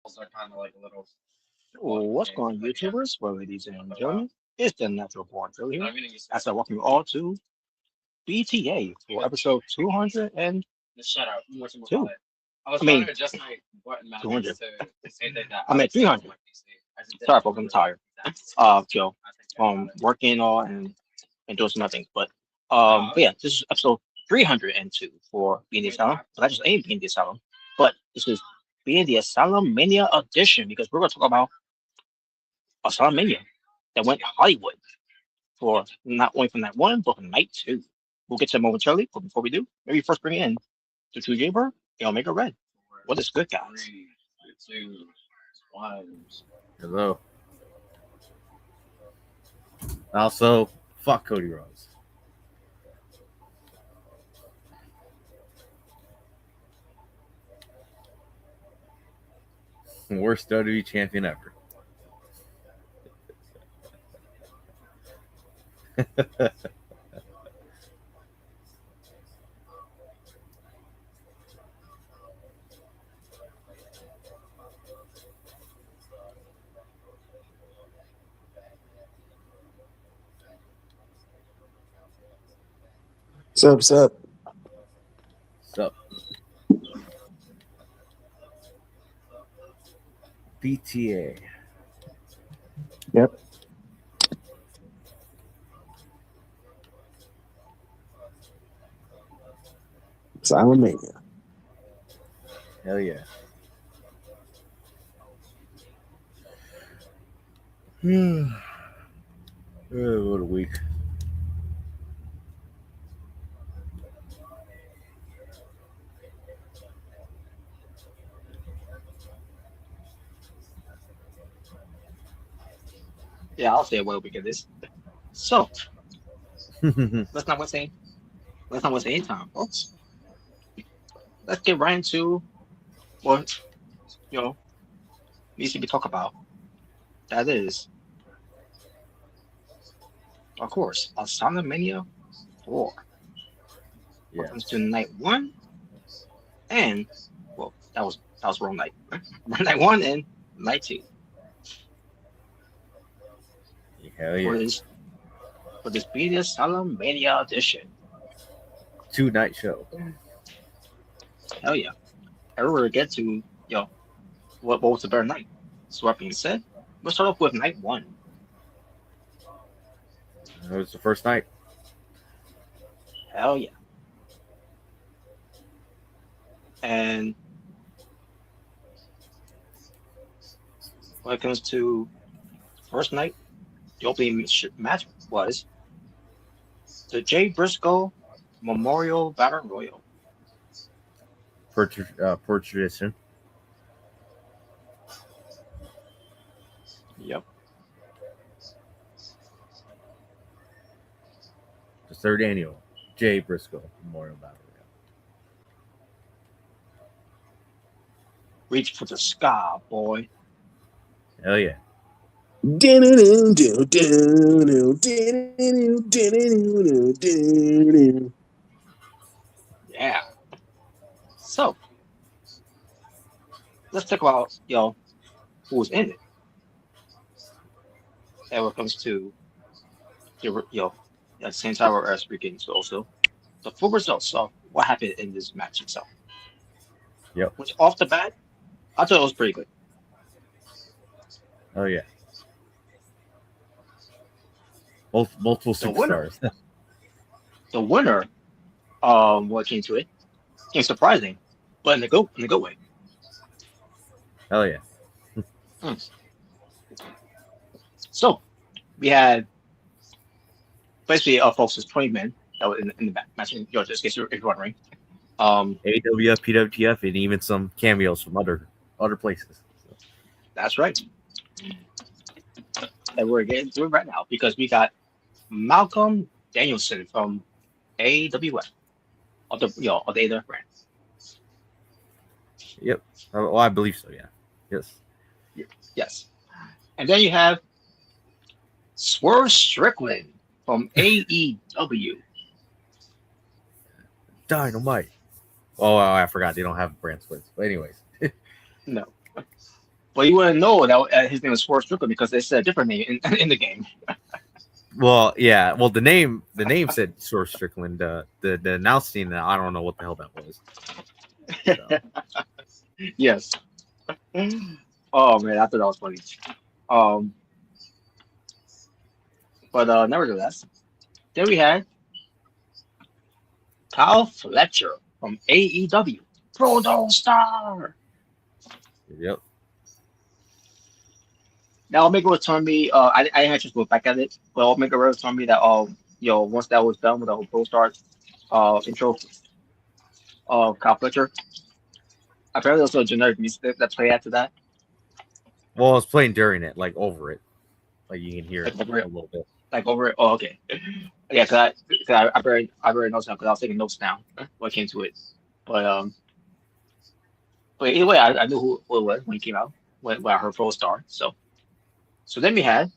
What's going on, YouTubers? Well, ladies and gentlemen, it's the Natural Born Phil here. As I welcome you all to BTA for episode 202. I mean, 200. I mean, 300. Sorry, folks, I'm tired. Working all and doing some other things. But yeah, this is episode 302 for Being the Asylum. But I just ain't Being the Asylum. But this is Being the AsylumMania Edition because we're going to talk about AsylumMania that went Hollywood for not only from night one, but from night two. We'll get to it momentarily, but before we do, maybe first bring in the two Jaber, Omega Red. What is good, guys? Hello. Also, fuck Cody Rhodes. Worst WWE champion ever. Sup. So, BTA. Yep. AsylumMania. Hell yeah. What a week. Yeah, I'll say a word because this. So let's not waste any time, folks. Let's get right into what needs to be talked about. That is, of course, AsylumMania 4. Yeah. Comes to night one, and well, that was wrong night. Night one and night two. Hell yeah. For this Being the AsylumMania Edition. 2-night show. Hell yeah. Everywhere we get to, what was the better night? So that being said, let's start off with night one. It was the first night. Hell yeah. And when it comes to first night, the opening match was the Jay Briscoe Memorial Battle Royal. Per tradition. Yep. The third annual Jay Briscoe Memorial Battle Royal. Reach for the sky, boy. Hell yeah. Yeah. So let's talk about who's in it. And when it comes to at the same time we're speaking so also the full results of what happened in this match itself. Yep. Which off the bat, I thought it was pretty good. Oh yeah. Multiple superstars. The winner, what came to it, came surprising, but in a good way. Hell yeah. So we had basically folks, it's 20 men that were in the match. Just in case you're wondering. AWF, PWTF, and even some cameos from other places. That's right. And we're getting through it right now because we got Malcolm Danielson from AWF of the AWF brand. Yep. Well, I believe so. Yeah. Yes. Yes. And then you have Swerve Strickland from AEW. Dynamite. Oh, I forgot they don't have brand splits. But anyways. No. But you wouldn't know that his name was Forrest Strickland because they said a different name in the game. Well, yeah. Well, the name said Source Strickland. The announcing, I don't know what the hell that was. So. Yes. Oh man, I thought that was funny. But nevertheless, then we had Kyle Fletcher from AEW, Proto Star. Yep. Now Omega was telling me, I had to go back at it, but Omega was telling me that once that was done with the whole Pro Stars intro of Kyle Fletcher, apparently also a generic music that played after that. Well, I was playing during it, like over it, like you can hear it a little bit. Like over it. Oh, okay. Yeah, cause I barely noticed now because I was taking notes down when it came to it. But either way, I knew who it was when he came out when I heard Pro Star. So then we had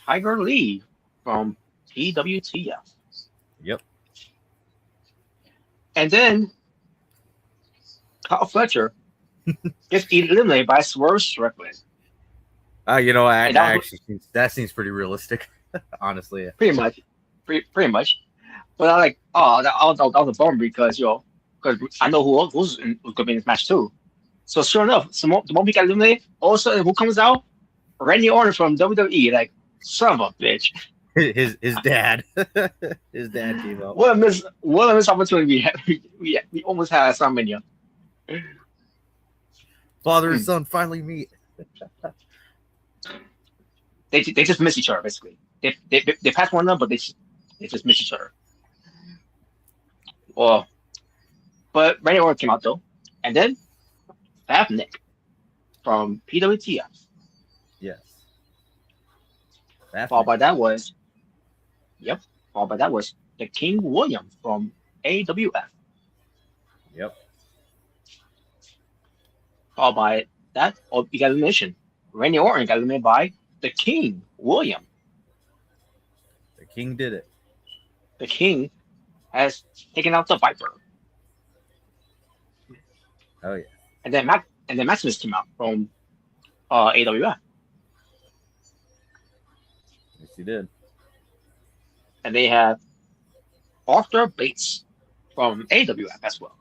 Tiger Lee from PWTF. Yep. And then Kyle Fletcher gets eliminated by Swerve Strickland. That seems pretty realistic, honestly. Pretty much. But I like, that was a bummer because I know who's going to be in this match too. So sure enough, the moment he got eliminated, all of a sudden who comes out? Randy Orton from WWE. Like, son of a bitch. His dad. His dad came out. What a missed opportunity we almost had at AsylumMania. Father and son finally meet. They just miss each other basically. They pass one another, but they just miss each other. Well, but Randy Orton came out though, and then Fab Nick from PWTF. Yes. Followed by that was the King William from AWF. Yep. Followed by that, you got elimination. Randy Orton got eliminated by the King William. The King did it. The King has taken out the Viper. Oh yeah. And then Maximus came out from AWF. Yes, he did. And they have Arthur Bates from AWF as well.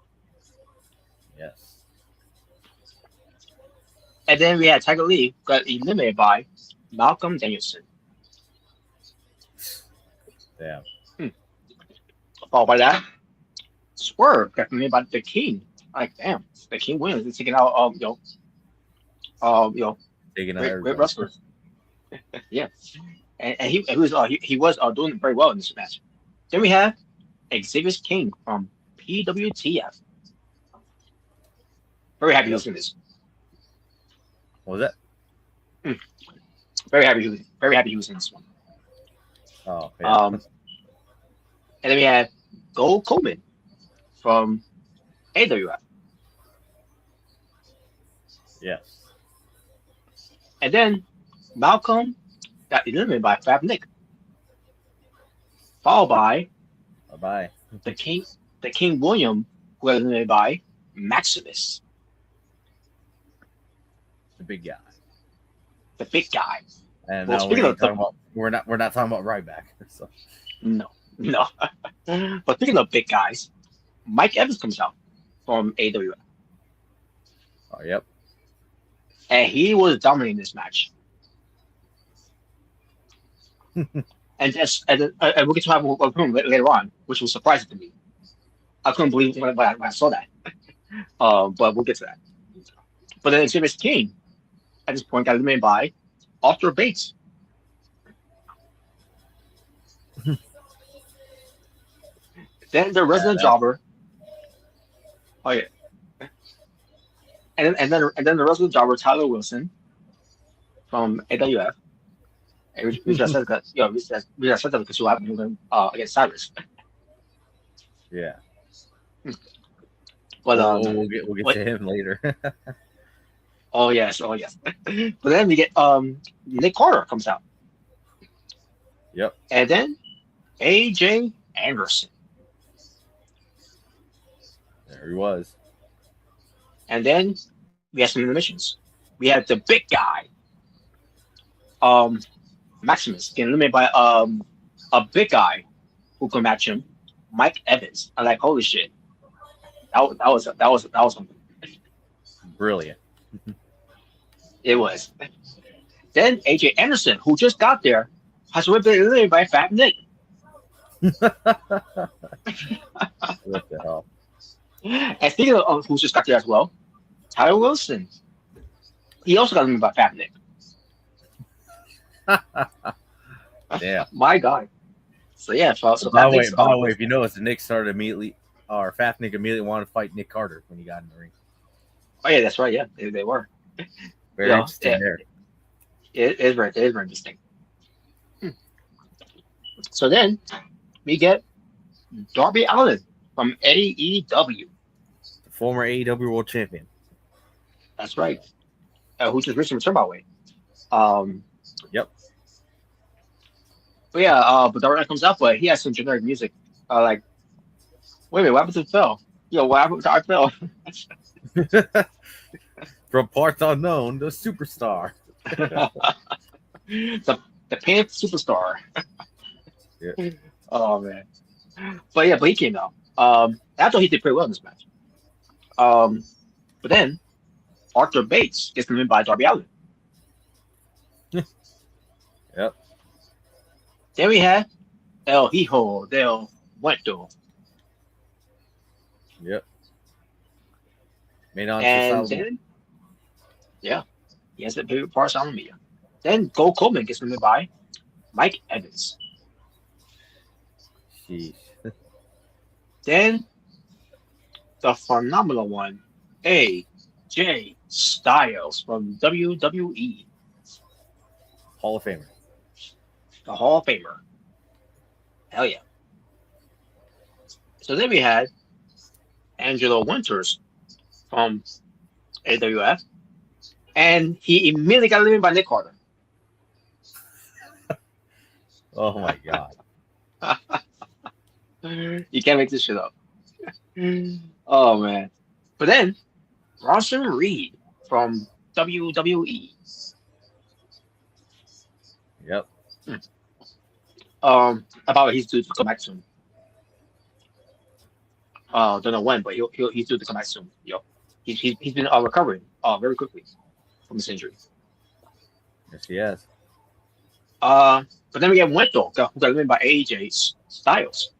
Yes. And then we had Tiger Lee got eliminated by Malcolm Danielson. Yeah. Followed by that, Swerve got eliminated by the King. Like, damn, the King Williams is taking out Taking out great wrestlers. Yeah. And he was doing very well in this match. Then we have Xavier King from PWTF. Very happy he was in this. What was that? Very happy he was in this one. Oh, yeah. And then we have Gold Coleman from AWF. Yes. And then Malcolm got eliminated by Fab Nick. Followed by Bye. the King William, who got eliminated by Maximus. The big guy. The big guy. And Well, now we're not talking about Ryback. So. No. But speaking of big guys, Mike Evans comes out from AWF. Oh, yep. And he was dominating this match. and we'll get to have him later on, which was surprising to me. I couldn't believe when I saw that. But we'll get to that. But then Xavier King, at this point, got eliminated by Arthur Bates. Then the resident jobber. Oh yeah. And then the resident jobber Tyler Wilson from AWF. We just said that we just said that because you have him against Cyrus. Yeah. But we'll get to him later. Oh yes. But then we get Nick Carter comes out. Yep. And then AJ Anderson. There he was. And then we have some intermissions. we had the big guy, Maximus, getting eliminated by a big guy who could match him, Mike Evans. I'm like, holy shit, that was something. Brilliant. It was. Then AJ Anderson, who just got there, has been eliminated by Fat Nick. What the hell? And speaking of who just got there as well, Tyler Wilson. He also got eliminated by Fat Nick. Yeah. My God. So yeah, so By the way, if you notice, the Nick started immediately, or Fat Nick immediately wanted to fight Nick Carter when he got in the ring. Oh yeah, that's right. Yeah, they were. Very interesting there. It is very interesting. So then we get Darby Allin from AEW. The former AEW World Champion. That's right. Who just recently returned, by the way. Yep. But yeah, but Darby comes out, but he has some generic music. Like, wait a minute, what happened to Phil? Yo, what happened to our Phil? From parts unknown, the superstar. the pants superstar. Yeah. Oh man. But he came out. I thought he did pretty well in this match. But then Arthur Bates gets eliminated by Darby Allin. Yep. Then we had El Hijo del Muerto. Yep. Made on And to then, yeah, he has the favorite part of AsylumMania. Then Gold Coleman gets eliminated by Mike Evans. Jeez. Then the phenomenal one, AJ Styles from WWE. Hall of Famer. The Hall of Famer. Hell yeah. So then we had Angelo Winters from AWF. And he immediately got eliminated by Nick Carter. Oh my God. You can't make this shit up. Oh man. But then Bronson Reed from WWE. Yep. About he's due to come back soon. Don't know when, but he's due to come back soon. Yo, he's been recovering very quickly from this injury. Yes, he has. But then we have Wento, who got eliminated by AJ Styles.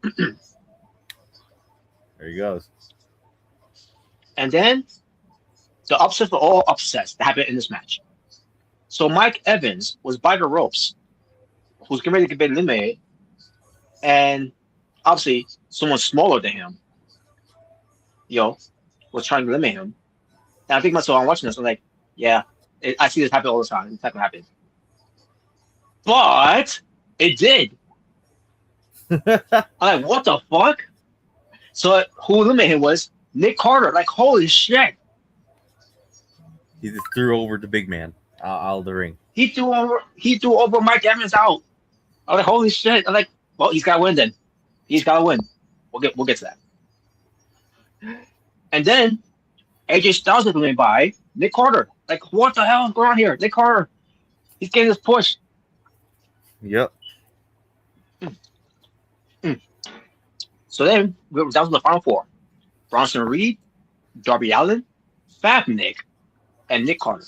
There he goes. And then the upset for all upsets that happened in this match. So Mike Evans was by the ropes, who's getting ready to get eliminated, and obviously someone smaller than him, was trying to eliminate him. And I think myself, I'm watching this, I'm like, yeah, I see this happen all the time. It's not gonna happen. But it did. I'm like, what the fuck? So who eliminated him was Nick Carter. Like, holy shit. He just threw over the big man out of the ring. He threw over Mike Evans out. I'm like, holy shit. I'm like, well, he's gotta win then. He's gotta win. We'll get to that. And then AJ Styles was eliminated by Nick Carter. Like, what the hell is going on here? Nick Carter. He's getting this push. Yep. So then that was the final four: Bronson Reed, Darby Allin, Fab Nick, and Nick Carter.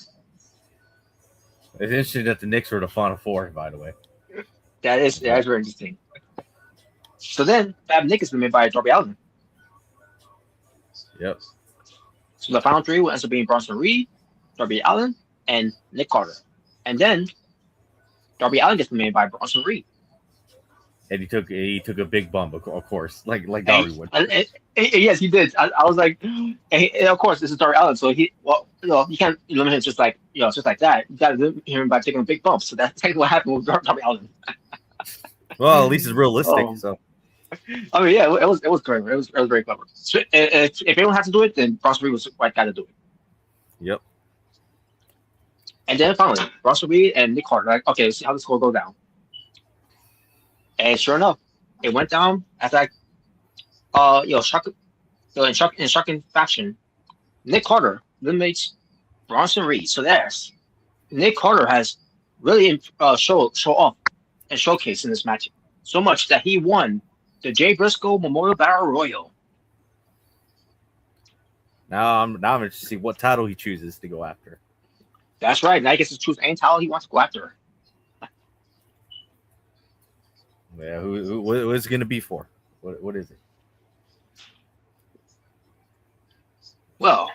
It's interesting that the Knicks were the final four, by the way. That is very interesting. So then Fab Nick is eliminated by Darby Allin. Yep. So the final three will end up being Bronson Reed, Darby Allin, and Nick Carter. And then Darby Allin gets eliminated by Bronson Reed. And he took a big bump, of course, like Darby would. Yes, he did. I was like, and of course, this is Darby Allin, so you can't eliminate him just like that. You got to eliminate him by taking a big bump. So that's exactly what happened with Darby Allin. Well, at least it's realistic. So, I mean, yeah, it was great. It was very clever. So, if anyone has to do it, then Bronson Reed was the right guy to do it. Yep. And then finally, Bronson Reed and Nick Carter. Like, okay, let's see how the score go down. And sure enough, it went down after in shocking fashion. Nick Carter eliminates Bronson Reed. So there's Nick Carter has really show off and showcased in this match so much that he won the Jay Briscoe Memorial Battle Royal. Now I'm interested to see what title he chooses to go after. That's right. Now he gets to choose any title he wants to go after. Yeah, what is it going to be for? What is it? Well,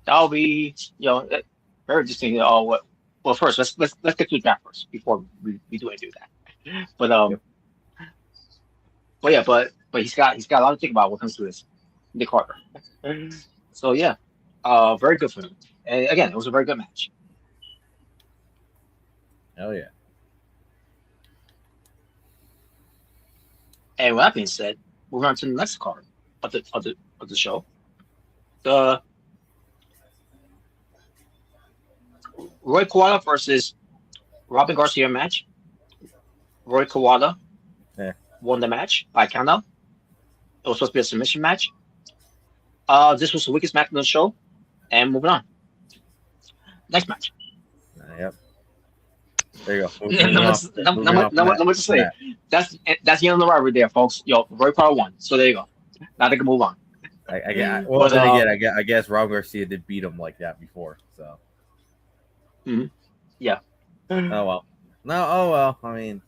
that'll be very interesting. Well, first let's get to the draft first before we do that. But but he's got a lot to think about when it comes to this Nick Carter. So yeah, very good for him. And again, it was a very good match. Hell yeah. And with that being said, moving on to the next card of the show, the Roy Kawada versus Robin Garcia match. Roy Kawada won the match by countout. It was supposed to be a submission match. This was the weakest match on the show. And moving on. Next match. Yep. There you go. Not much to say. That's the end of the rivalry there, folks. Roy Kawada won. So there you go. Now they can move on. I guess Rob Garcia did beat him like that before. So. Yeah. Oh well. No. Oh well. I mean,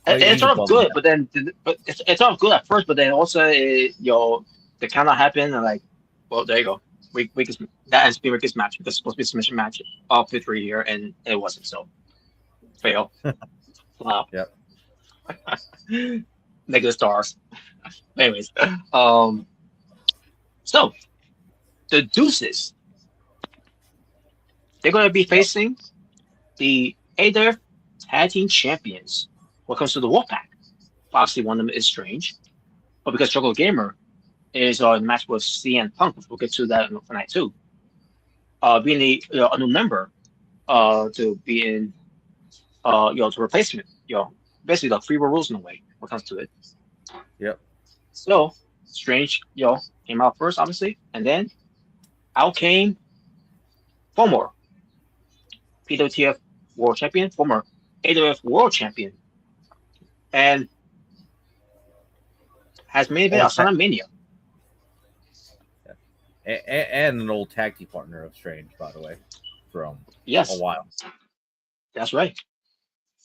it's all good, but it's all good at first, but then also the counter happened, and well, there you go. That has to be Ricky's match because it's supposed to be a submission match of the 3 here, and it wasn't. So fail. Wow. Yep. Negative stars. Anyways, so the Deuces, they're going to be facing the AWF Tag Team Champions. When it comes to the Wolfpack, obviously one of them is Strange, but because Choco Gamer is in a match with CN Punk, we'll get to that for night 2. Being a new member to be in to replacement, basically the free rules in a way when it comes to it. Yep. So Strange, came out first, obviously, and then out came former PWTF World Champion, former AWF World Champion, and has main event AsylumMania. And an old tag team partner of Strange, by the way, from a while. That's right.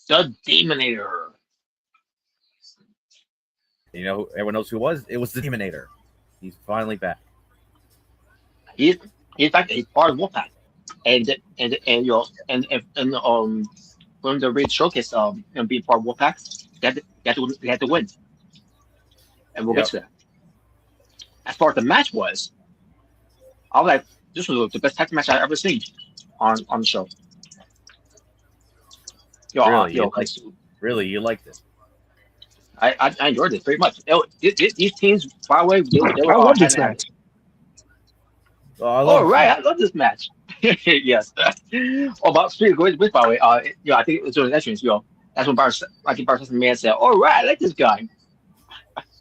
The Demonator. Everyone knows who it was. It was the Demonator. He's finally back. He's back. He's part of Wolfpack, and when the Raid showcase being part of Wolfpack, they had to win, and we'll get to that. As far as the match was, I was like, this was the best tag team match I've ever seen on the show. Really, you liked it? I enjoyed it very much. These teams, by the way, they were I love this match. I love this match. Yes. About Street Good, by the way, I think it was during the entrance, that's when Bart Man said, "All right, I like this guy."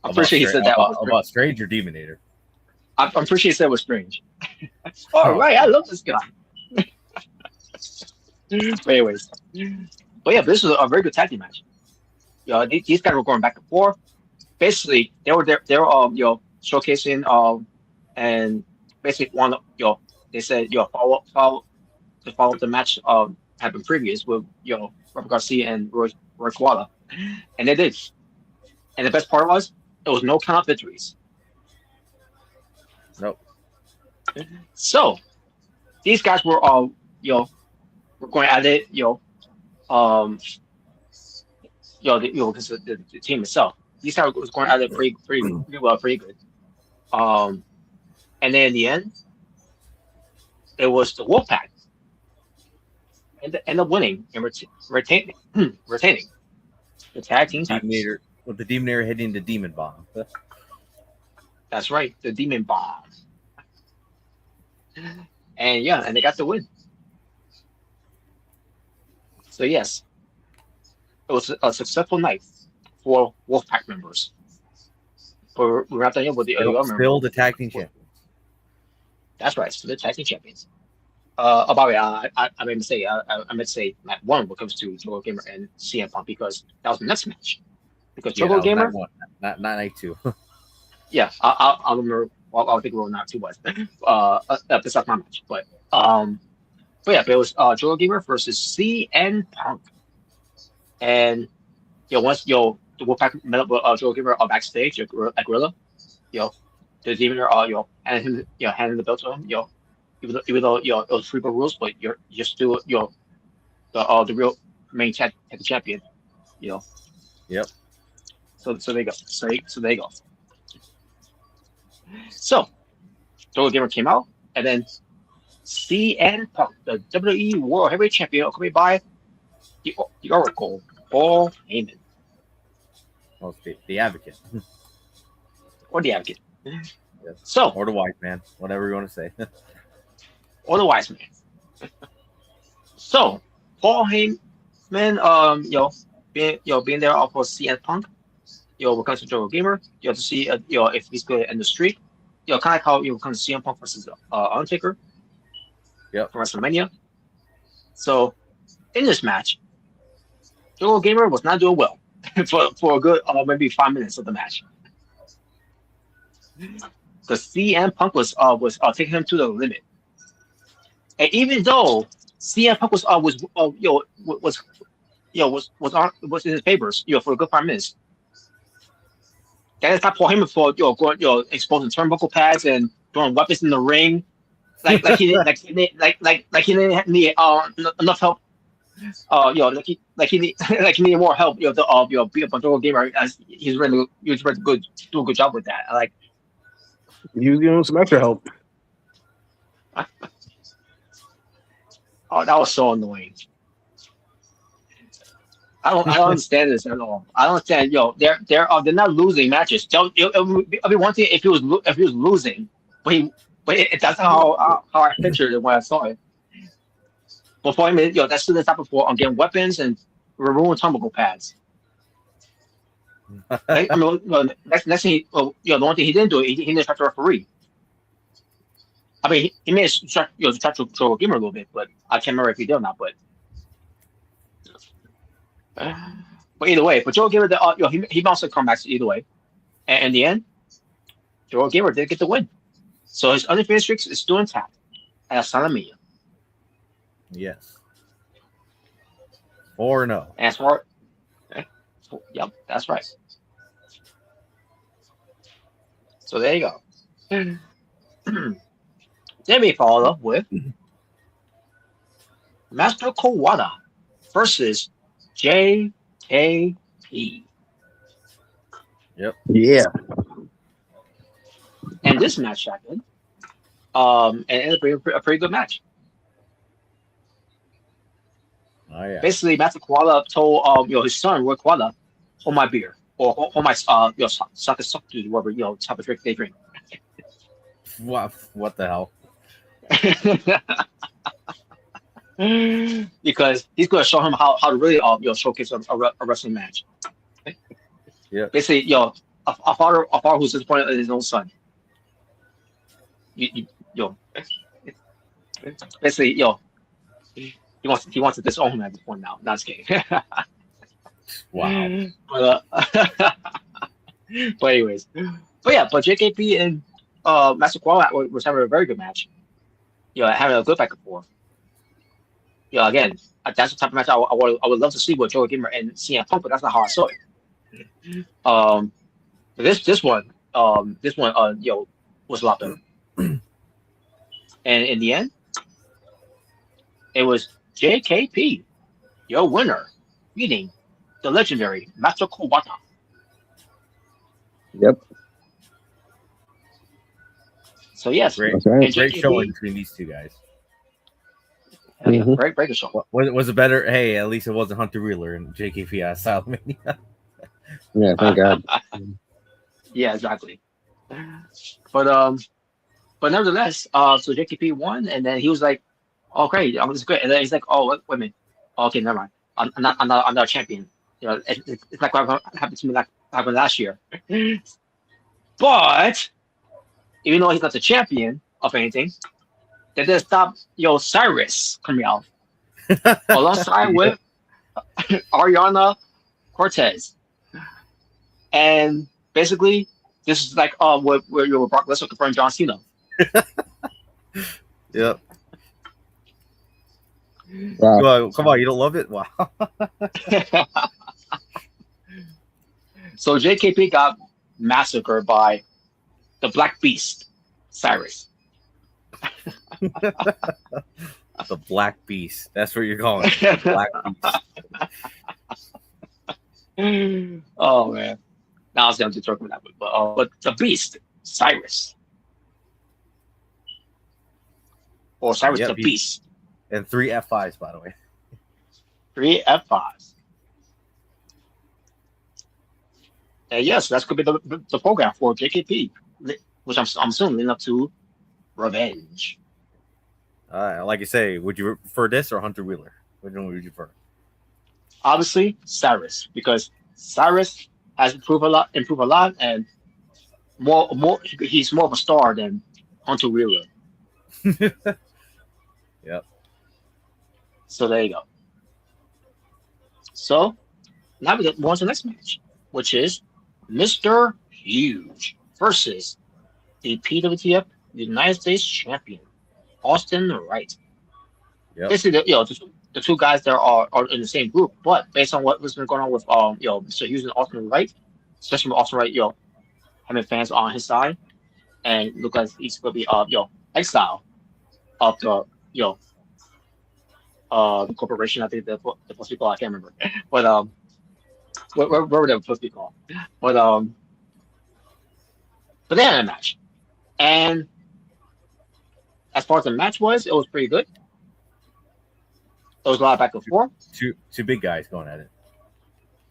I'm pretty sure he said that about Strange or Demonator. I'm pretty sure he said it was Strange. All right, I love this guy. But anyways, this was a very good tag team match. These guys were going back and forth. Basically, they were showcasing and basically they said follow up the match happened previous with Robert Garcia and Roy Kawada, and they did. And the best part was there was no count victories. Nope. So these guys were we're going at it, because the team itself. These guys was going at it pretty good. And then in the end, it was the Wolfpack and end up winning and retaining the tag team titles. With the Demonator hitting the Demon Bomb. That's right, the Demon Bomb. And and they got the win. So yes, it was a successful night for Wolfpack members. We're not done yet with the other members. Still the tag team champions. That's right. So they're tag team champions. By the way, I meant to say, that one when it comes to Joel Gamer and CM Punk because that was the next match. Because Yeah, Joel that was Gamer, night one, not night two. yeah, I remember. Well, I think night two was. That's not my match, but yeah, but it was Joel Gamer versus CM Punk, and once the Wolfpack met up with Joel Gamer backstage at Gorilla, the Demon handing the belt to him, even though it was free rules, but you're still the real main tag champion, you know. Yep. So there you go. So there you go. So Joel Gamer came out, and then CM Punk, the WWE World Heavyweight Champion, accompanied by the Oracle, Paul Heyman. Well, the Advocate. Or the Advocate. Yes. So, or the Wise Man, whatever you want to say. Or the Wise Man. So, Paul Heyman, being there for CM Punk, when it comes to Joel Gamer, to see, if he's good in the streak, kind of like how it comes to CM Punk versus Undertaker. Yep. For WrestleMania. So, in this match, Joel Gamer was not doing well for a good maybe 5 minutes of the match. Because CM Punk was taking him to the limit, and even though CM Punk was in his favors for a good 5 minutes, that is not for him for going exposing turnbuckle pads and throwing weapons in the ring, like he didn't need enough help. He needed more help. To beat up on Joel Gamer as he was ready to do a good job with that. Like. You give some extra help. Oh, that was so annoying. I don't understand this at all. I don't understand. They're not losing matches. It'd be one thing if he was losing, but that's how I pictured it when I saw it. Before him, that's still the type before on getting weapons and removing turnbuckle pads. I mean, next thing, the one thing he didn't do, he didn't try to referee. I mean, he may have tried to throw a gamer a little bit, but I can't remember if he did or not. But either way, but Joel Gamer, he bounced the comebacks either way, and in the end, Joel Gamer did get the win, so his undefeated streak is still intact at AsylumMania. Yes. 4-0. As far, yep, that's right. So there you go. Then we follow up with Master Kawada versus JKP. Yep. Yeah. And this match happened. And it's a pretty good match. Oh yeah. Basically, Master Kawada told his son, Roy Kawada, hold my beer. Or hold my suck dude, whatever type of drink they drink. What the hell? Because he's going to show him how to really showcase a wrestling match. Yeah. Basically, a father who's disappointed in his own son. Basically, he wants to disown him at this point now. Not just kidding. Wow. But anyways, but JKP and Master Kawada was having a very good match. Having a good back and forth. Again, that's the type of match I would love to see with Joel Gamer and CM Punk, but that's not how I saw it. This one was a lot better. And in the end, it was JKP, your winner, beating the legendary Master Kawada. Yep. So yes, Great, right. great showing between these two guys. Mhm. Great show. Was it better? Hey, at least it wasn't Hunter Wheeler and JKP at AsylumMania. Yeah, thank God. Yeah, exactly. But nevertheless, so JKP won, and then he was like, "Oh, great, this is great." And then he's like, "Oh, wait a minute. Okay, never mind. I'm not a champion. It's like what happened to me like happened last year." But even though he's not the champion, of anything, they didn't stop Cyrus coming out alongside with Ariana Cortez. And basically, this is like where you were Brock Lesnar confronting John Cena. Yep. Wow. Come on, you don't love it? Wow. So JKP got massacred by the Black Beast, Cyrus. The Black Beast. That's what you're calling it. The Black Beast. Oh man. Now I was going to talk about that, but the Beast, Cyrus. Or Cyrus Yep, the Beast. And 3 F5s, by the way. 3 F5s. And yes, that's going to be the program for JKP, which I'm assuming leading up to Revenge. Like you say, would you prefer this or Hunter Wheeler? Which one would you prefer? Obviously, Cyrus, because Cyrus has improved a lot, and more. He's more of a star than Hunter Wheeler. Yep. So there you go. So now we get on to the next match, which is Mr. Huge versus the PWTF United States Champion, Austin Wright. Yep. Basically, the two guys there are in the same group, but based on what was been going on with Mr. Hughes and Austin Wright, especially with Austin Wright, having fans on his side, and look like he's gonna be exile of the the corporation. I think the supposed to be called, I can't remember, but where were they supposed to be called? But they had a match, and as far as the match was, it was pretty good. There was a lot of back and forth. Two big guys going at it.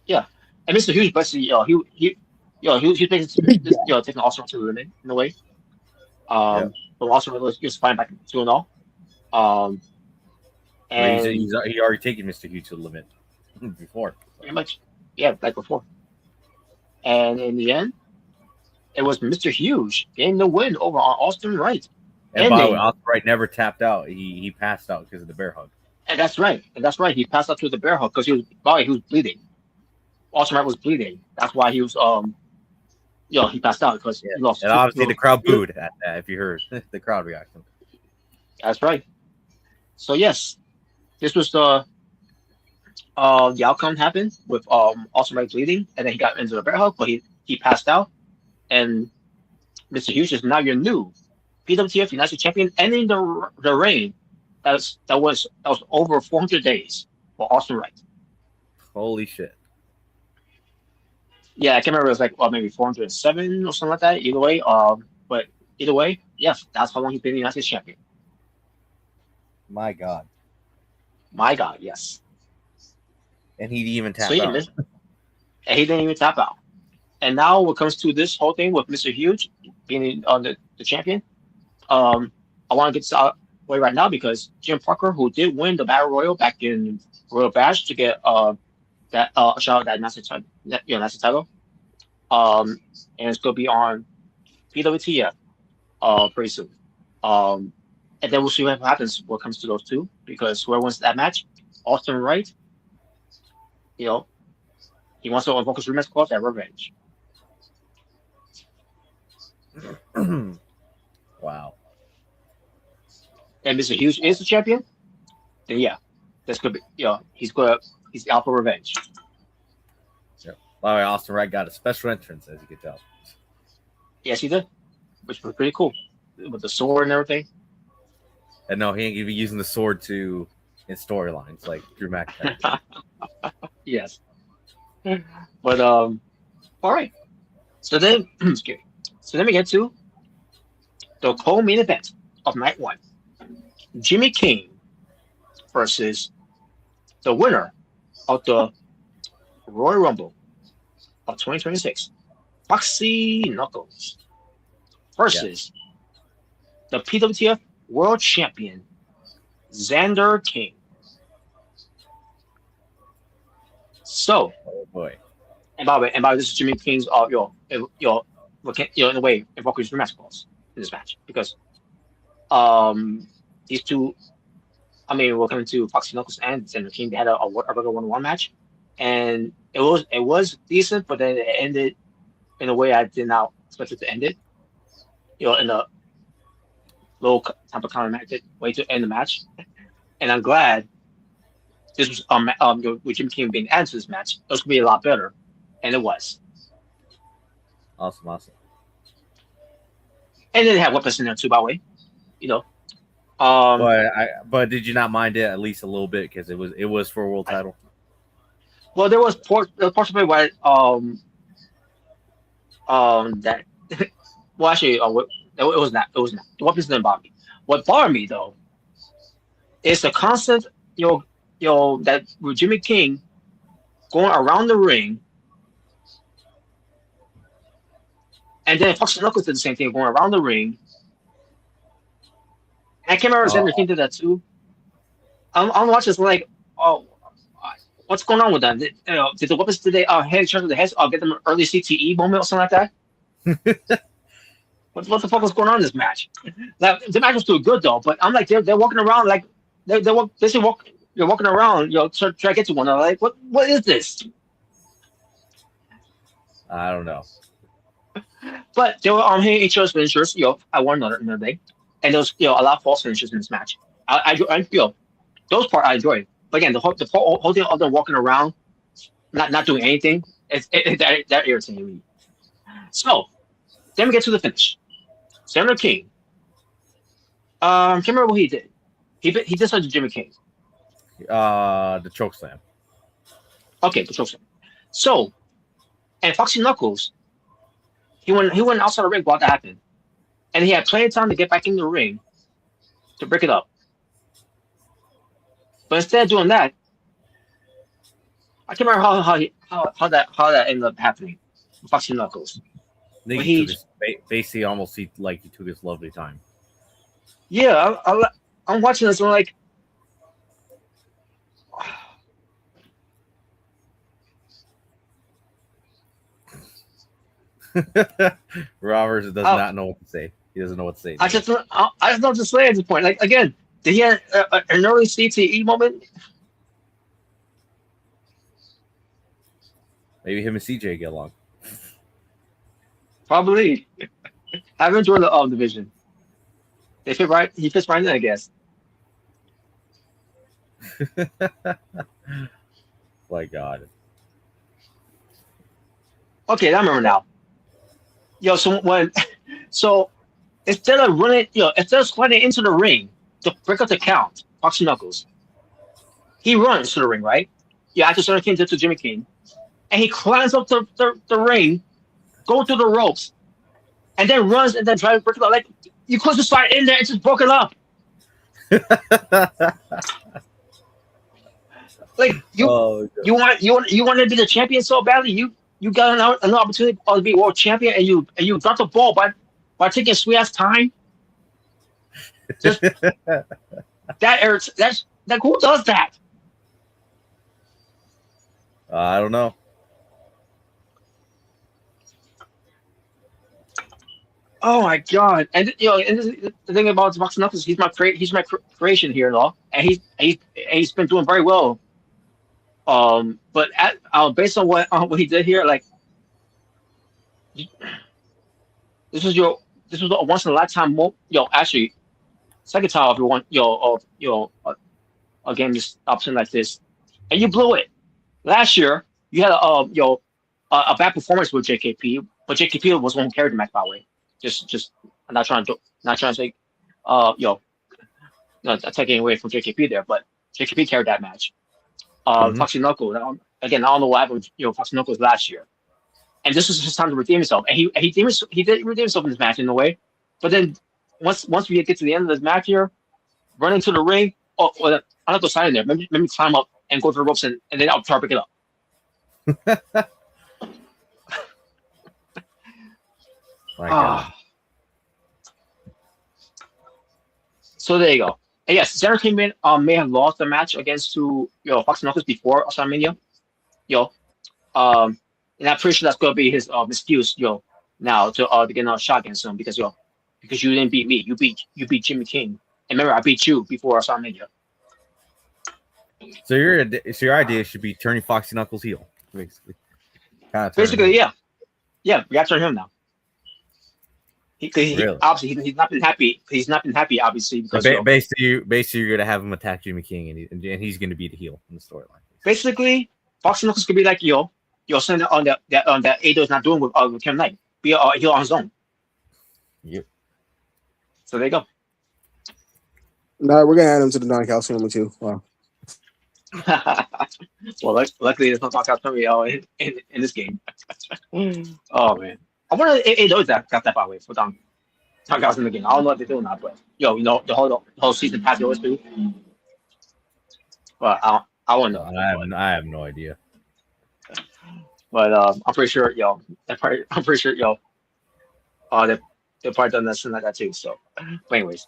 Yeah, and Mr. Hughes basically, he basically taking Austin to the limit in a way. But Austin was fighting back 2-0. And he already taken Mr. Hughes to the limit before. Pretty much, yeah, like before. And in the end, it was Mr. Hughes getting the win over on Austin Wright. And by the way, Austin Wright never tapped out. He passed out because of the bear hug. And that's right. He passed out to the bear hug because he was bleeding. Austin Wright was bleeding. That's why he was he passed out because he lost. And obviously the crowd booed at that. If you heard the crowd reaction. That's right. So yes, this was the outcome happened with Austin Wright bleeding, and then he got into the bear hug, but he passed out. And Mr. Hughes is now your new PWTF United States Champion, ending the reign that was over 400 days for Austin Wright. Holy shit! Yeah, I can't remember. It was like maybe 407 or something like that. Either way, but either way, yes, that's how long he's been the United States Champion. My God, yes. And he didn't even tap out. And he didn't even tap out. And now, when it comes to this whole thing with Mr. Huge being the champion, I want to get this out of the way right now because Jim Parker, who did win the Battle Royal back in Royal Bash to get that shout out that national title, and it's gonna be on PWTF pretty soon. And then we'll see what happens when it comes to those two because whoever wins that match, Austin Wright, he wants to invoke his rematch clause at Revenge. Wow. And Mr. Hughes is the champion, then yeah, that's gonna be he's out for revenge. Yeah. By the way, Austin Wright got a special entrance, as you can tell. Yes, he did, which was pretty cool with the sword and everything. And no, he ain't even using the sword in storylines like Drew McIntyre. Yes. But all right. So then we get to the co-main event of night 1. Jimmy King versus the winner of the Royal Rumble of 2026, Foxy Knuckles, versus the PWTF World Champion, Xander King. So, oh boy. And by the way, this is Jimmy King's in a way, invoking his rematch clause in this match because these two, I mean, we're coming to Foxy Knuckles and Xander King. They had a regular 1-on-1 match, and it was decent, but then it ended in a way I did not expect it to end it. In a low type of climactic way to end the match. And I'm glad this was with Jimmy King being added to this match. It was gonna be a lot better, and it was. Awesome. And then they had weapons in there too, by the way. But did you not mind it at least a little bit because it was for a world title? Well, there was parts of it where that well actually it was not the weapons didn't bother me. What bothered me though is the constant that with Jimmy King going around the ring, and then Foxy Knuckles did the same thing, going around the ring. And I can't remember if Xander King did that too. I'm watching this like, oh, what's going on with them? Did the weapons head each other the heads? I'll get them an early CTE moment or something like that. What the fuck was going on in this match? Now, the match was still good though, but I'm like they're walking around like they're walking around, try to get to one another. Like what is this? I don't know. But they were hitting each other's finishers, at one another day, and there was a lot of false finishes in this match. I feel those parts I enjoyed, but again the whole thing of them walking around, not doing anything, that irritated me. So then we get to the finish. Xander King. Can't remember what he did. He did something to Jimmy King. The choke slam. Okay, the choke slam. So, and Foxy Knuckles, he went outside the ring while that happened, and he had plenty of time to get back in the ring to break it up. But instead of doing that, I can't remember how that ended up happening. Foxy Knuckles. I think he basically almost like he took his lovely time. Yeah, I'm watching this and I'm like, Roberts does not know what to say. He doesn't know what to say. I just know what to say at this point. Like again, did he have an early CTE moment? Maybe him and CJ get along. Probably. I haven't enjoyed the division. They fit right. He fits right in, I guess. My God. Okay, I remember now. So instead of running, instead of sliding into the ring to break up the count, Foxy Knuckles, he runs to the ring, right? Yeah, after Xander King did to Jimmy King, and he climbs up the ring, go through the ropes, and then runs and then tries to break it up. Like you could just slide in there and just broke it up. Like you want to be the champion so badly. You got an opportunity to be world champion, and you got the ball by taking sweet ass time. Just that's like who does that? I don't know. Oh my God! And and the thing about Foxy Knuckles, he's my creation here, though, and he's been doing very well. But based on what he did here, like this was a once in a lifetime actually second time of a game just option like this, and you blew it. Last year you had a bad performance with JKP, but JKP was one who carried the match, by the way. Just I'm not trying to say taking away from JKP there, but JKP carried that match. Foxy Knuckles, again, I don't know what happened with Foxy Knuckles last year, and this was his time to redeem himself, and he did redeem himself in this match in a way, but then once we get to the end of this match here, running to the ring, I'm not going to sign in there. Maybe climb up and go to the ropes, and then I'll try to pick it up. So there you go. And yes, Xander King may have lost the match against Foxy Knuckles before AsylumMania. And I'm pretty sure that's gonna be his excuse, now to get another shot against him because because you didn't beat me. You beat Jimmy King. And remember, I beat you before AsylumMania. So your idea should be turning Foxy Knuckles heel, basically. Basically, yeah, we got to turn him now. Really? Obviously he's not been happy. He's not been happy, obviously, because basically you're gonna have him attack Jimmy King, and he's gonna be the heel in the storyline. Basically, Foxy Knuckles could be like send on that Ado is not doing with Kim Knight. Be a heel on his own. Yep. So there you go. No, we're gonna add him to the knockout tournament too. Wow. Well, luckily there's no knockout tournament in this game. Oh man, I wonder if Ado got that by the way for knockouts in the game. I don't know if they do or not, but the whole season pass they always do. But I won't know. I have no idea. But I'm pretty sure they've probably done something like that too. So, but anyways,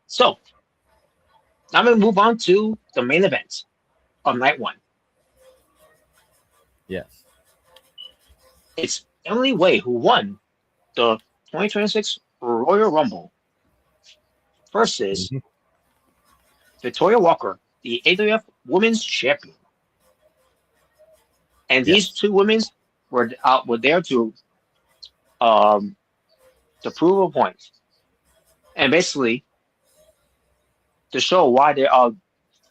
so now I'm gonna move on to the main event of night one. Yes, it's Emily Way who won the 2026 Royal Rumble versus Victoria Walker, the AWF Women's Champion. And these two women were there to prove a point, and basically to show why they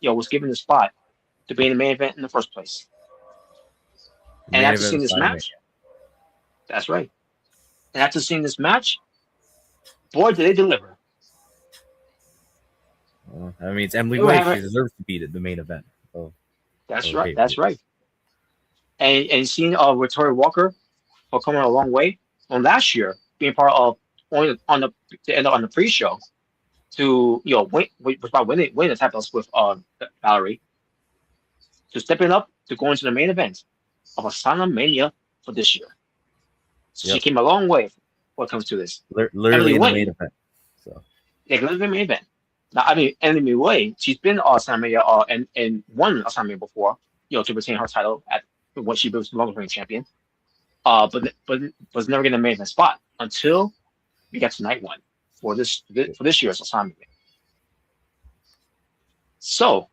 was given the spot to be in the main event in the first place. And after seeing this match, that's right. And after seeing this match, boy, did they deliver. I mean, it's Emily Way. She deserves to be the main event. That's right. That's right. And seeing Victoria Walker for coming a long way from last year, being part of on the pre-show to winning the titles with Valerie, to stepping up to going to the main event of AsylumMania for this year. So she came a long way when it comes to this. Literally in the main event. So literally in the main event. Now, I mean, Emily Way, she's been AsylumMania and won AsylumMania before, to retain her title when she was long-reigning champion. But was never getting a main event spot until we got to night one for this year's AsylumMania. So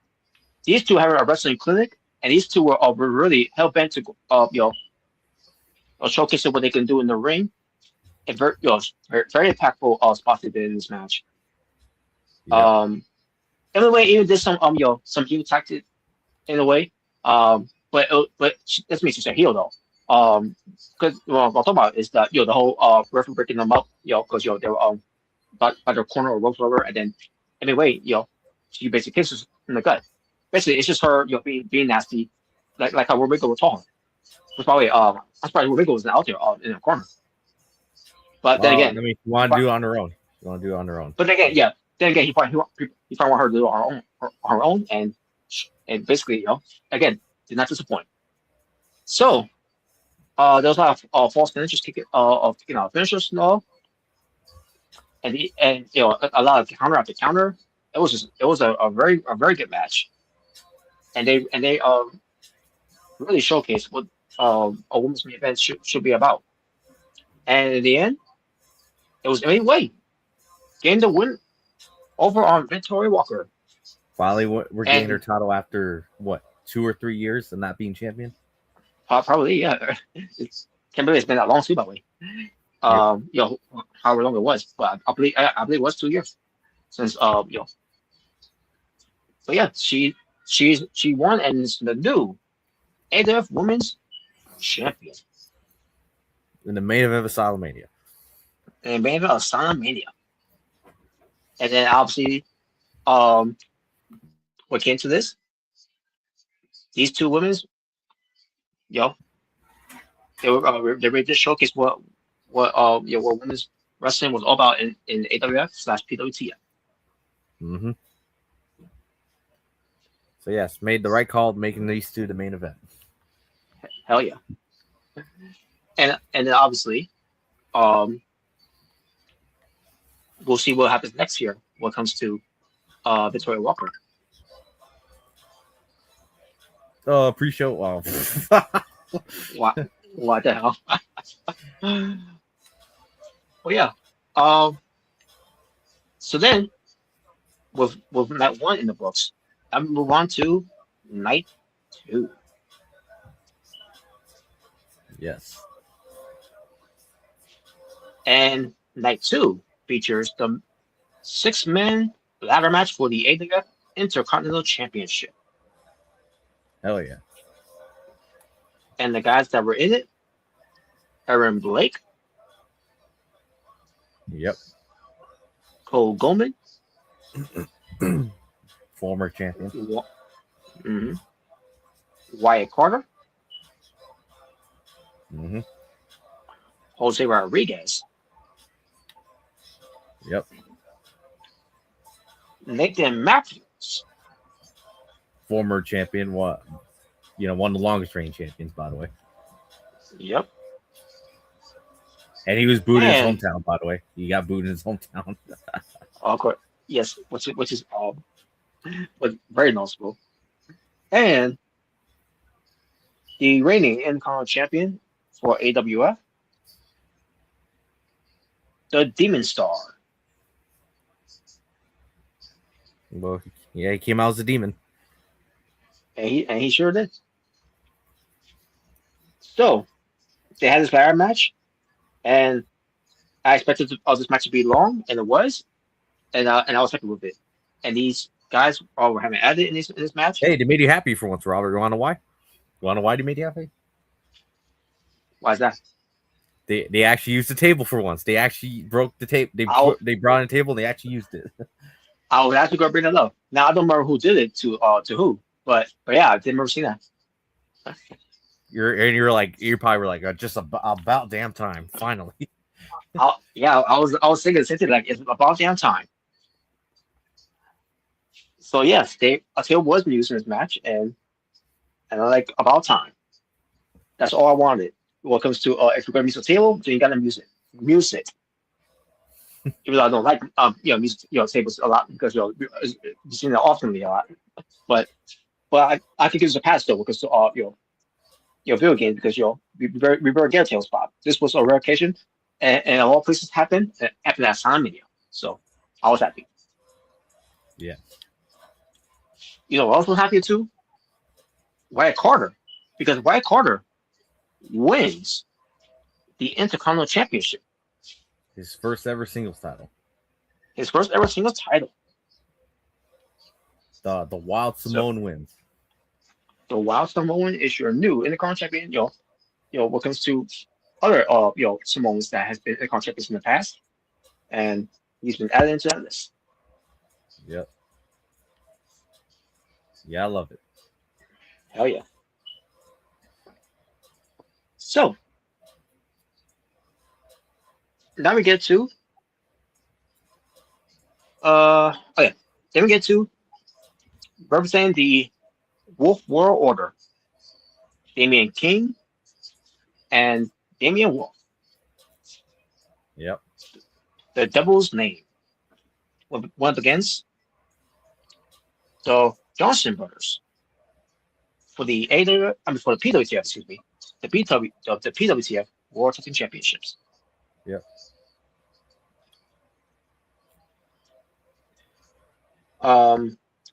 these two have a wrestling clinic, and these two were really hell bent to showcase what they can do in the ring. And very impactful spots they did in this match. Anyway, even did some heel tactic in a way. But that's me to say heel though. Because what I'm talking about is that the whole referee breaking them up, because they were by their corner or rope whatever, and then anyway, she basically kisses in the gut. Basically, it's just her being nasty, like how Rodrigo was talking. Which probably I'm surprised Rodrigo wasn't out there in the corner. But then again, I mean, you want to do it on her own. You want to do it on her own. But then again, he probably want her to do it on her own, and basically, again, did not disappoint. So, there was a lot of false finishes kicking out finishers and all, and a lot of counter after counter. It was a very good match, and they really showcased what a women's main event should be about. And in the end, it was Emily Way getting the win over on Victoria Walker. Finally, we're getting her title after what, 2 or 3 years of not being champion. Probably, yeah. Can't believe it's been that long too, by the way. However long it was, but I believe it was 2 years since But yeah, she won and is the new AWF Women's Champion In the main event of AsylumMania. And main event of AsylumMania. And then obviously, what came to this? These two women's, they ready to showcase what women's wrestling was all about in AWF/PWTF. Mm-hmm. So yes, made the right call making these two the main event. Hell yeah. And then obviously, we'll see what happens next year when it comes to Victoria Walker. Pre-show. Wow. What the hell? Oh yeah. Um. So then, with night one in the books, I move on to night two. Yes. And night two features the six-man ladder match for the AWF Intercontinental Championship. Hell yeah. And the guys that were in it, Aaron Blake, Yep. Cole Goldman, Former champion. mhm, Wyatt Carter, Mm-hmm. Jose Rodriguez, Yep. Nathan Matthews, Former champion. What? One of the longest reigning champions, by the way. yep, And he was booed in his and hometown, by the way. He got booed in his hometown. of course, yes, which is was very noticeable, and the reigning Intercontinental Champion for AWF, the Demon Star. Well, yeah, he came out as a demon. And he sure did. So they had this ladder match, and I expected this match to be long, and it was, and I was happy with it. And these guys all were having at it in this match. Hey, they made you happy for once, Robert. You want to know why? You want to know why they made you happy? Why is that? They actually used the table for once. They actually broke the tape. They brought in a table and they actually used it. I was actually gonna bring that up. Now I don't remember who did it to who, but yeah, I didn't remember seeing that. You're probably were like just about damn time finally. I was thinking the same thing. Like it's about damn time. So yes, a table was used in this match, and I like about time. That's all I wanted. When it comes to if you're gonna use a table, then you gotta use it. Even though I don't like music, tables a lot because you've seen it oftenly a lot. But I think it's a pass though because video games because we very get a tail spot. This was a rare occasion, and all places happened after that AsylumMania. So I was happy. Yeah. Also happy too. Wyatt Carter, because Wyatt Carter wins the Intercontinental Championship. His first ever singles title. His first ever singles title. The Wild Samoan wins. The Wild Samoan is your new Intercontinental Champion. When it comes to other Samoans that has been Intercontinental champions in the past, and he's been added into that list. Yep. Yeah, I love it. Hell yeah. So now we get to then we get to representing the Wolf World Order, Damian King and Damian Wolf. Yep. The Devil's Name went up against the Johnson brothers for the for the PWTF, excuse me, the PWTF World Tag Team Championships. Yep.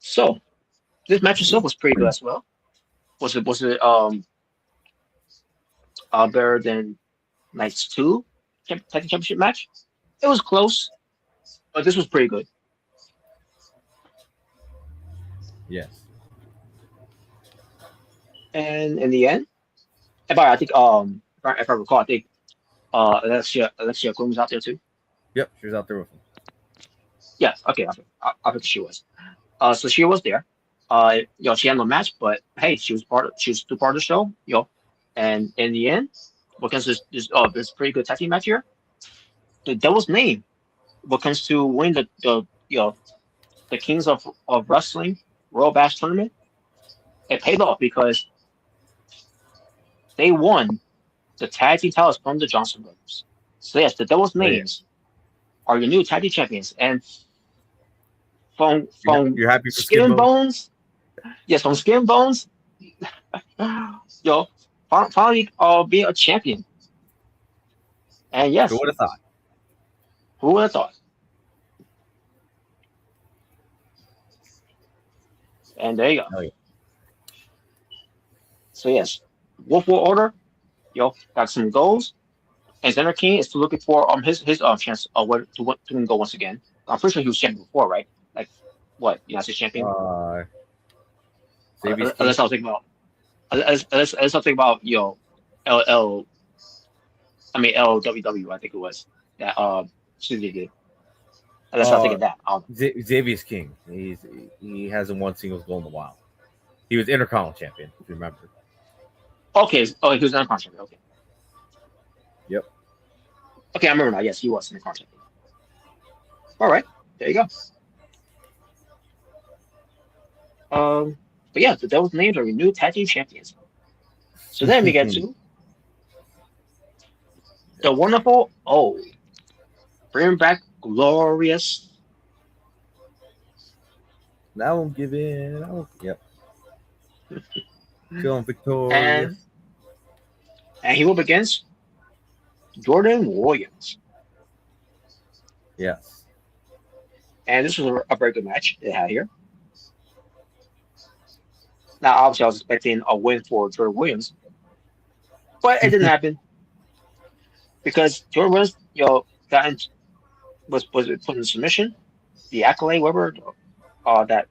So this match itself was pretty good as well. Was it better than Night's 2 Tag Team Championship match? It was close, but this was pretty good. Yes. And in the end, I think if I recall, I think Alexia Quinn was out there too. Yep, she was out there with him. Yeah, okay, I think she was. So she was there. She had no match, but hey, she was still part of the show. And in the end, because this pretty good tag team match here, the Devil's Name, what comes to win the Kings of Wrestling Royal Bash tournament, it paid off because they won the tag team titles from the Johnson brothers. So yes, the Devil's Names are your new tag team champions, and from you're happy for Skin Bones. Yes, from Skin Bones. Finally being a champion. And yes, who would have thought? Who would have thought? And there you go. Oh, yeah. So yes, Wolf will order. Got some goals. And Xander King is looking for his chance to go once again. I'm pretty sure he was champion before, right? Like what? United States champion. Xavier's King. Unless I was thinking about unless I was thinking about LWW, I think it was that Suzuki did. Unless I was thinking that. Xavier's King. He hasn't won singles gold in a while. He was Intercontinental champion, if you remember. Okay. Oh, he was an Intercontinental champion. Okay. Yep. Okay, I remember now. Yes, he was an Intercontinental champion. All right. There you go. But yeah, those names are your new tag team champions. So then we get to the wonderful bring back Glorious. That won't give in. Yep. Feeling victorious. And he will be against Jordan Williams. Yes. And this was a very good match they had here. Now, obviously, I was expecting a win for Jordan Williams, but it didn't happen because Jordan Williams, was put in submission. The accolade, whatever, that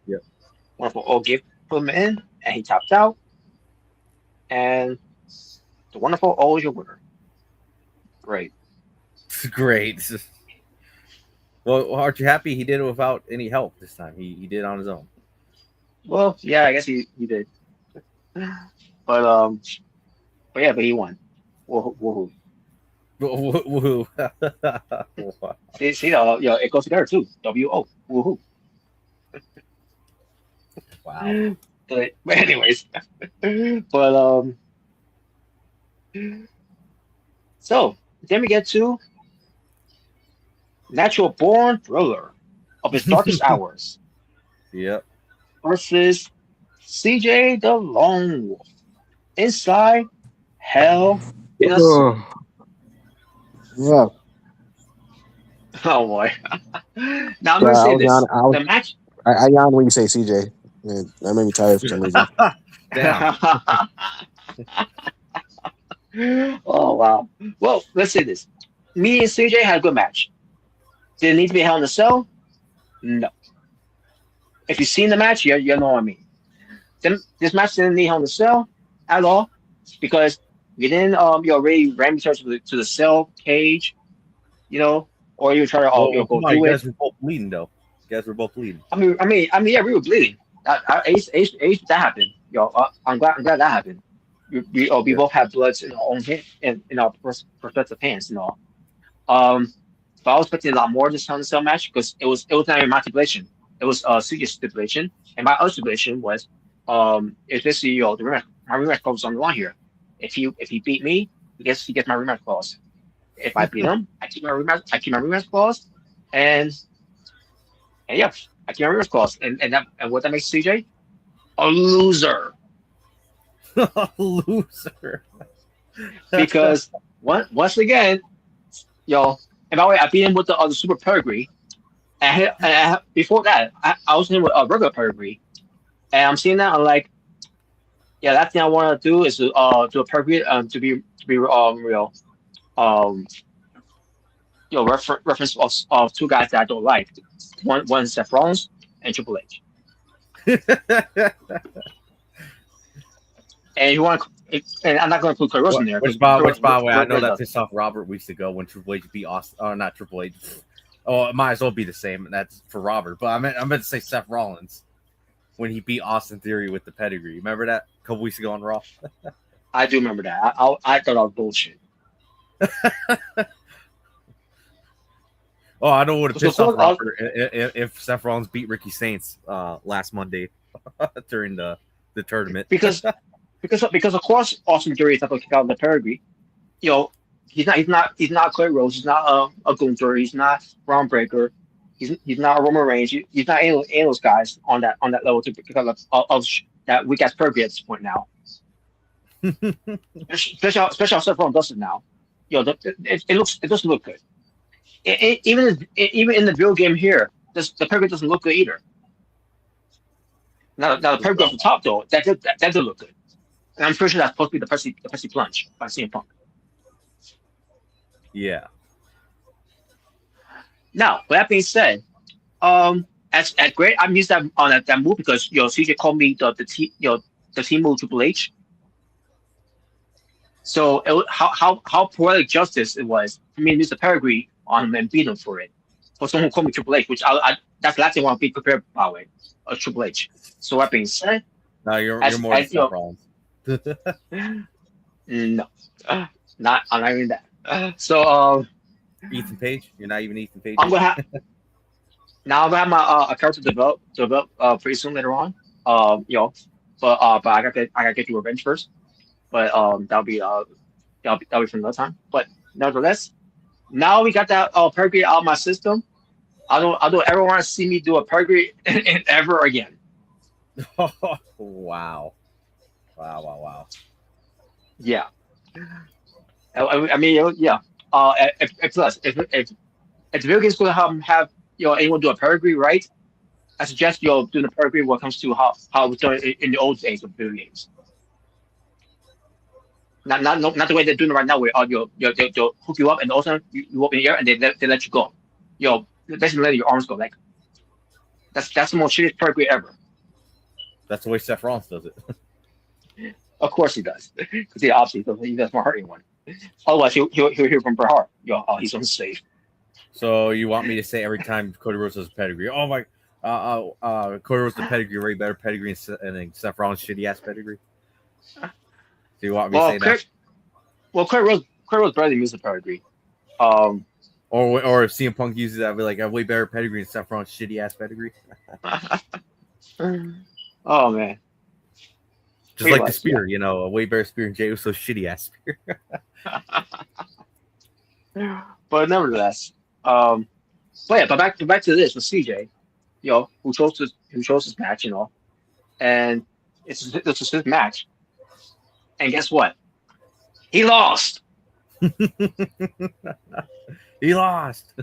wonderful old gift put him in, and he tapped out. And the wonderful O is your winner. Great. Great. Well, aren't you happy he did it without any help this time? He did it on his own. Well, yeah, I guess he did. But he won. Woohoo. Woohoo. See, it goes together too. W-O. Woohoo. Wow. But anyways. So then we get to Natural Born Thriller of his darkest hours. Yep. Versus CJ the Lone Wolf. Inside Hell in a Suit. Yeah. Oh boy. Now I'm gonna say this. The match. I yawn when you say CJ. Man, that made me tired for some reason. Oh wow. Well, let's say this. Me and CJ had a good match. Did it need to be Hell in a Cell? No. If you've seen the match, you know what I mean. This match didn't need Hell in a Cell at all because we didn't already ran each other to the cell cage, or you try to go you do it. guys were both bleeding though. You guys were both bleeding. I mean, yeah, we were bleeding. Ace, that happened. I'm glad that happened. We both have bloods in our own hand, in our respective hands and all. But I was expecting a lot more this Hell in a Cell match because it was not even my stipulation. It was CJ's stipulation, and my other stipulation was, if this my rematch clause on the line here. If he beat me, he gets my rematch clause. If I beat him, I keep my rematch clause, and yeah, I keep my rematch clause, and what that makes CJ a loser. A loser. Because once again, and by the way, I beat him with the super pedigree. And before that, I was in with a regular pedigree, and I'm seeing that I'm like, yeah, that thing I want to do is to do a pedigree to be real reference of two guys that I don't like. One Seth Rollins and Triple H. And you want, and I'm not going to put Kurt Rose in there. Which by the way, I know that pissed off Robert weeks ago when Triple H beat Austin. Or not Triple H. Oh, it might as well be the same. And that's for Robert. But I meant to say Seth Rollins when he beat Austin Theory with the pedigree. Remember that a couple weeks ago on Raw? I do remember that. I thought I was bullshit. Oh, I know what would have pissed off Robert if Seth Rollins beat Ricky Saints last Monday during the tournament. Because of course Austin Theory is not going to kick out the pedigree. He's not Clay Rose. He's not a Gunther. He's not Braun Breaker. He's not a Roman Reigns. He's not any of those guys on that level because of that weak ass pedigree at this point now. Especially how Seth Rollins does it now. It doesn't look good. even in the video game here, the pedigree doesn't look good either. Now the pedigree off the top though, that did look good. And I'm pretty sure that's supposed to be the Percy plunge by CM Punk. Yeah. Now, with that being said, as great, I'm used that on that move because CJ called me the team move Triple H. So how poetic justice it was for me to use the pedigree on him and beat him for it. For someone who called me Triple H, which that's the last thing I want to be prepared by the way, Triple H. So that being said, no, you're more than Seth Rollins. No, I'm not even that. So Ethan Page, you're not even Ethan Page. I'm gonna have my a character develop pretty soon later on. But I gotta get you revenge first. But that'll be for another time. But nevertheless, now we got that pedigree out of my system. I don't ever want to see me do a pedigree ever again. Wow. Yeah. I mean, yeah. Plus, if the video game's going to have anyone do a pedigree, right? I suggest doing a pedigree when it comes to how it was done in the old days of video games. Not the way they're doing it right now, where they'll hook you up and also you up in the air and they let you go. Basically letting your arms go. Like that's the most shittiest pedigree ever. That's the way Seth Rollins does it. Of course he does, because he obviously doesn't want to hurt anyone. Otherwise he'll hear from Bret Hart. He's on safe. So you want me to say every time Cody Rhodes does a pedigree? Oh my, Cody Rhodes the pedigree, way better pedigree, and then Seth Rollins shitty ass pedigree. Do you want me to say that? Well, Cody Rhodes better than the pedigree. Or if CM Punk uses that, I'll be like a way better pedigree than Seth Rollins shitty ass pedigree. Oh man. Just like the spear, a way better spear than Jey Uso's shitty ass spear. But nevertheless, but back to this with CJ, who chose this match, and it's his match, and guess what? He lost. He lost.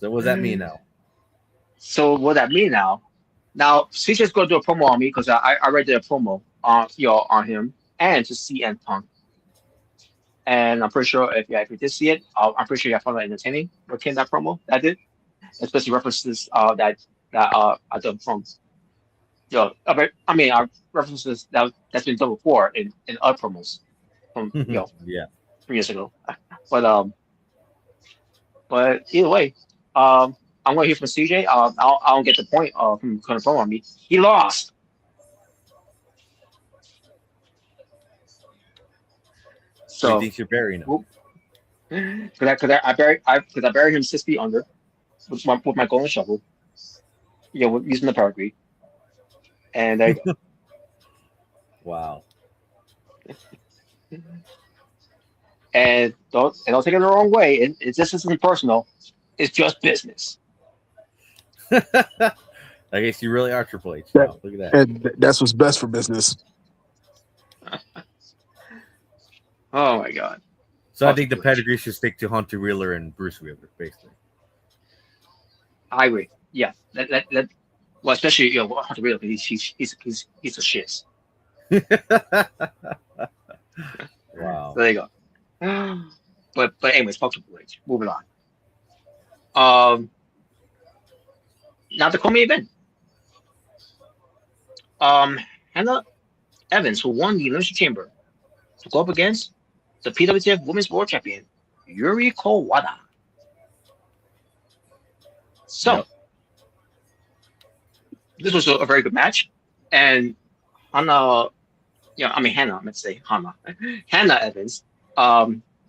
So what does that mean now? Now CJ's going to do a promo on me because I read the promo on him and to CM Punk. And I'm pretty sure if you did see it, I'm pretty sure you found it entertaining. What came that promo that did, especially references that I done from references that's been done before in other promos from 3 years ago. But either way, I'm going to hear from CJ. I don't get the point from kind of promo on me. He lost. So he thinks you're burying him. Because I buried him 6 feet under with my golden shovel. Using the pedigree. And there you go. Wow. And don't take it the wrong way. This isn't personal. It's just business. I guess you really are Triple H. Look at that. And that's what's best for business. Oh my god. So I think the pedigree should stick to Hunter Wheeler and Bruce Wheeler, basically. I agree. Yeah. Well, especially Hunter Wheeler, because he's a shit. Wow. So there you go. But anyways, fuck Triple H. Moving on. Now the co-main event. Hannah Evans, who won the Elimination Chamber, to go up against the PWTF Women's World Champion, Yuri Kawada. So, this was a very good match. And Hannah, Hannah Evans,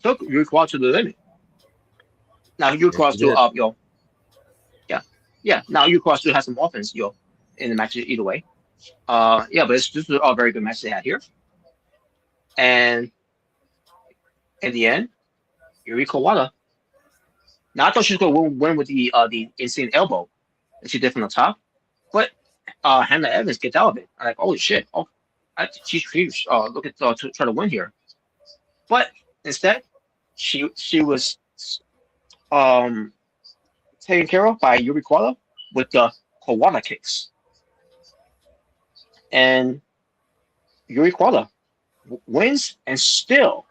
took Yuri Kawada to the limit. Now, Yuri Kawada still now Yuri Kawada still has some offense, in the match either way. But this was a very good match they had here. And in the end, Yuri Kawada. Now I thought she was going to win with the insane elbow that she did from the top, but Hannah Evans gets out of it. I'm like, holy shit! She's looking to try to win here, but instead she was taken care of by Yuri Koala with the koala kicks, and Yuri Koala wins, and still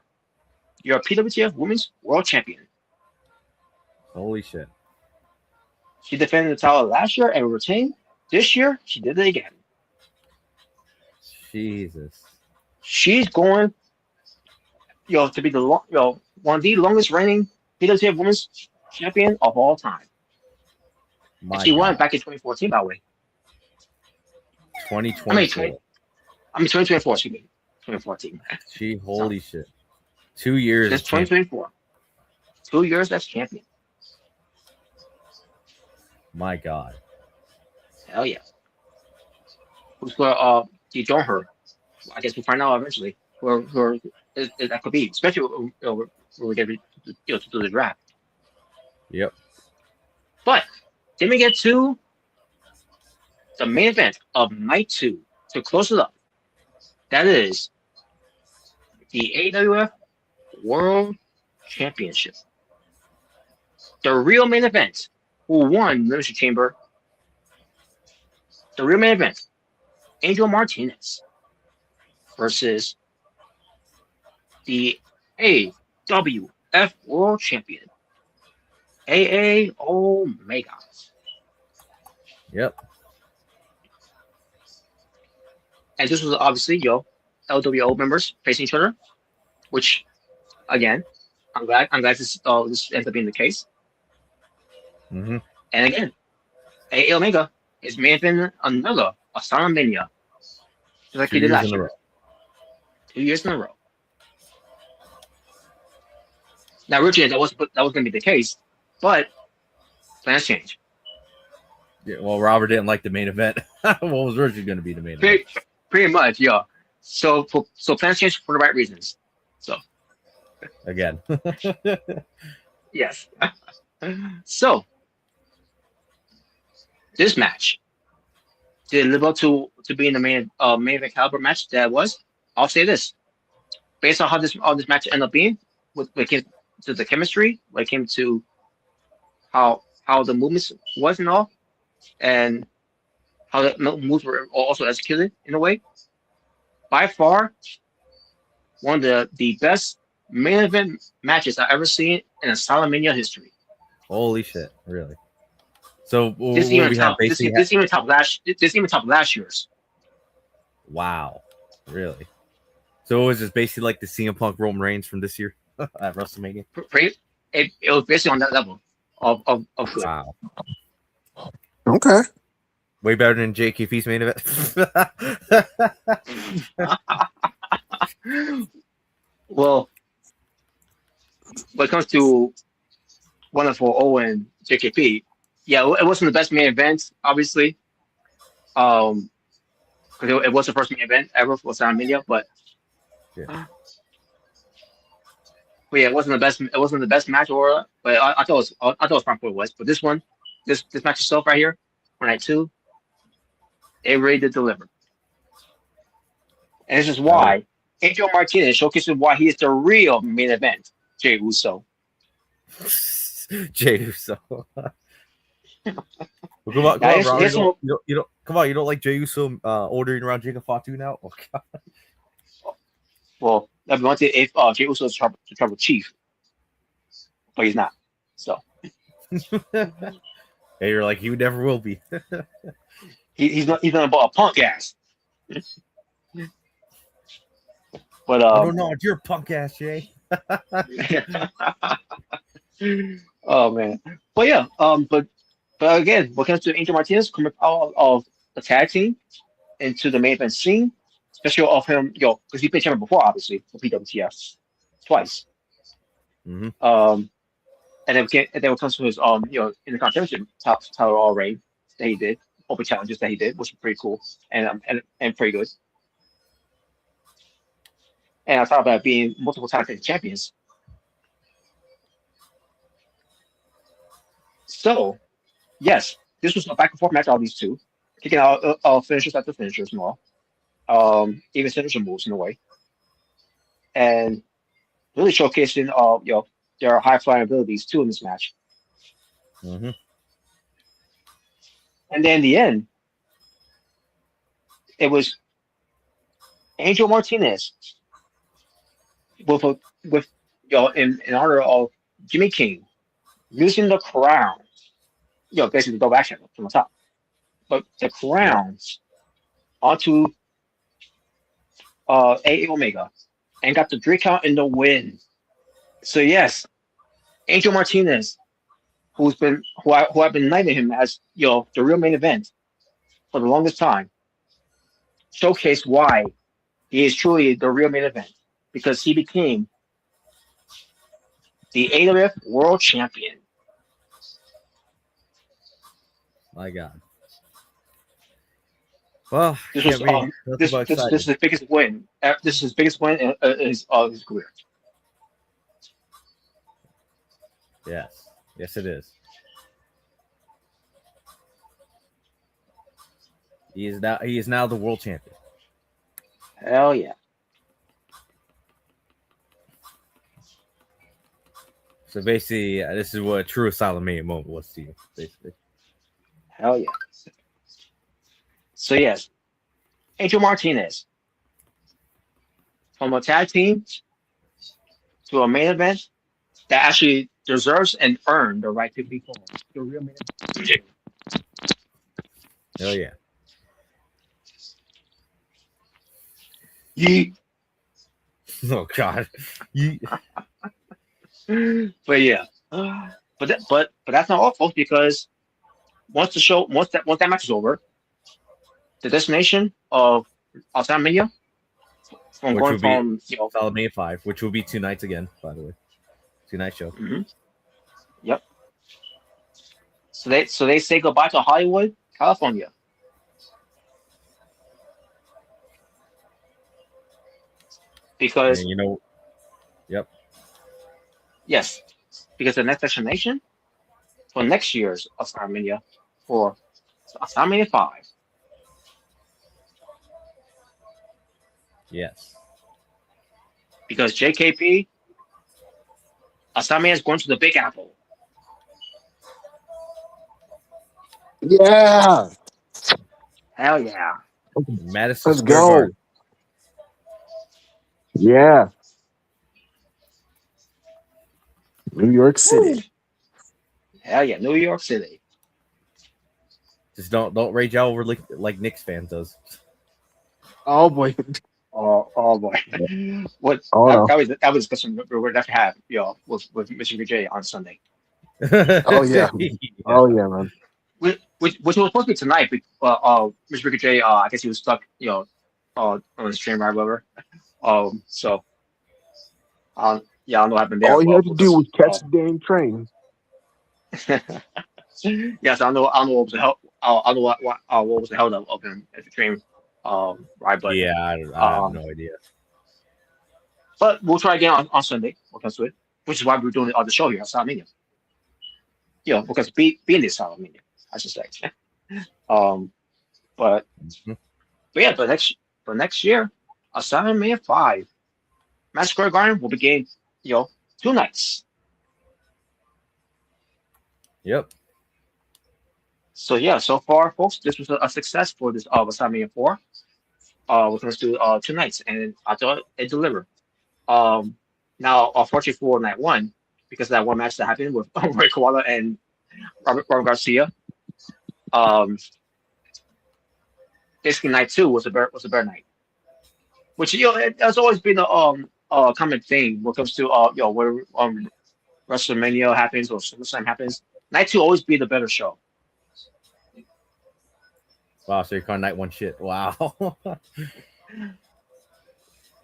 you're a PWTF Women's World Champion. Holy shit. She defended the title last year and retained. This year, she did it again. Jesus. She's going, to be the one of the longest reigning PWTF Women's Champion of all time. And she won back in 2014, by the way. 2024. 2024, excuse me. 2014. Holy shit. 2 years. Since 2024. 2 years as champion. My God. Hell yeah. Who's going to dethrone her? I guess we'll find out eventually. Who that could be, especially when we get to do the draft. Yep. But then we get to the main event of night 2 to close it up. That is the AWF World Championship. The real main event. Who won the Elimination Chamber? The real main event. Angel Martinez versus the AWF World Champion, AA Omega. Yep. And this was obviously LWO members facing each other, which again, I'm glad this ends up being the case. Mm-hmm. And again, AA Omega is may have been another AsylumMania, just like we did last year. 2 years in a row. Now, originally that was going to be the case, but plans change. Yeah, well, Robert didn't like the main event. What was originally going to be the main event? Pretty much, yeah. So plans change for the right reasons. So again, yes. So this match did it live up to being the main event caliber match that it was? I'll say this: based on how this match ended up being, when it came to the chemistry, when it came to how the movements was and all, and how the moves were also executed in a way, by far one of the best main event matches I've ever seen in AsylumMania history. Holy shit! Really? So this even topped last year's. Wow! Really? So it was just basically like the CM Punk Roman Reigns from this year at WrestleMania. It was basically on that level of good. Wow. Okay. Way better than JKP's main event. Well, when it comes to wonderful Owen JKP, yeah, it wasn't the best main event, obviously. Because it was the first main event ever for AsylumMania, but yeah, it wasn't the best. It wasn't the best match, but I thought it was fine for what it was. But this match itself right here, for night 2, it really did deliver. And this is why Angel Martinez showcases why he is the real main event. Jey Uso. Jey Uso. Well, come on, Robert. You don't like Jey Uso ordering around Jacob Fatu now? Oh, God. Well, I wanted if Jey Uso is the tribal chief, but he's not. So. Hey, you're like, he never will be. He's not about a punk ass. But I don't know. You're a punk ass, Jay. Oh man, but yeah, but again, when it comes to Angel Martinez coming out of the tag team into the main event scene, especially of him, because he played champion before, obviously for PWTF twice. Mm-hmm. And then when it comes to his Intercontinental title all reign that he did, open challenges that he did, which was pretty cool and pretty good. And I thought about being multiple tag team champions. So, yes, this was a back and forth match. All these two kicking out finishers after finishers and all, even signature moves in a way, and really showcasing their high flying abilities too in this match. Mm-hmm. And then in the end, it was Angel Martinez with in honor of Jimmy King using the crown, basically the double action from the top, but the crowns onto AA Omega and got the 3 count in the win. So yes, Angel Martinez, who I've been knighting him as the real main event for the longest time, showcased why he is truly the real main event because he became the AWF World Champion. My God. Well, This was this is his biggest win. This is his biggest win in his career. Yes. Yes, it is. He is now the world champion. Hell yeah. So basically, this is what a true AsylumMania moment was to you, basically. Hell yeah. So yes, Angel Martinez from a tag team to a main event that actually deserves and earned the right to be called the real main event. Hell yeah. Yeet. Oh God. But yeah, but that's not all, folks. Because once that match is over, the destination of AsylumMania AsylumMania 5, which will be 2 nights again, by the way, 2-night show. Mm-hmm. Yep. So they say goodbye to Hollywood, California. Because yep. Yes, because the next destination for next year's AsylumMania for AsylumMania 5. Yes. Because JKP, AsylumMania is going to the Big Apple. Yeah. Hell yeah. Madison Let's Square go. Garden. Yeah. New York City. Hell yeah, New York City. Just don't rage out over like Knicks fans does. Oh boy. Oh boy. What that was a discussion we're going to have to have, with Mr. J on Sunday. Oh yeah. Oh yeah, man. Which was supposed to be tonight, but Mr. J, I guess he was stuck, on the stream or whatever. So I don't know what happened there. All you had to do was catch the damn train. Yes, I know what was the hell. I know what was the hell of him at the train. Right, but yeah, I have no idea. But we'll try again on Sunday. We'll come to it, which is why we're doing the show here, AsylumMania. Because being the AsylumMania, I should say. But yeah, but next year, AsylumMania 5, Madison Square Garden will begin, 2 nights. Yep. So yeah, so far, folks, this was a success for this AsylumMania 4. We're going to do 2 nights, and I thought it delivered. Now, unfortunately for night 1, because of that one match that happened with Ray Koala and Robert Garcia, basically night 2 was a better night. Which it has always been a common thing when it comes to where WrestleMania happens or SummerSlam happens. Night 2 always be the better show. Wow, so you're calling night 1 shit. Wow.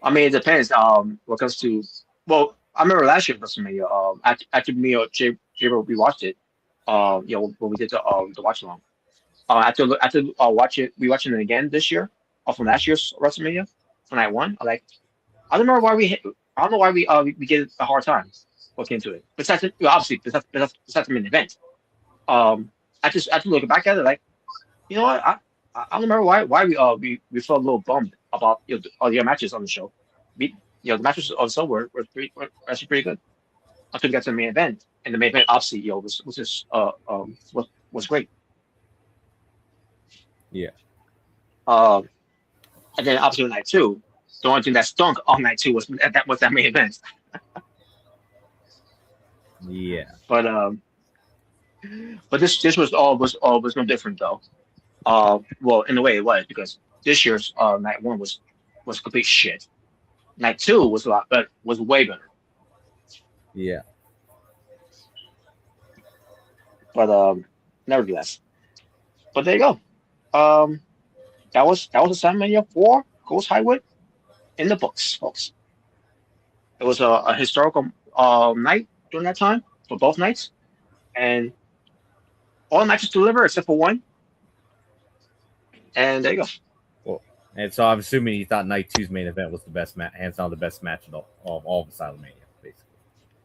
I mean, it depends. When it comes to, well, I remember last year WrestleMania. After me or Jay, we watched it. When we did the watch along. After we watching it again this year, from last year's WrestleMania for night 1. I don't remember why I don't know why we get a hard time looking into it. Besides the main event. I just looking back at it you know what, I don't remember why we felt a little bummed about all the matches on the show. The matches also were actually pretty good. until we got to the main event, and the main event obviously was just was great. Yeah. And then obviously night two, the only thing that stunk on night two was that main event. Yeah. But this was no different though. Well, in a way it was, because this year's night one was complete shit. Night two was a lot, but was way better. Yeah. But nevertheless, but there you go. That was AsylumMania 4 Ghost Highwood in the books, folks. It was a historical night during that time for both nights, and all matches delivered except for one. And there you go. Well, and so I'm assuming you thought night two's main event was the best match, hands down the best match of all of AsylumMania, basically.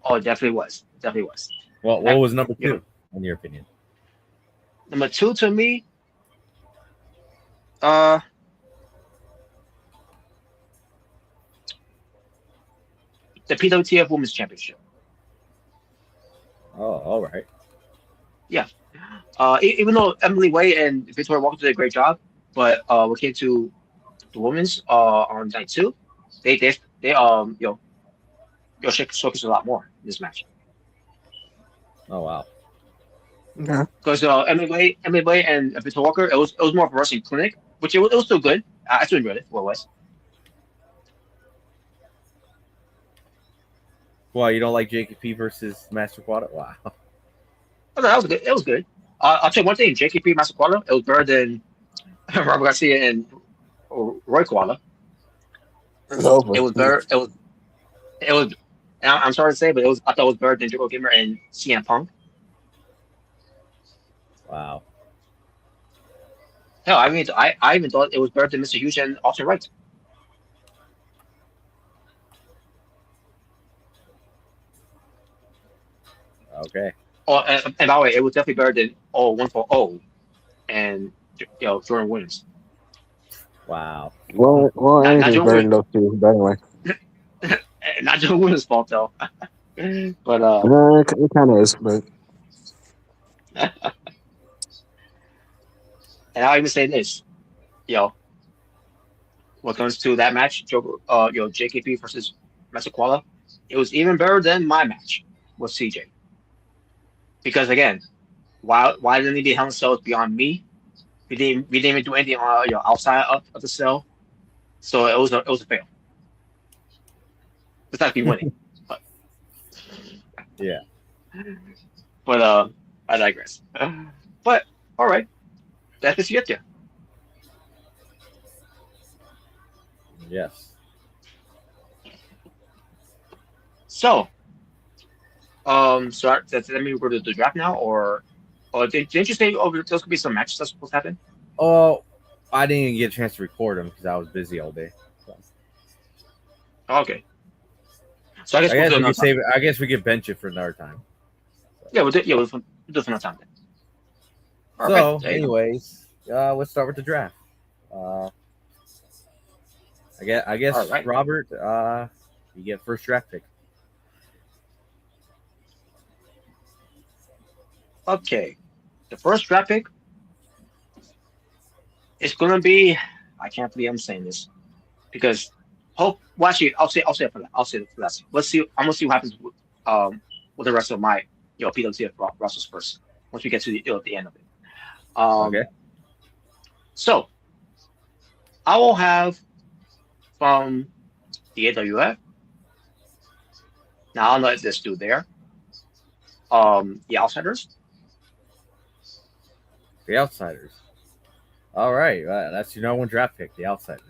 Oh, it definitely was. Definitely was. Well, what was number two, Yeah. in your opinion? Number two to me, the PWTF Women's Championship. Oh, all right. Yeah. Even though Emily Way and Victoria Walker did a great job, but when it came to the women's on night two, they showcased a lot more in this match. Oh, wow. Okay. Because Emily Way and Victoria Walker, it was more of a wrestling clinic, which it was still good. I still enjoyed it for what it was. Well, you don't like JKP versus Master Quad? Wow. Oh, no, that was good. It was good. I'll tell you one thing: JKP Master Quadra, it was better than Robert Garcia and Roy Quadra. It was better. It was. I'm sorry to say, but I thought it was better than Jericho Gamer and CM Punk. Wow. Hell, I even thought it was better than Mr. Hughes and Austin Wright. Okay. Oh, and by the way, it was definitely better than 140 and Jordan Williams. Wow. Well, Not anything's Jordan better than those two. But anyway, Not Jordan Williams' fault though. But it kind of is. But and I'll even say this, when it comes to that match, JKP versus Masakwala, it was even better than my match with CJ. Because again, why didn't he be Hell in Cells beyond me? We didn't even do anything outside of the cell, so it was a fail. Besides me winning, but Yeah. but I digress. But all right, that's just it. Yeah. Yes. So, so let me go to the draft now, or didn't you say there's could be some matches that's supposed to happen? Oh, I didn't even get a chance to record them because I was busy all day. So. Okay. So I guess I guess we'll we do could save it. I guess we could bench it for another time. Yeah, we'll do it for another time then. So, right, anyways, let's start with the draft. I guess right. Robert, you get first draft pick. Okay, the first draft pick is gonna be. I can't believe I'm saying this because actually, I'll say it for that. I'll say it for that. Let's see. I'm gonna see what happens with the rest of my PWTF rosters first. Once we get to the end of it. Okay. So I will have from the AWF. Now I don't know if there's still there. The Outsiders. The Outsiders. All right. That's your number one draft pick, the Outsiders.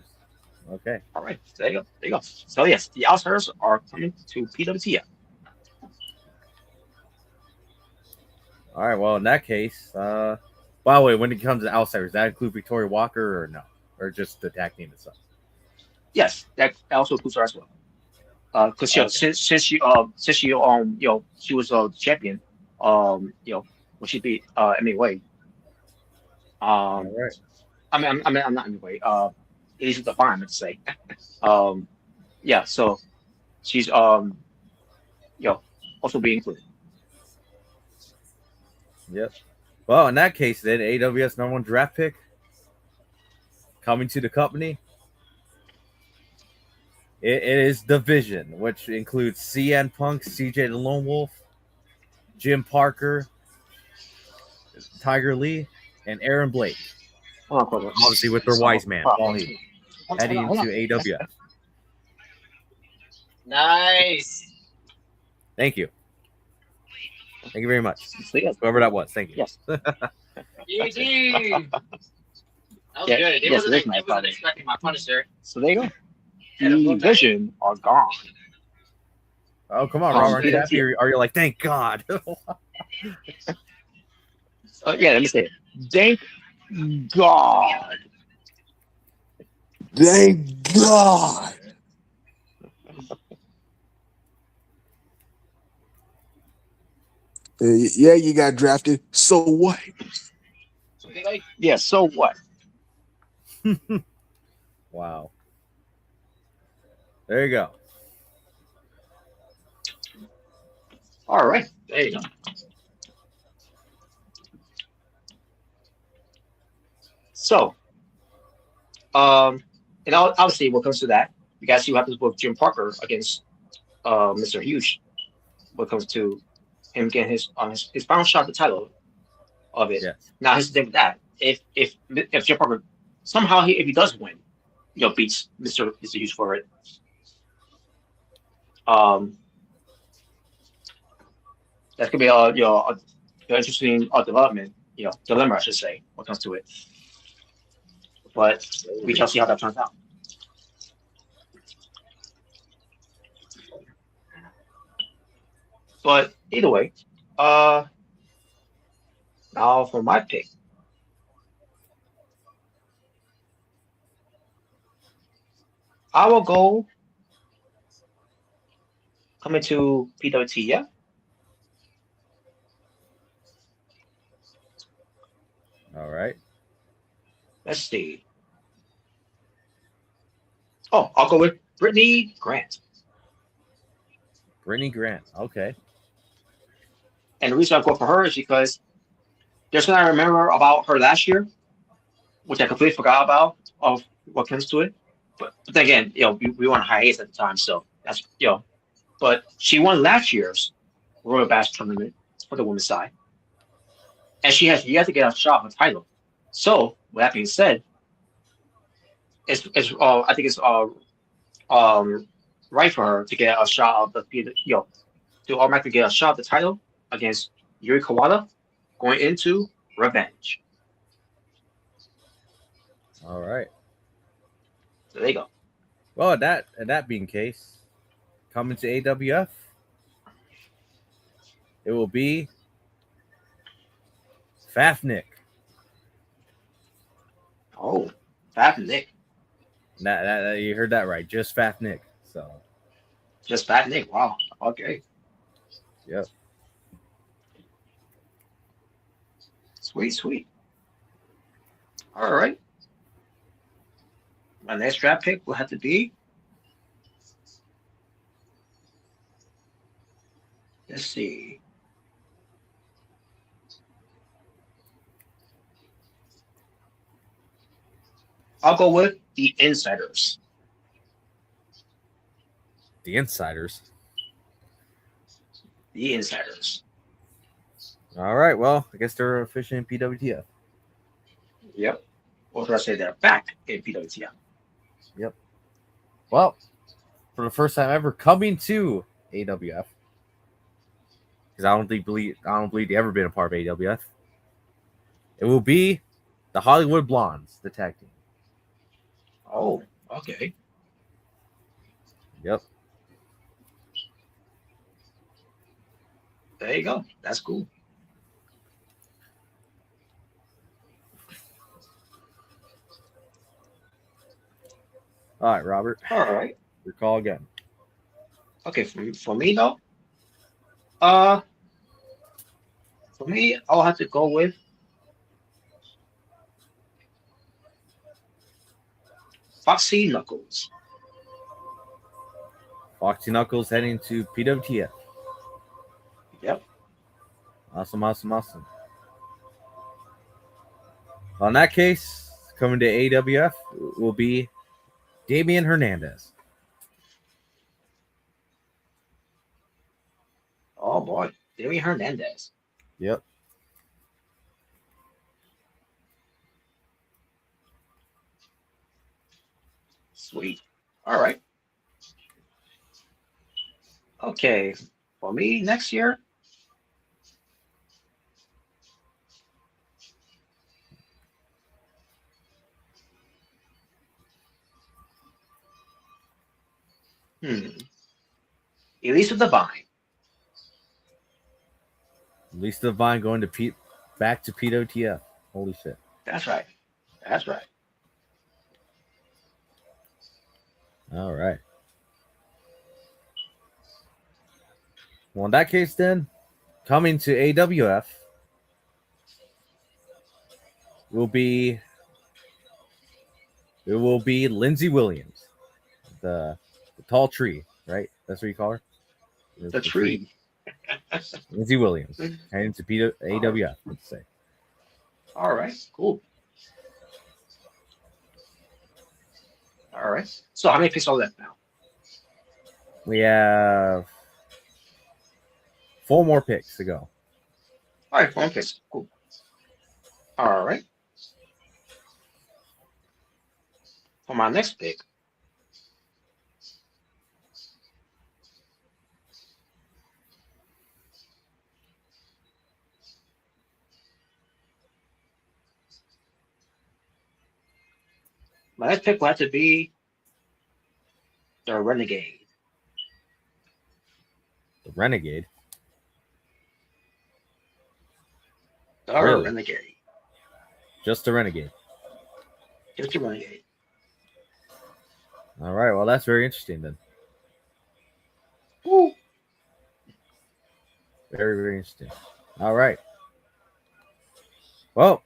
Okay. All right. There you go. There you go. So yes, the Outsiders are coming to PWTF. All right. Well, in that case, by the way, when it comes to Outsiders, does that include Victoria Walker or no? Or just the tag team itself? Yes, that also includes her as well. Because since she she was a champion, when she beat Emily Way. All right. I'm not Emily Way. It is the fine, let's say. Yeah. So she's also be included. Yep. Well, in that case, then AWS #1 draft pick coming to the company. It is Division, which includes CN Punk, CJ the Lone Wolf, Jim Parker, Tiger Lee, and Aaron Blake. Obviously, with their wise man, Wally, heading into AWF. Nice. Thank you. Thank you very much. So, yes. Whoever that was, thank you. Yes. GG. That was Yeah, good. They yes, wasn't, it is my they wasn't father. expecting my Punisher. So there you go. Division are gone. Oh, come on, Oh, Robert. Are you yeah. happy? Or are you like, thank God? Yeah, let me say it. Thank God. Thank God. Yeah, you got drafted. So what? Yeah, so what? Wow. There you go. All right, there you go. So, and obviously, what comes to that, you guys see what happens with Jim Parker against Mr. Hughes. What comes to him getting his final shot at the title of it. Yes. Now, here's the thing with that: if Jim Parker somehow if he does win, beats Mr. Hughes for it, that could be an interesting development, dilemma, I should say, what comes to it. But we shall see how that turns out. But either way, now for my pick. I will go coming to PWTF. All right. Let's see. Oh, I'll go with Brittany Grant. Brittany Grant. Okay. And the reason I go for her is because there's something I remember about her last year, which I completely forgot about of what comes to it. But then again, we were on hiatus at the time, so that's But she won last year's Royal Bash tournament for the women's side, and she has yet to get a shot at the title. So, with that being said, I think it's right for her to get a shot of to automatically get a shot at the title against Yuri Kawada going into Revenge. All right. So there you go. Well, that being the case, coming to AWF, it will be Fafnik. Oh, Fafnik. That you heard that right, just Fafnik. So Just Fafnik. Wow. Okay. Yep. Sweet. All right. My next draft pick will have to be. Let's see. I'll go with the Insiders. The Insiders. The Insiders. All right. Well, I guess they're officially in PWTF. Yep. Or should I say they're back in PWTF? Yep. Well, for the first time ever coming to AWF, because I don't believe they ever been a part of AWF. It will be the Hollywood Blondes, the tag team. Oh, okay. Yep. There you go. That's cool. All right, Robert. All right. Your call again. Okay, for me though, for me, I'll have to go with Foxy Knuckles. Foxy Knuckles heading to PWTF. Yep. Awesome. Well, in that case, coming to AWF will be Damian Hernandez. Oh boy, Damian Hernandez. Yep. Sweet. All right. Okay. For me next year. Elisa Divine. Lisa Devine going to back to PWTF. Holy shit. That's right. That's right. All right. Well, in that case, then, coming to AWF will be Lindsay Williams, the tall tree, right? That's what you call her. The tree. Lindsay Williams heading to AWF. Let's say. All right. Cool. All right. So how many picks are left now? We have 4 more picks to go. All right, 4 picks. Cool. All right. For my next pick, my next pick will have to be the Renegade. The Renegade. The Really? Renegade. Just the Renegade. Just the Renegade. All right. Well, that's very interesting then. Woo. Very, very interesting. All right. Well,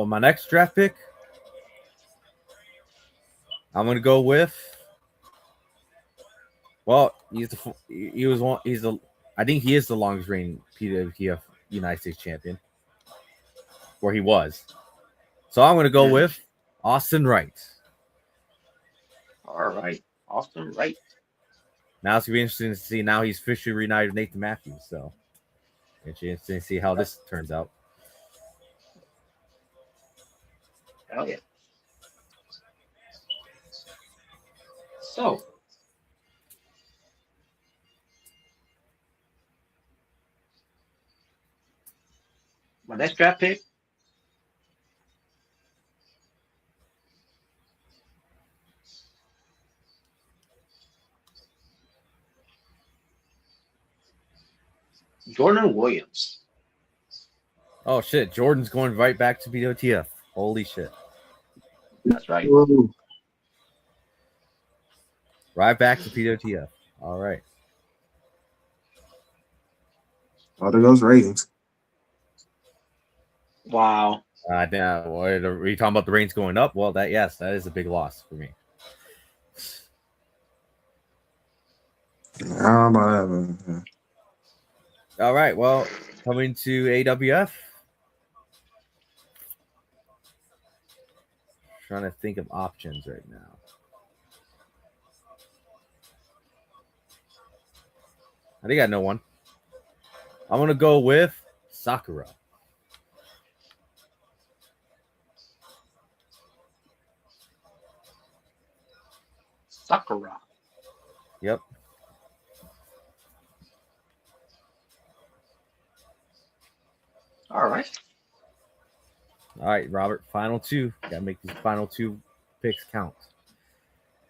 my next draft pick, I'm gonna go with. Well, I think he is the longest reigning PWTF United States champion, or he was. So I'm gonna go with Austin Wright. All right, Austin Wright. Now it's gonna be interesting to see. Now he's officially reunited with Nathan Matthews. So interesting to see how this turns out. Hell yeah. So, my next draft pick, Jordan Williams. Oh shit! Jordan's going right back to PWTF. Holy shit! That's right. Whoa. Right back to PWTF. All right. Oh, there goes ratings. Wow. Now, are you talking about the reigns going up? Well, that is a big loss for me. How about that? All right. Well, coming to AWF. Trying to think of options right now. I think I know one. I'm gonna go with Sakura. Sakura. Yep. All right. All right, Robert. Final 2. Gotta make these final 2 picks count.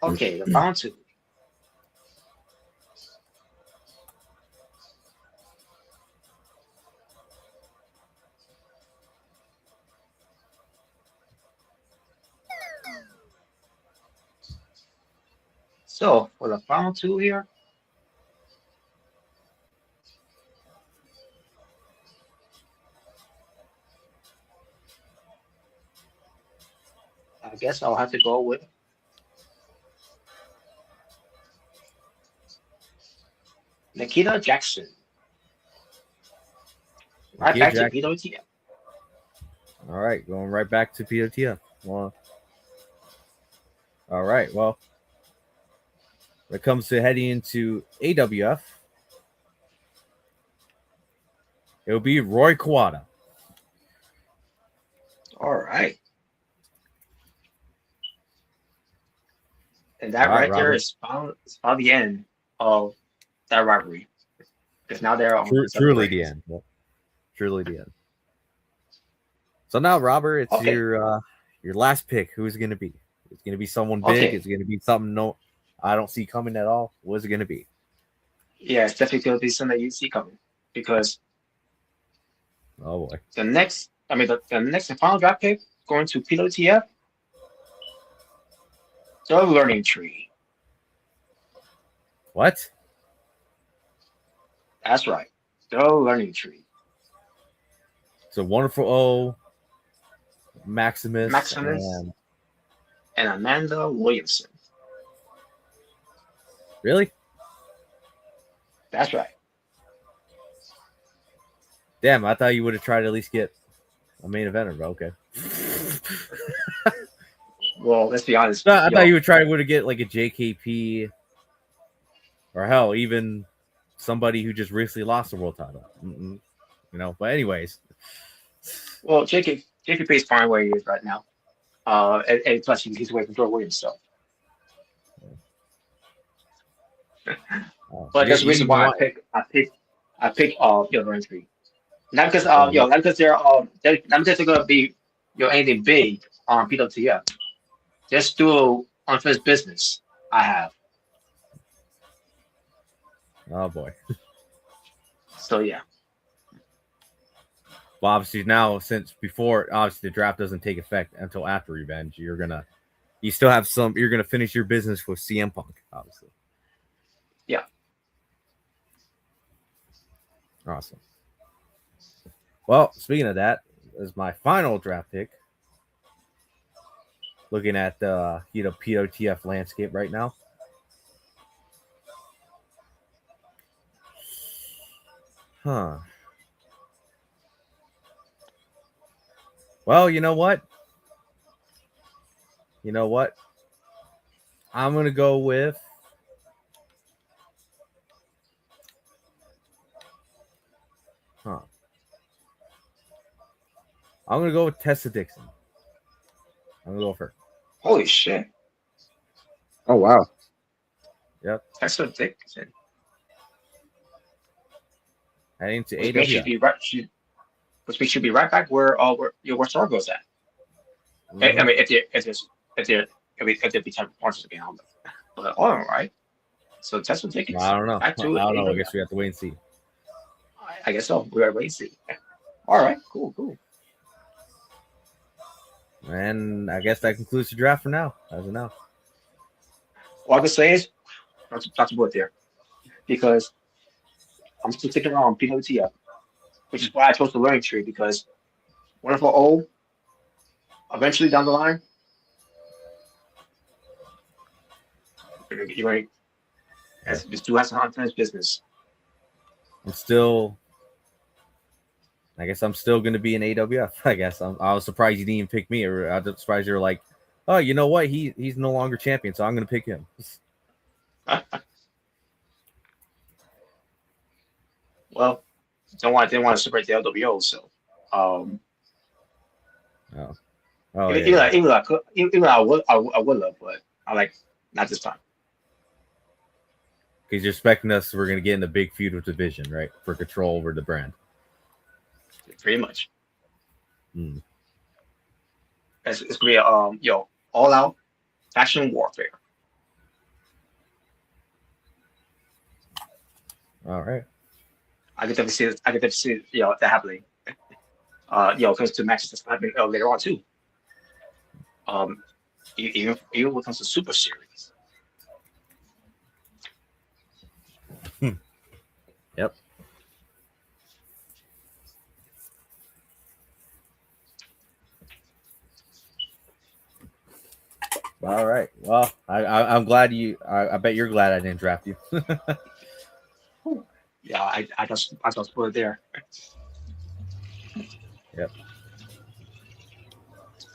Okay, the final 2. So for the final 2 here, I guess I'll have to go with Nikita Jackson. Right back to PWTF. All right, going right back to PWTF. Well, all right, well, when it comes to heading into AWF, it'll be Roy Kawada. All right. And that right there is about the end of that rivalry. Because now they're on truly the end. Well, truly the end. So now, Robert, it's your last pick. Who's it going to be? It's going to be someone big. It's going to be something I don't see coming at all. What's it going to be? Yeah, it's definitely going to be something that you see coming because oh boy, the next and final draft pick going to PWTF, the learning tree. What? That's right, the learning tree. So wonderful Maximus and Amanda Williamson. Really? That's right. Damn, I thought you would have tried to at least get a main eventer, but okay. Well, let's be honest. I thought you would have get like a JKP or hell, even somebody who just recently lost the world title. You know, but anyways. Well, JKP is fine where he is right now. And plus he's away from Joe Williams, so. But that's the reason why I picked learning tree. Not because not because they're gonna be anything big on PWTF. Just do unfinished business. I have. Oh boy. So yeah. Well, obviously now, since before obviously the draft doesn't take effect until after Revenge, you're gonna finish your business with CM Punk, obviously. Yeah. Awesome. Well, speaking of that, is my final draft pick. Looking at the PWTF landscape right now. Huh. Well, you know what? I'm gonna go with I'm gonna go with Tessa Dixon. I'm gonna go with her. Holy shit! Oh wow! Yep. Tessa Dixon. Heading to Which AWF. Which we should be right back where Star goes at. Mm-hmm. I mean, if there be 10 performances again, but all right. So Tessa Dixon. I don't know. I don't know. I guess we have to wait and see. I guess so. We gotta wait and see. All right. Cool. And I guess that concludes the draft for now. As of now. All I can say is, not to put there, because I'm still sticking around PWTF, which is why I chose the learning tree, because wonderful old, eventually down the line, you're right. This dude has some unfinished business. I guess I'm still going to be in AWF. I guess I was surprised you didn't even pick me. Or I was surprised you were like, oh, you know what? He's no longer champion, so I'm going to pick him. Well, didn't want to separate the LWO, so even I would love, but I like not this time. Because you're expecting us, we're going to get in the big feud with Division, right? For control over the brand. Pretty much. It's gonna be all out faction warfare. All right. I get to see that happening. Comes to matches that's happening later on too. Even when it comes to Super Series. Yep. All right. Well, I'm glad I bet you're glad I didn't draft you. Yeah, I just put it there. Yep.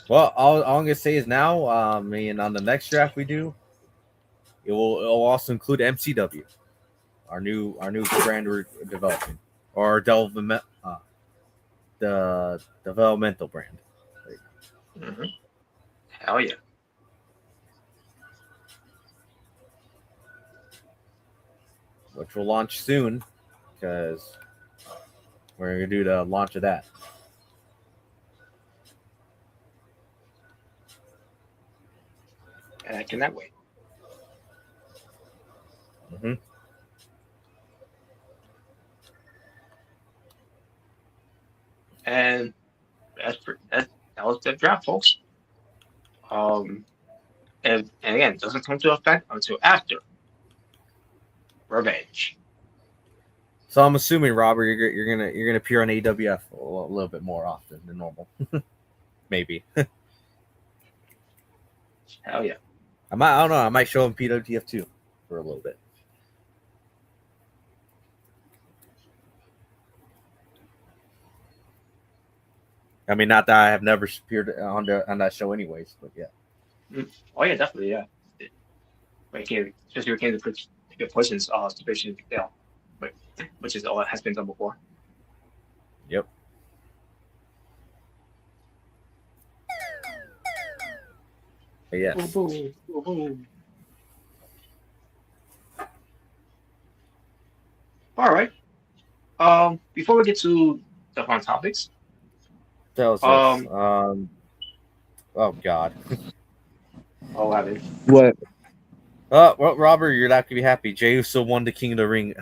Well, all I'm gonna say is now, I mean, on the next draft we do, it'll also include MCW, our new brand we're developing, or development, the developmental brand. Mm-hmm. Hell yeah. Which will launch soon, because we're gonna do the launch of that. And I cannot wait. Mm-hmm. And that was the draft, folks. And again, it doesn't come to effect until after Revenge. So I'm assuming, Robert, you're gonna appear on AWF a little bit more often than normal, maybe. Hell yeah. I don't know. I might show him PWTF too for a little bit. I mean, not that I have never appeared on that show, anyways, but yeah. Oh yeah, definitely, yeah. Just you came to good questions, stipulation, yeah, but which is all has been done before. Yep. But yes. All right. Before we get to the fun topics, Tell us. Oh God. I'll have it. What? Well, Robert, you're not gonna be happy. Jey Uso won the King of the Ring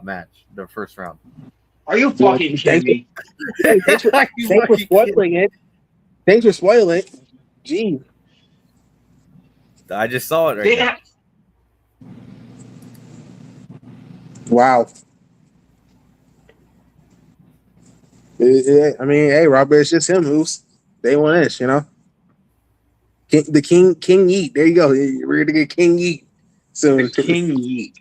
match, the first round. Are you fucking kidding me? Thanks for spoiling it. Thanks for spoiling it. Gee. I just saw it right now. Wow. I mean, hey, Robert, it's just him who's day one ish, you know. King Yeet. There you go. We're gonna get King Yeet soon. King Yeet.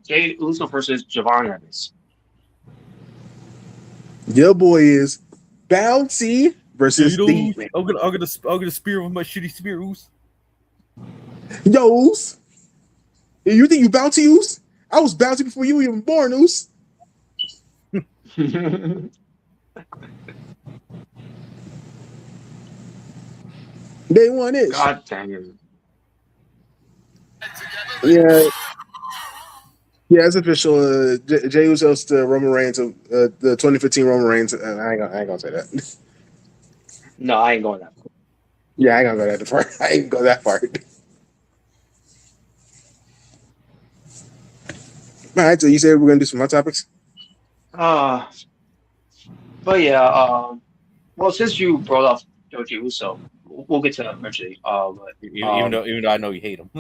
Jey Uso versus Javon Evans. Your boy is bouncy versus the I'm gonna spear with my shitty spear, Oos. Yo's. You think you bouncy, Oos? I was bouncy before you were even born, Oos. Day one is. God dang it. Yeah. Yeah, it's official. Jey Uso's the Roman Reigns of the 2015 Roman Reigns. I ain't gonna say that. No, I ain't going that far. Yeah, I ain't gonna go that far. I ain't go that far. All right, so you said we're gonna do some hot topics. But yeah, well, since you brought up Jey Uso, we'll get to that eventually. But, even though I know you hate him.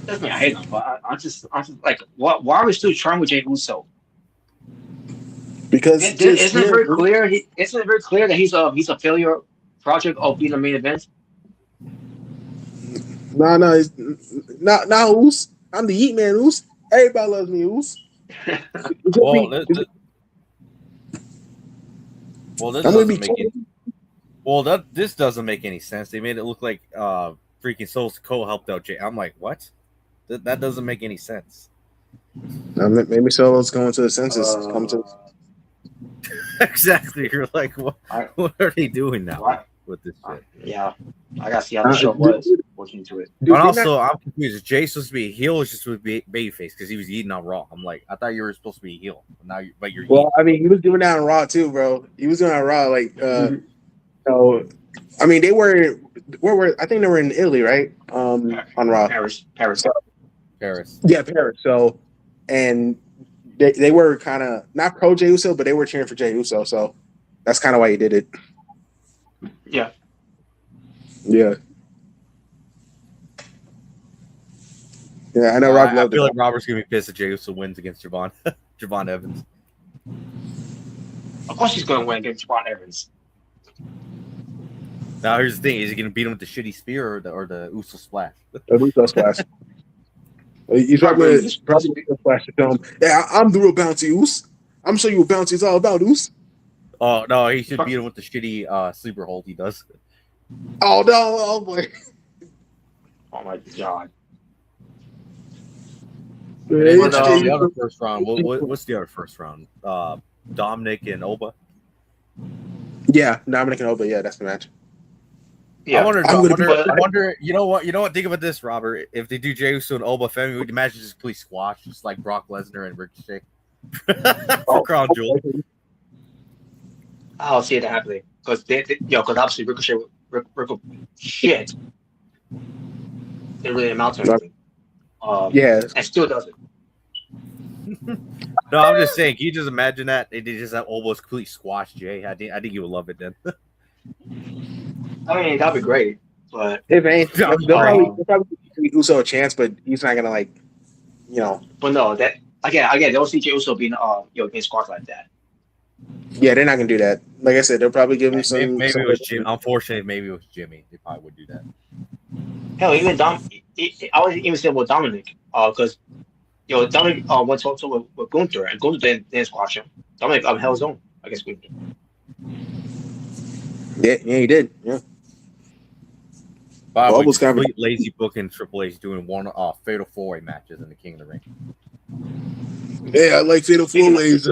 Doesn't mean I hate him, but I'm just like, why are we still trying with Jey Uso? Because isn't it very clear? Isn't it very clear that he's a failure project of being the main event? No, it's not Oos. I'm the Yeet Man, Oos. Everybody loves me, Oos. This doesn't make any sense. They made it look like freaking Soul Cole helped out Jay. I'm like, what? That doesn't make any sense. Maybe Solo's going to the census. Exactly. You're like, what are they doing now with this shit? Yeah, I gotta see how the show was looking into it. But also, I'm confused. Is Jay supposed to be a heel or just supposed to be babyface because he was eating on Raw? I'm like, I thought you were supposed to be a heel. But you're well, I mean, he was doing that on Raw too, bro. He was doing that on Raw, like, so. I mean, they were. I think they were in Italy, right? On Raw. Paris. Yeah, Paris. So, and they were kind of not pro Jey Uso, but they were cheering for Jey Uso. So that's kind of why he did it. Yeah. Yeah. Yeah, I know. Rob I feel like Robert's gonna be pissed if Jey Uso wins against Javon Evans. Of course, he's gonna win against Javon Evans. Now here's the thing: is he going to beat him with the shitty spear or the Uso splash? The Uso splash. He's probably going to splash to tell him, "Yeah, I'm the real bouncy Oos. I'm showing you what bouncy is all about, Oos." Oh no, he should beat him with the shitty sleeper hold he does. Oh no! Oh boy! Oh my god! What's the other first round? What's the other first round? Dominic and Oba. Yeah, Dominic and Oba. Yeah, that's the match. Yeah, I wonder. You know what? Think about this, Robert. If they do Jey Uso and Oba Femi, would the match just please squash, just like Brock Lesnar and Ricochet for Crown Jewel? I'll see it happening because because obviously Ricochet shit. It really amounts to anything. Yeah, and still doesn't. No, I'm just saying. Can you just imagine that they just have almost complete squash Jay? I think you would love it then. I mean, that'd be great, but if ain't, they'll probably give Uso a chance, but he's not gonna But no, that again, they'll see Jey Uso being being squashed like that. Yeah, they're not gonna do that. Like I said, they'll probably give him some. Maybe it was Jimmy. Unfortunately, maybe it was Jimmy. They probably would do that. Hell, even I would even say with Dominic, because Dominic went to with Gunther, and Gunther didn't squash him. Dominic held his own against Gunther. Yeah, he did. Yeah. Wow, was complete lazy booking Triple H doing one fatal 4-way matches in the King of the Ring. Yeah, I like fatal 4-ways.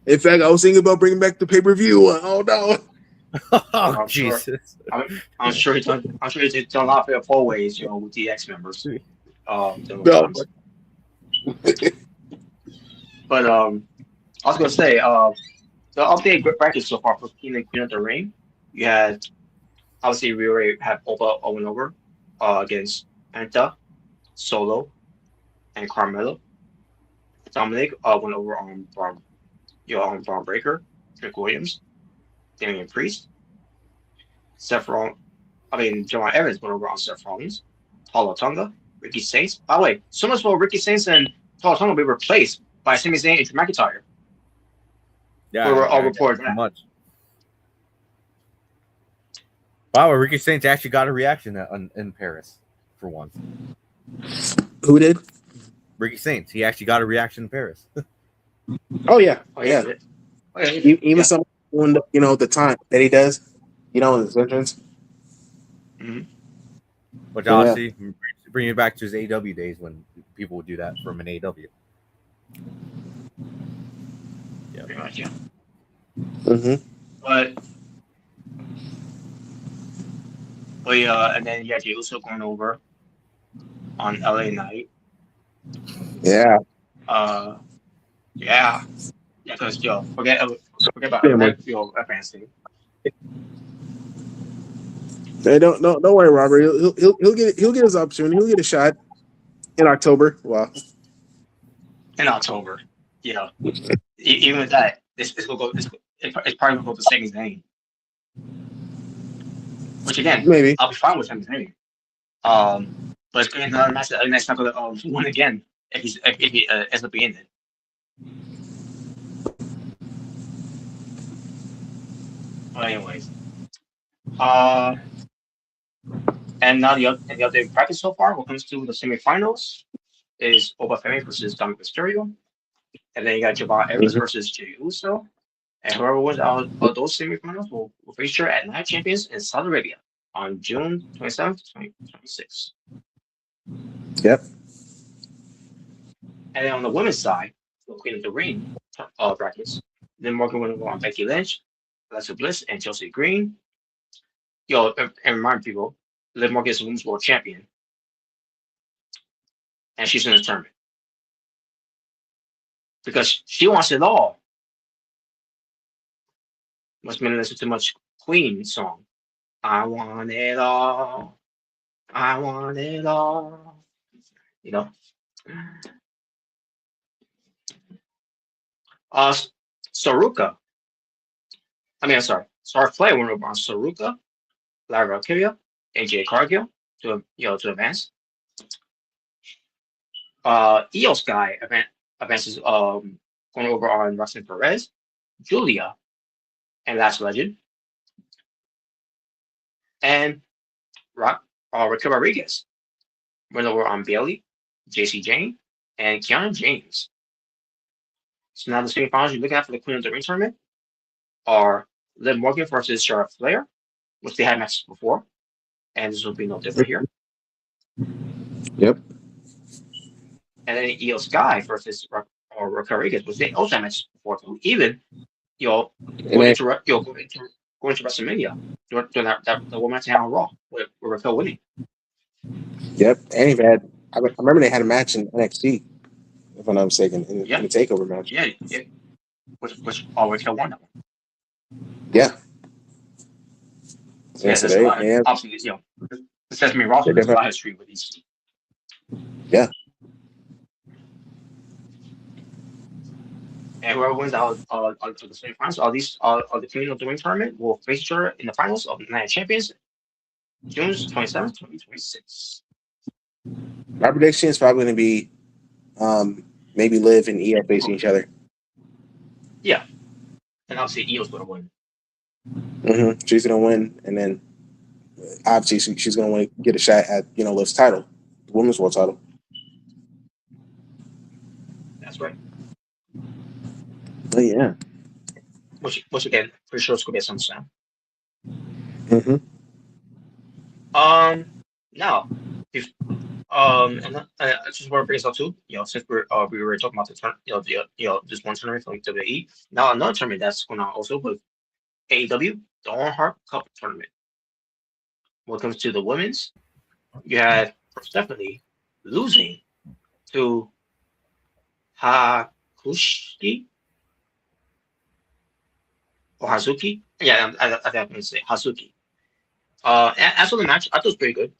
In fact, I was thinking about bringing back the pay-per-view. Oh no! Oh Jesus! I'm sure he's done. I'm sure he's done a lot of fatal 4-ways, with the X members. No. But I was gonna say the updated bracket so far for King and Queen of the Ring. You had obviously we already have Owen over against Penta, Solo, and Carmelo. Dominic went over on Braun Breaker, Trick Williams, Damian Priest, John Evans went over on Seth Rollins, Paulo Tonga, Ricky Saints. By the way, so much for Ricky Saints and Paulo Tonga will be replaced by Sami Zayn and Drew McIntyre. Yeah, we were all reported that. Much. Wow, Ricky Saints actually got a reaction in Paris for once. Who did? Ricky Saints. He actually got a reaction in Paris. Yeah. Even some when the time that he does, in his entrance. Mm-hmm. Which obviously bring it back to his AEW days when people would do that from an AEW. Yeah, pretty much, yeah. Mm-hmm. But yeah, and then you had Uso going over on LA Night. Yeah. Yeah, because forget about advanced thing. Hey, don't worry, Robert. He'll get his opportunity. He'll get a shot in October. Wow. In October, yeah. Even with that, it's probably gonna go to Sami's name. Which again, maybe I'll be fine with Sami's name. But it's going to be another match that LA not gonna win again if he ends up being it. But anyways, and now the updated bracket so far, what comes to the semifinals is Oba Femi versus Dominic Mysterio, and then you got Javon Evans versus Jey Uso, and whoever wins out of those semifinals will feature at Night Champions in Saudi Arabia on June 27th to 26th. Yep. And then on the women's side, the Queen of the Ring brackets, then Morgan went over on Becky Lynch, Alexa Bliss, and Chelsea Green. And remind people, Liv Morgan is the Women's World Champion. And she's in the tournament. Because she wants it all. Must have been listening to much Queen song. I want it all. I want it all. Saruka. Star Flair went over on Saruka, Lara Valkyria, AJ Cargill to advance. Io Sky advances going over on Roxanne Perez, Julia, and Last Legend. And Raquel Rodriguez went over on Bailey, JC Jane, and Kiana James. So now the semifinals you're looking at for the Queen of the Ring tournament are Liv Morgan versus Ric Flair, which they had matches before, and this will be no different here. Yep. And then Io Sky versus Raquel Rodriguez, which they also had matches before. So even going into WrestleMania during that one match on Raw with Raquel winning. Yep, and he had. I remember they had a match in NXT, if I'm not mistaken, in the takeover match. Yeah, which Raquel won that one. Yeah. Yeah, there's a lot. Obviously, the Sesame roster has a lot of history with these. Yeah. And whoever wins out of the semifinals, all the Queen of the Ring tournament will face each other in the finals of the Night of Champions, June 27th, 2026. My prediction is probably going to be maybe Liv and Io facing each other. Yeah. And obviously, Io's going to win. Mm-hmm. She's going to win, and then obviously she's going to want to get a shot at Liv's title, the Women's World title. That's right. Oh yeah. Which again, pretty sure it's going to be at SummerSlam. Mm-hmm. Now, if and I just want to bring this up too. Since we were talking about the this one tournament from WWE. Now another tournament that's going on also with AEW, the Owen Hart Cup Tournament. When it comes to the women's, you had Stephanie losing to Hakushi or Hazuki. Yeah, I think I'm going to say Hazuki. As for the match, I thought it was pretty good.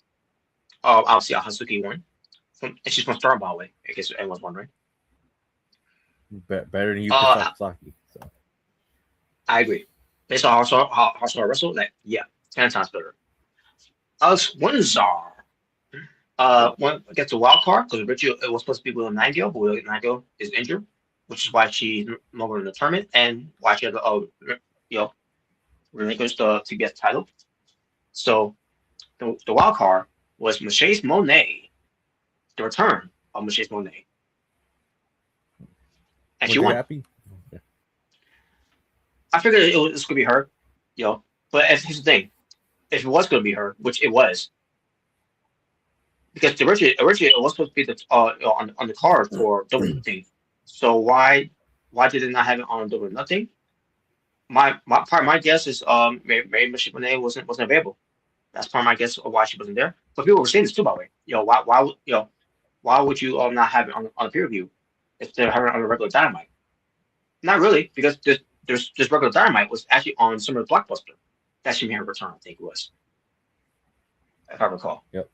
Obviously, Hazuki won. And she's from Star, by the way, in case anyone's wondering. Better than you, Sasaki. So. I agree. Based on how I wrestle, 10 times better. Alex Windsor gets a wild card because originally it was supposed to be Willow Nightingale, but Willow Nightingale is injured, which is why she's no longer in the tournament and why she had to relinquish the TBS title. So the wild card was Mercedes Monet, the return of Mercedes Monet. And she won. Happy? Okay. I figured it was going to be her, but here's the thing. If it was going to be her, which it was, because originally it was supposed to be on the card for Double Nothing. So why did it not have it on Double Nothing? My guess is maybe Mercedes Monet wasn't available. That's part of my guess of why she wasn't there. But people were saying this too, by the way. Why would you not have it on the pay-per-view if they're having it on a regular Dynamite? Not really, because there's regular Dynamite was actually on Summer Blockbuster. That should be her return, I think it was, if I recall. Yep.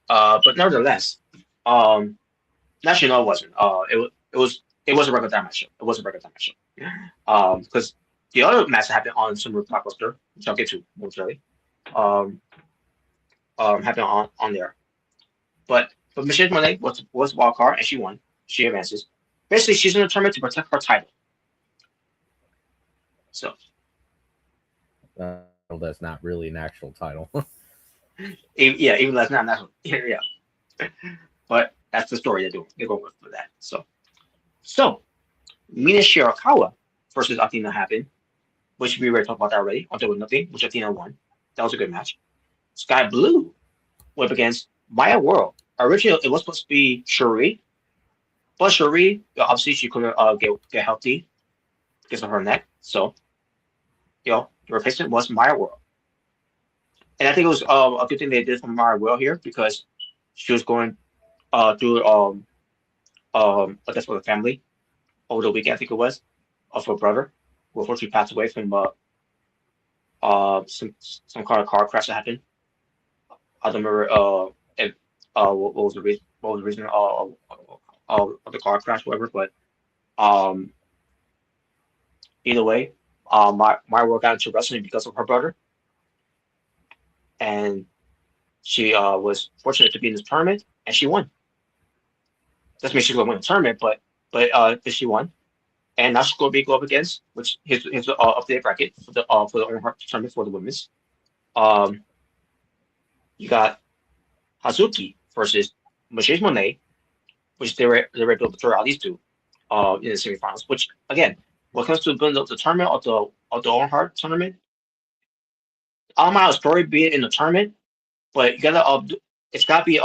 But nevertheless, actually no, it wasn't. It was a regular Dynamite show. It was a regular Dynamite show. Because the other match that happened on Summer Blockbuster, which I'll get to momentarily, happened on there. But Michelle Monet was wild card and she won. She advances. Basically, she's in the tournament to protect her title. So. That's not really an actual title. Even that's not national. Yeah. But that's the story they're going with for that. So Mina Shirakawa versus Athena happened, which we already talked about that already on Double Nothing, which Athena won. That was a good match. Sky Blue went up against Maya World. Originally, it was supposed to be Shuri, but Shuri obviously she couldn't get healthy because of her neck. So, the replacement was Maya World. And I think it was a good thing they did for Maya World here because she was going through I guess with her family over the weekend, I think it was, of her brother, who unfortunately passed away from some kind of car crash that happened. I don't remember what was the reason of the car crash, whatever. But either way, my work got into wrestling because of her brother, and she was fortunate to be in this tournament, and she won. Doesn't mean she's going to win the tournament, but she won, and now she's going to go up against which his updated bracket for the Owen Hart tournament for the women's. You got Hazuki versus Mrricanjay Monet, which they were able to throw out these two in the semifinals. Which again, when it comes to the tournament of the Owen Hart tournament, I don't mind a story being in the tournament, but you gotta it's gotta be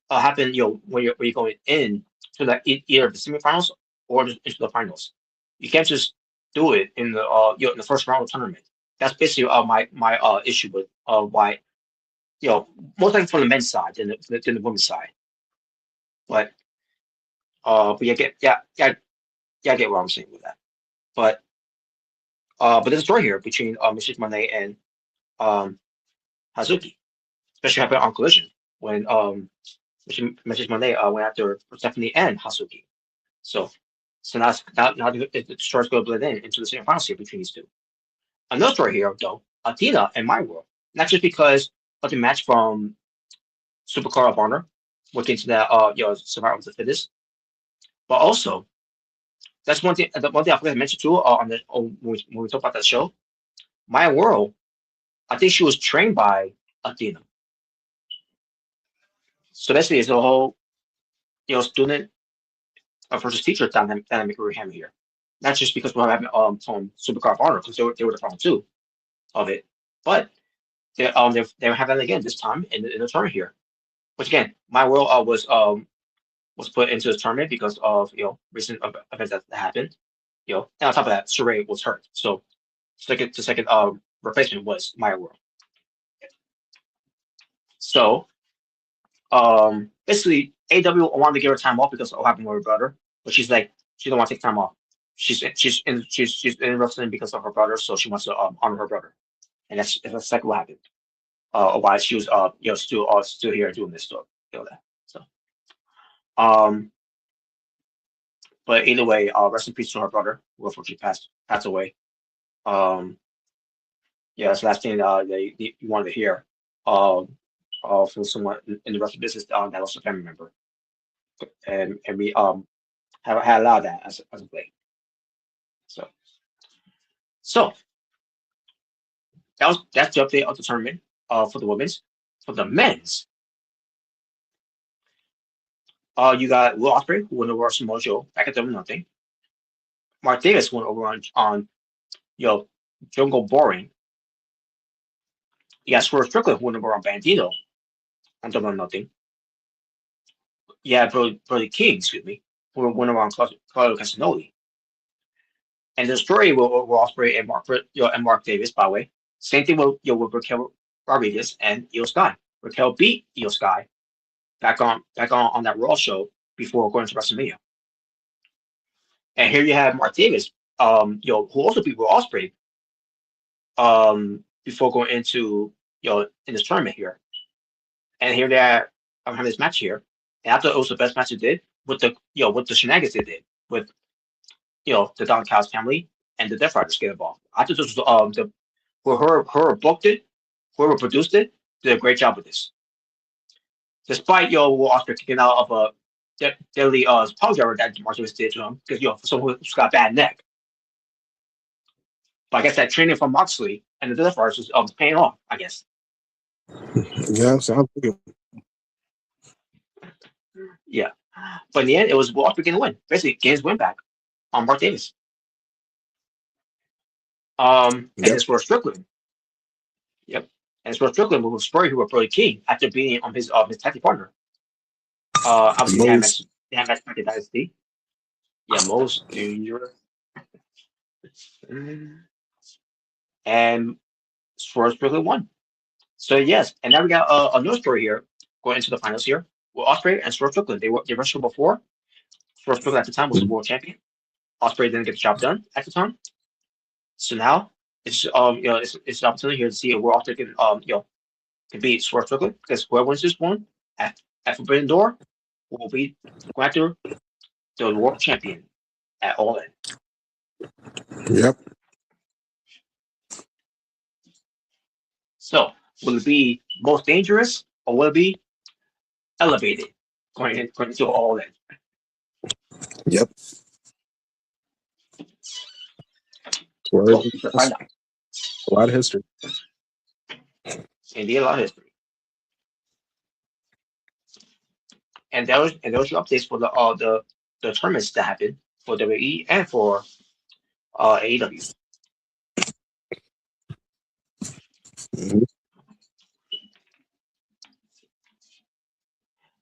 happen when you're going in to either the semifinals or into the finals. You can't just do it in the in the first round of the tournament. That's basically my issue with why most likely from the men's side than the women's side. But yeah, I get what I'm saying with that. But there's a story here between Mrs. Monet and Hazuki, especially happened on Collision when Mrs. Monet went after Stephanie and Hazuki. So now the story's going to blend into the semifinals here between these two. Another story here though, Athena and My World, not just because of the match from Supercar of Honor, looking into that Survival of the Fittest, but also that's one thing. The one thing I forgot to mention too when we talk about that show, My World. I think she was trained by Athena. So basically, it's a whole student versus teacher dynamic we're having here. Not just because we're having from Supercar of Honor because they were the front two of it, but they're having that again this time in the tournament here. Which again, My World was put into the tournament because of recent events that happened. And on top of that, Saray was hurt. So the second replacement was My World. So basically AW wanted to give her time off because of what happened with her brother, but she's like she don't want to take time off. She's in wrestling because of her brother, so she wants to honor her brother, and that's exactly what happened. Why she was still here doing this stuff, that. So but either way, rest in peace to her brother, who unfortunately passed away. Yeah, that's the last thing you wanted to hear from someone in the wrestling business that was a family member, and we have had a lot of that as of late. So that's the update of the tournament for the women's. For the men's, you got Will Ospreay, who won over Samoa Joe back at nothing. Mark Davis won over on Jungle Boring. You got Swerve Strickland, who won over on Bandito on Double or Nothing. Yeah, Brody King, excuse me, who won over on Claudio Castagnoli. And the story with Ospreay and Mark Davis, by the way. Same thing with Raquel Rodriguez and Io Sky. Raquel beat Io Sky back on that Raw show before going to WrestleMania. And here you have Mark Davis, who also beat Will Ospreay before going into in this tournament here. And here they are having this match here. And I thought it was the best match they did with the shenanigans they did with the Don Callis family and the Death Riders get involved. I thought this was whoever booked it, whoever produced it, did a great job with this. Despite Will Ospreay kicking out of a deadly power driver that Mark Davis did to him, because for someone who's got a bad neck. But I guess that training from Moxley and the Death Riders was paying off, I guess. Yeah, sounds good. Yeah. But in the end, it was Will Ospreay getting a win. Basically, getting his win back on Mark Davis. And this for Strickland. Yep. And it's for Strickland with Spurrier, who were Brody King after being on his tag team partner. Obviously, they had match back in Dynasty. Yeah, most dangerous. And Swerve Strickland won. So yes, and now we got another story here going into the finals here. Well, Ospreay and Swerve Strickland, they wrestled before. Swerve Strickland at the time was the world champion. Ospreay didn't get the job done at the time. So now it's it's an opportunity here to see where Ospreay can beat Swerve Strickland, because whoever wins this one at Forbidden Door will be going after the world champion at All In. Yep. So will it be most dangerous or will it be elevated going into All In? Yep. So, a lot of history. Indeed, a lot of history. And there was your updates for the tournaments that happened for WWE and for AEW. Mhm.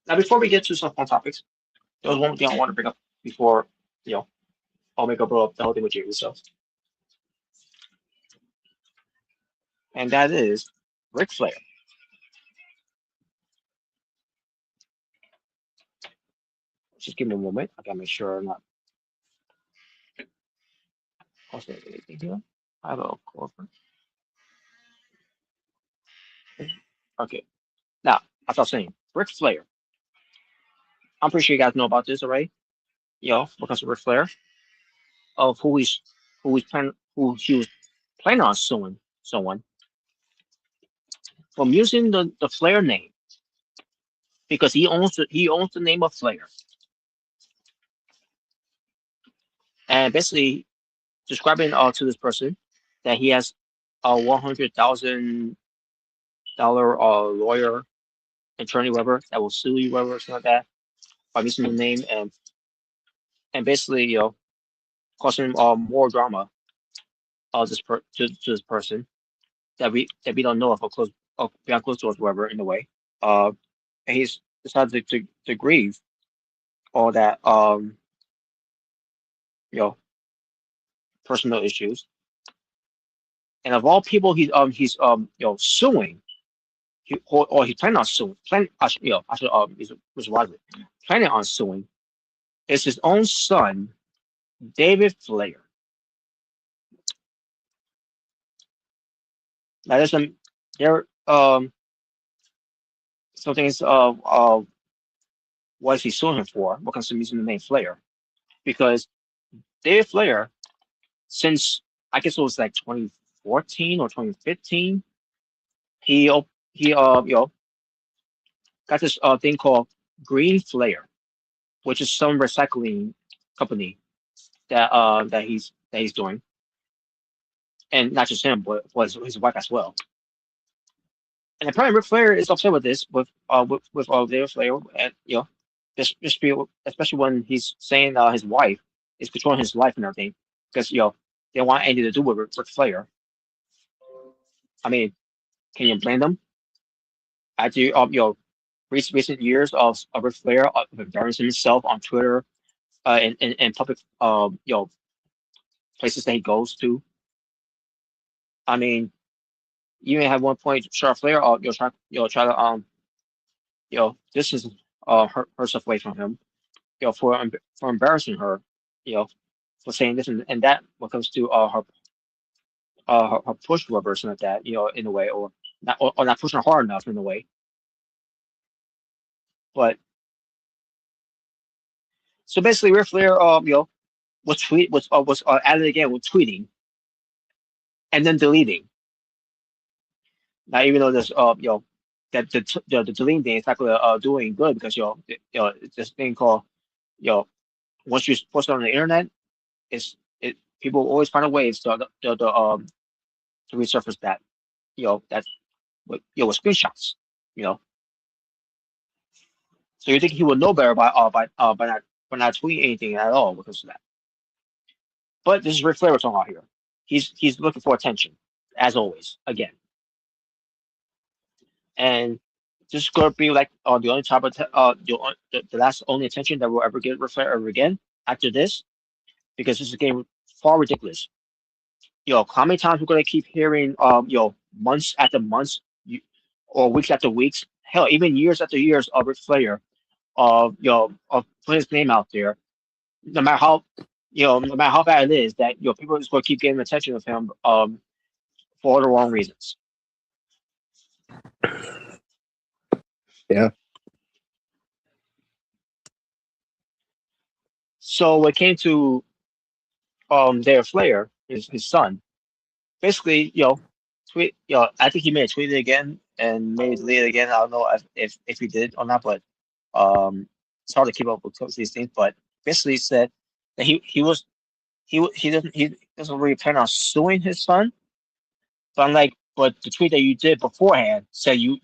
Now, before we get to some fun topics, there was one thing I want to bring up before I'll make a blow up the whole thing with Jey Uso, and that is Ric Flair. Just give me a moment. I gotta make sure I'm not posting anything here. I have a corporate. Okay. Now, as I was saying, Ric Flair. I'm pretty sure you guys know about this already. Because of Ric Flair, of who he was planning on suing someone from using the Flair name because he owns the name of Flair, and basically describing to this person that he has a $100,000 lawyer attorney whatever that will sue you whatever or something like that by using the name and basically causing more drama to this person that we don't know of behind closed doors whatever in a way. And he's decided to grieve all that you know personal issues. And of all people he's suing, or he planned on suing, I should was wisely planning on suing is his own son, David Flair. Now there's some there some things what is he suing him for? What comes to using the name Flair? Because David Flair, since I guess it was like 2014 or 2015, he got this thing called Green Flair, which is some recycling company that he's doing, and not just him, but his wife as well. And apparently, Ric Flair is upset with this, with David Flair, and especially when he's saying his wife is controlling his life and everything, because they don't want anything to do with Ric Flair. I mean, can you blame them? After recent years of Ric Flair embarrassing himself on Twitter, in public places that he goes to. I mean, you may have one point Charlotte Flair, try to distance herself away from him, for embarrassing her, for saying this and that when it comes to her push rubber or something like that, in a way, or not pushing her hard enough in a way. But so basically, Ric Flair, was added again with tweeting and then deleting. Now, even though there's that the deleting thing is not doing good because it's this thing called once you post it on the internet, people always find a ways to resurface that that with screenshots. So you think he would know better by not tweeting anything at all because of that. But this is Ric Flair we're talking about here. He's looking for attention as always again. And this is going to be like the only type of the last only attention that we'll ever get Ric Flair ever again after this, because this is getting far ridiculous. How many times we're going to keep hearing months after months, or weeks after weeks, hell, even years after years of Ric Flair of putting his name out there, no matter how bad it is, that people are just going to keep getting attention of him for all the wrong reasons. Yeah. So when it came to David Flair, his son, basically, tweet, I think he may have tweeted again and maybe deleted again. I don't know if he did or not, but it's hard to keep up with these things. But basically, said that he doesn't really plan on suing his son. But I'm like, but the tweet that you did beforehand said you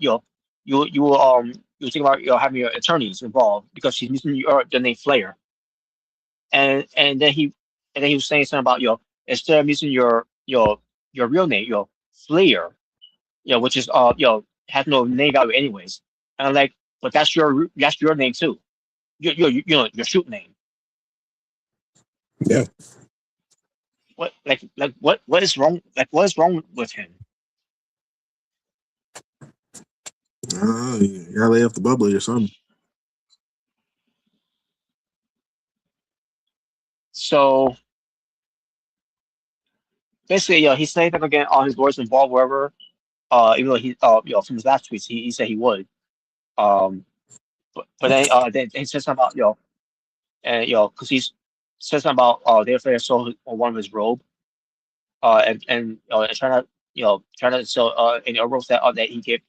think about having your attorneys involved because he's using the name Flair, and then he was saying something about instead of using your real name, Flair, which is has no name value anyways. And I'm like, but that's your name too. Your shoot name. Yeah. What is wrong? What is wrong with him? You gotta lay off the bubbly or something. So basically, he's saying that again. All his lawyers involved wherever. Even though he, from his last tweets, he said he would. But then he said something about and because he's said something about their fair sold one of his robe, and trying to sell any robes that he gave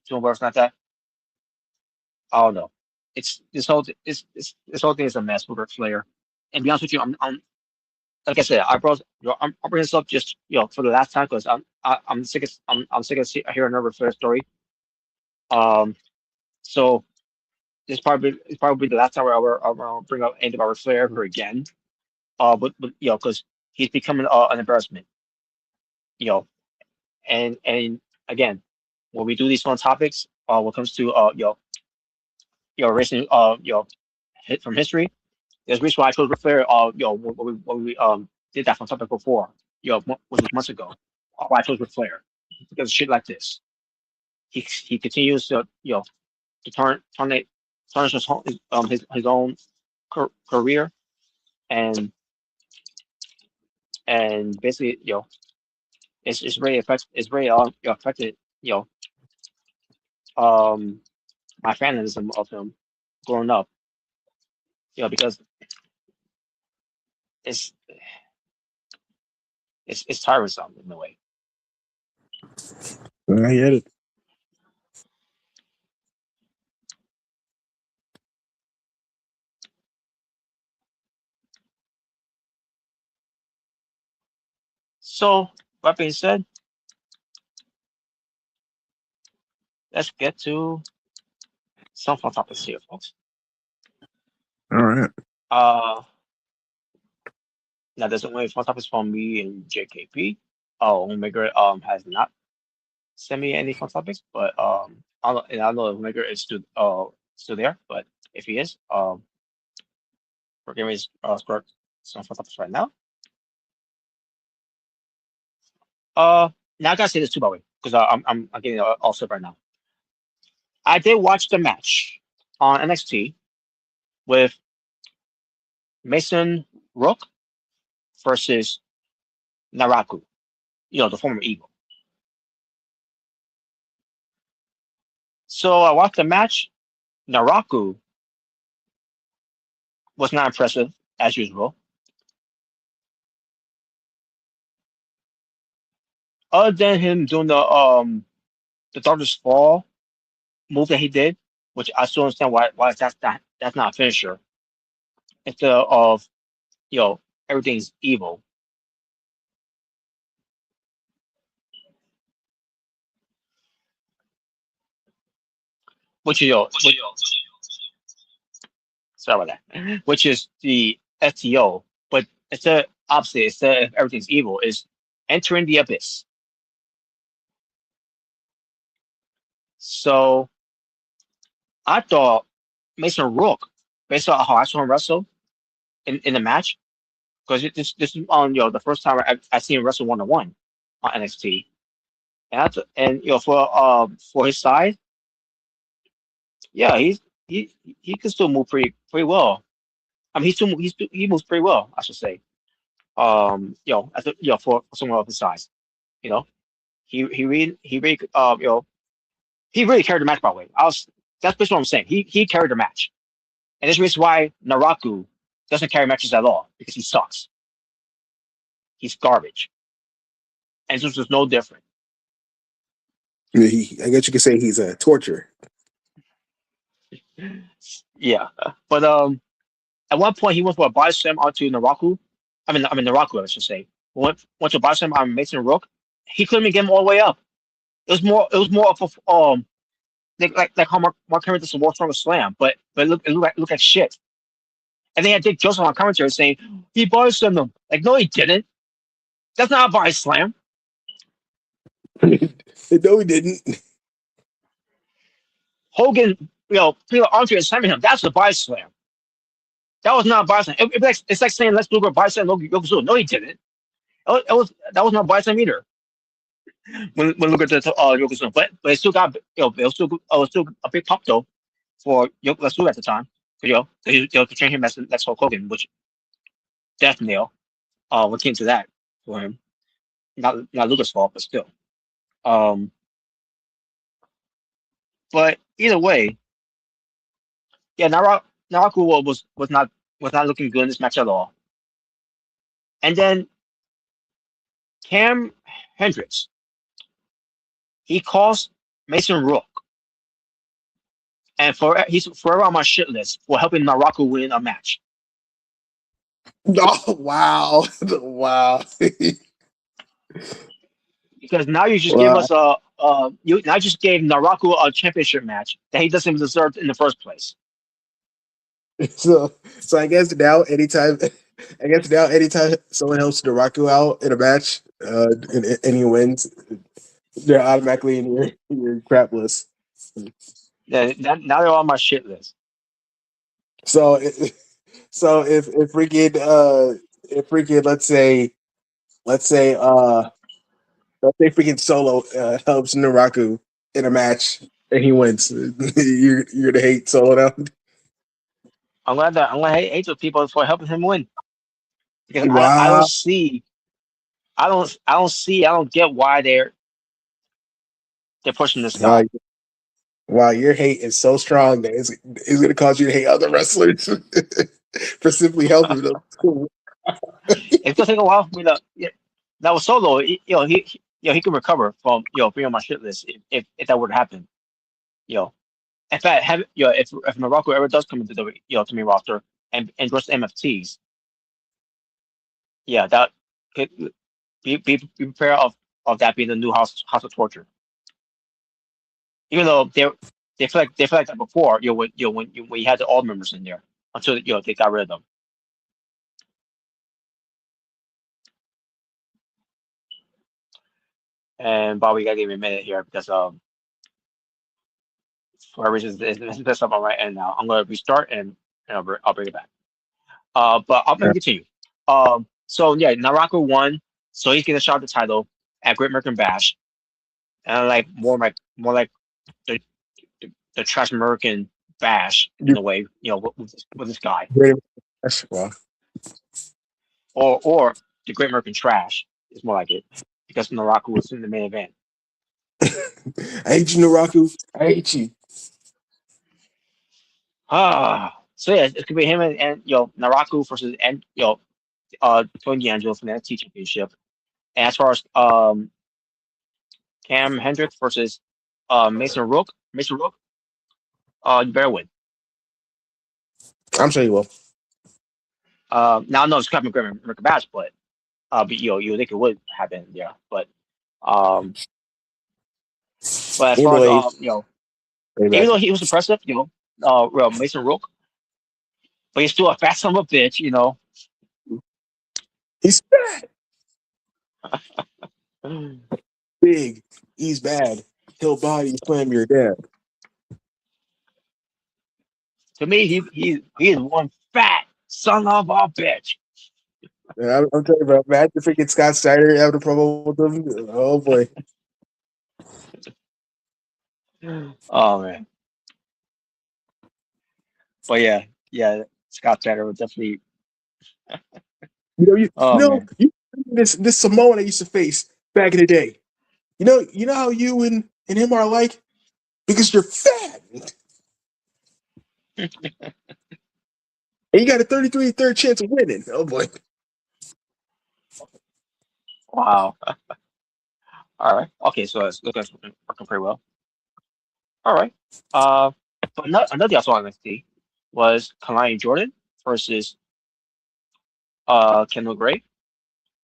to him or something like that. I don't know. It's this whole thing is a mess with Ric Flair. And to be honest with you, I'm like I said, I'm bringing this up just for the last time because I'm sick of hearing another Flair story. So it's probably the last time I'll bring up anything about Ric Flair ever again. But because he's becoming an embarrassment. And again, when we do these fun topics, when it comes to racing, from history, there's a reason why I chose Ric Flair. When we did that fun topic before, which was months ago, why I chose Ric Flair because of shit like this. He continues to to tarnish his own career and basically it's really affected my fanatism of him growing up because it's tiresome in a way. I get it. So that being said, let's get to some fun topics here, folks. All right. Now there's only fun topics from me and JKP. Omega has not sent me any fun topics, but I know Omega is still there, but if he is, we're giving start some fun topics right now. Now I gotta say this too, by the way, because I'm getting all set right now. I did watch the match on NXT with Mason Rook versus Naraku, the former Eagle. So I watched the match. Naraku was not impressive as usual. Other than him doing the Doctor's Fall move that he did, which I still understand why that's not a finisher. Instead of everything's evil. Which is sorry about that. Which is the FTO, but instead of everything's evil is entering the abyss. So I thought Mason Rook, based on how I saw him wrestle in the match, because this is on the first time I seen him wrestle 1-on-1 on NXT, and for his size, yeah, he can still move pretty well. I mean, he moves pretty well, I should say. For someone of his size, he really he really carried the match. By the way, that's basically what I'm saying. He carried the match, and this is why Naraku doesn't carry matches at all because he sucks. He's garbage, and this was no different. I guess you could say he's a torturer. Yeah, but at one point he went for a body slam onto Naraku. I mean Naraku, I should say. Went to body slam on Mason Rook. He couldn't even get him all the way up. It was more of a like how Mark Henry does a World Strongest Slam, but it looked like shit. And they had Dick Joseph on commentary saying he body slammed them. Like, no, he didn't. That's not a body slam. No, he didn't. Hogan, Peter Andre and slamming him. That's a body slam. That was not a body slam. It's like saying let's do a body slam. Yokozuna. No, he didn't. That was not a body slam either. When look at the Yokozuna, but it still got it was still a big pop though for Yokozuna at the time. They portraying him as Hulk Hogan, which definitely we came to that for him. Not Lucas' fault, but still. But either way, yeah, Naraku was not looking good in this match at all. And then Cam Hendricks, he calls Mason Rook, and he's forever on my shit list for helping Naraku win a match. Oh wow, wow! Because now you just gave us you just gave Naraku a championship match that he doesn't deserve in the first place. So I guess now anytime someone helps Naraku out in a match, and he wins, they're automatically in your crap list. Yeah, now they're on my shit list. So if freaking let's say freaking Solo helps Naraku in a match and he wins, you're gonna hate Solo now. I'm gonna hate those people for helping him win because Wow. I don't get why they're pushing this guy. Wow, your hate is so strong that it's gonna cause you to hate other wrestlers for simply helping them. It's gonna take a while for me to. Now with Solo, he can recover from being on my shit list if that were to happen. In fact, if Morocco ever does come into the to me roster and endorse MFTs, yeah, that could be prepared of that being the new house of torture. Even though they feel like that before, when you had the all members in there until they got rid of them. And Bobby, gotta give me a minute here because for a reason this is up on right end now. I'm gonna restart and I'll bring it back. But I'm gonna continue. So yeah, Naraku won, so he's gonna shot the title at Great American Bash, and like more like the Trash American Bash in a way, with this guy, or the Great American Trash is more like it because Naraku was in the main event. I hate you, Naraku. I hate you. So yeah, it could be him and Naraku versus Tony D'Angelo for the NXT Championship. And as far as Cam Hendricks versus Mason Rook, you better win. I'm sure you will. Now I know it's Captain American Bash, but you think it would happen, yeah. But as far as even though he was impressive, Mason Rook, but he's still a fat son of a bitch, He's bad. Big. He's bad. He'll body slam your dad. To me, he is one fat son of a bitch. Yeah, I'm telling you, bro. Imagine freaking Scott Steiner having a promo with him. Oh boy. Oh man. But yeah, Scott Steiner would definitely. This Samoan I used to face back in the day. You know how you and him are alike? Because you're fat. And you got a 33% chance of winning. Oh boy. Wow. All right. Okay, so it's looking pretty well. All right. But another I saw on NXT was Kalani Jordan versus Kendall Gray,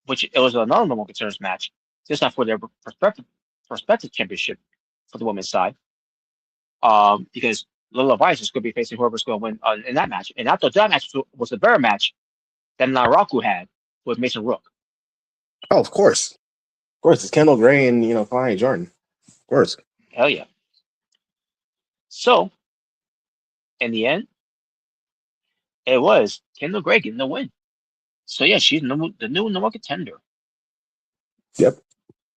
which it was another normal contenders match. This time for their prospective championship for the women's side. Because Lola Vice is going to be facing whoever's going to win in that match. And I thought that match was a better match than Naraku had with Mason Rook. Oh, of course. Of course. It's Kendall Gray and, Kalani Jordan. Of course. Hell yeah. So, in the end, it was Kendall Gray getting the win. So, yeah, she's the new number one contender. Yep.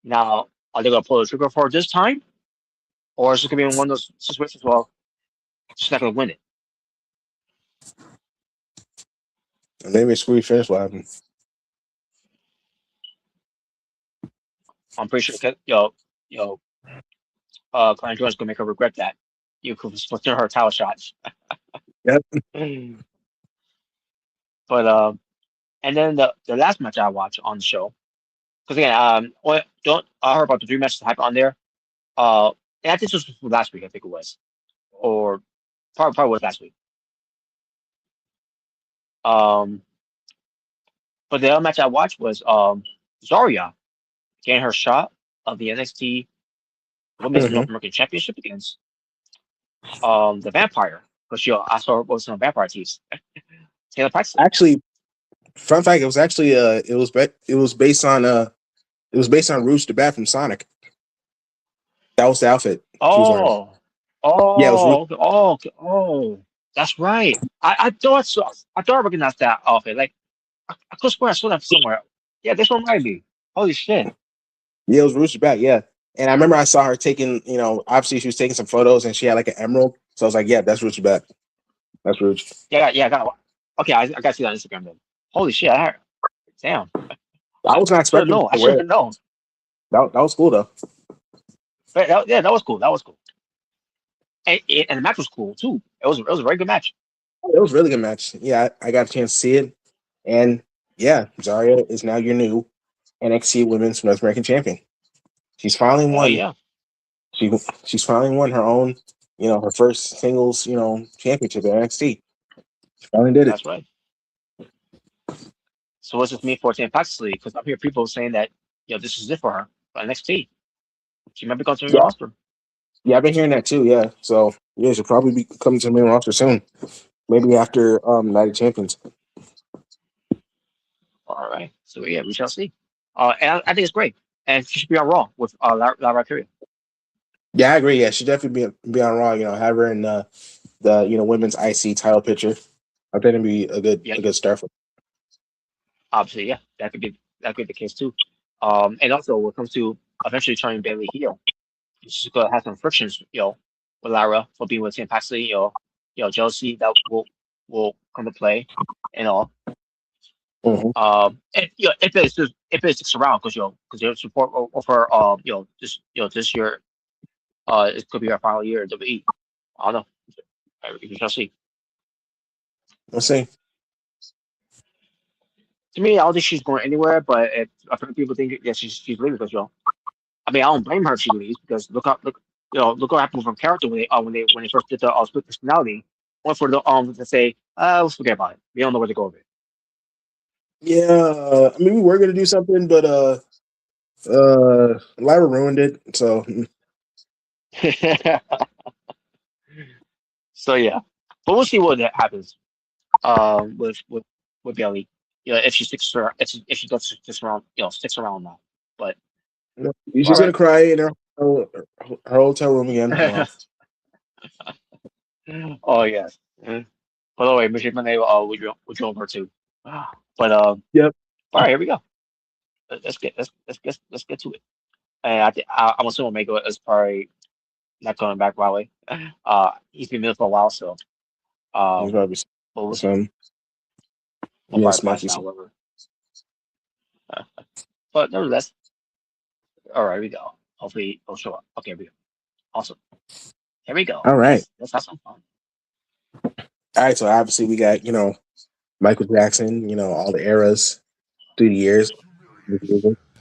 Now, are they going to pull the trigger for her this time? Or is it going to be one of those situations where she's not going to win it? Maybe it's squeeze finish what happened. I'm pretty sure, Kalani Jordan's going to make her regret that. You could split her title shots. Yep. But, and then the last match I watched on the show, because again, I heard about the 3 matches that happened on there. And I think this was last week, I think it was, or probably was last week. But the other match I watched was Zarya getting her shot of the NXT Women's North American Championship against the Vampire. Because I saw her both on Vampire teams. Taylor Paxton. Actually, fun fact, it was actually it was based on Rouge the Bat from Sonic. That was the outfit. Oh, Yeah, it was that's right. I thought I recognized that outfit. Like I could swear I saw that somewhere. Yeah, this one might be. Holy shit. Yeah, it was Rouge the Bat, yeah. And I remember I saw her taking, obviously she was taking some photos and she had like an emerald. So I was like, yeah, that's Rouge the Bat. That's Rouge. Yeah, I got it. Okay, I got to see that on Instagram then. Holy shit, damn. I was not expecting I should have known. That was cool though. But that was cool. That was cool. And the match was cool too. It was a very good match. It was a really good match. Yeah, I got a chance to see it. And yeah, Zarya is now your new NXT Women's North American Champion. She's finally won. Oh yeah. She's finally won her own, her first singles, championship at NXT. She finally did it. That's right. So what's this mean for Tam Paxley? Because I'm hearing people saying that this is it for her for NXT. She might be going to the main roster. Yeah, I've been hearing that too. Yeah, so yeah, she'll probably be coming to the main roster soon. Maybe after Night of Champions. All right. So yeah, we shall see. And I think it's great. And she should be on Raw with Lara Kyria. Yeah, I agree. Yeah, she definitely be on Raw. Have her in the women's IC title picture. I think it'd be a good start for her. Obviously, yeah, that could be the case too. And also when it comes to eventually turning Bayley heel, she's gonna have some frictions, with Lara for being with Sam Paxley, jealousy that will come to play and all. Mm-hmm. And if it sticks around, because their support over this year, it could be our final year at WWE. I don't know. We shall see. We'll see. To me, I don't think she's going anywhere, but I've heard people think she's leaving because I mean, I don't blame her if she leaves because look what happened from character when they first did the split personality. One for the to say, let's forget about it. We don't know where to go with it. Yeah, I mean, we were gonna do something, but Lyra ruined it. So, so yeah, but we'll see what happens. With Bayley, if she sticks around, if she does sticks around now. But she's gonna cry in her hotel room again. Oh yes. By the way, Mrricanjay would you over too. But yep. All right, here we go. Let's get to it. And I'm assuming Omega is probably not coming back right away. He's been there for a while, so He's probably some however. But nevertheless, all right, here we go. Hopefully it'll show up. Okay, here we go. Awesome. Here we go. All right. Let's have some fun. All right, so obviously we got, Michael Jackson, all the eras through the years. Mm-hmm.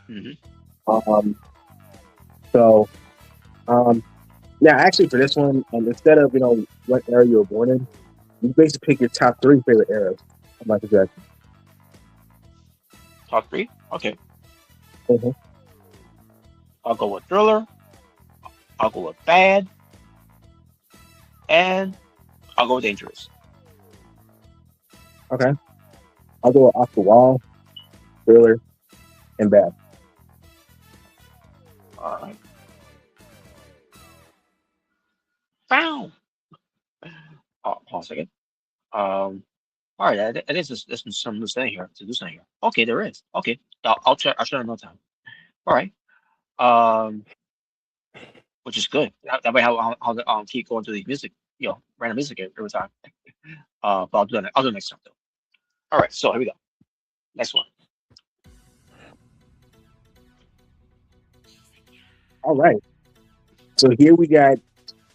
Now actually for this one, instead of, what era you were born in, you basically pick your top 3 favorite eras of Michael Jackson. Top 3? Okay. Mm-hmm. I'll go with Thriller, I'll go with bad, and I'll go with dangerous. Okay. I'll go off the wall, thriller, and bad. All right. Bow. Hold on a second. All right. That is there's some loose thing here to do something here. Okay, there is. Okay, I'll try. I'll try another time. All right. Um, which is good. That way, I'll keep going to the music. Random music every time. But I'll do that. I'll do it next time though. All right. So here we go. Next one. All right. So here we got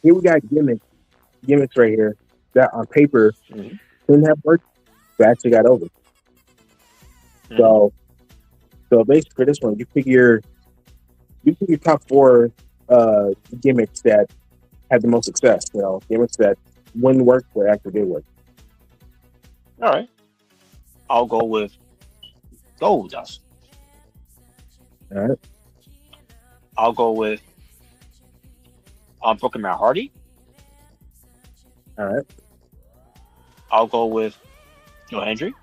gimmicks right here that on paper didn't have work, but actually got over. So basically for this one, you pick your top 4 gimmicks that had the most success. Gimmicks that wouldn't work but actually did work. All right. I'll go with gold dust. All right. I'll go with Broken Man Hardy. All right. I'll go with Hendry.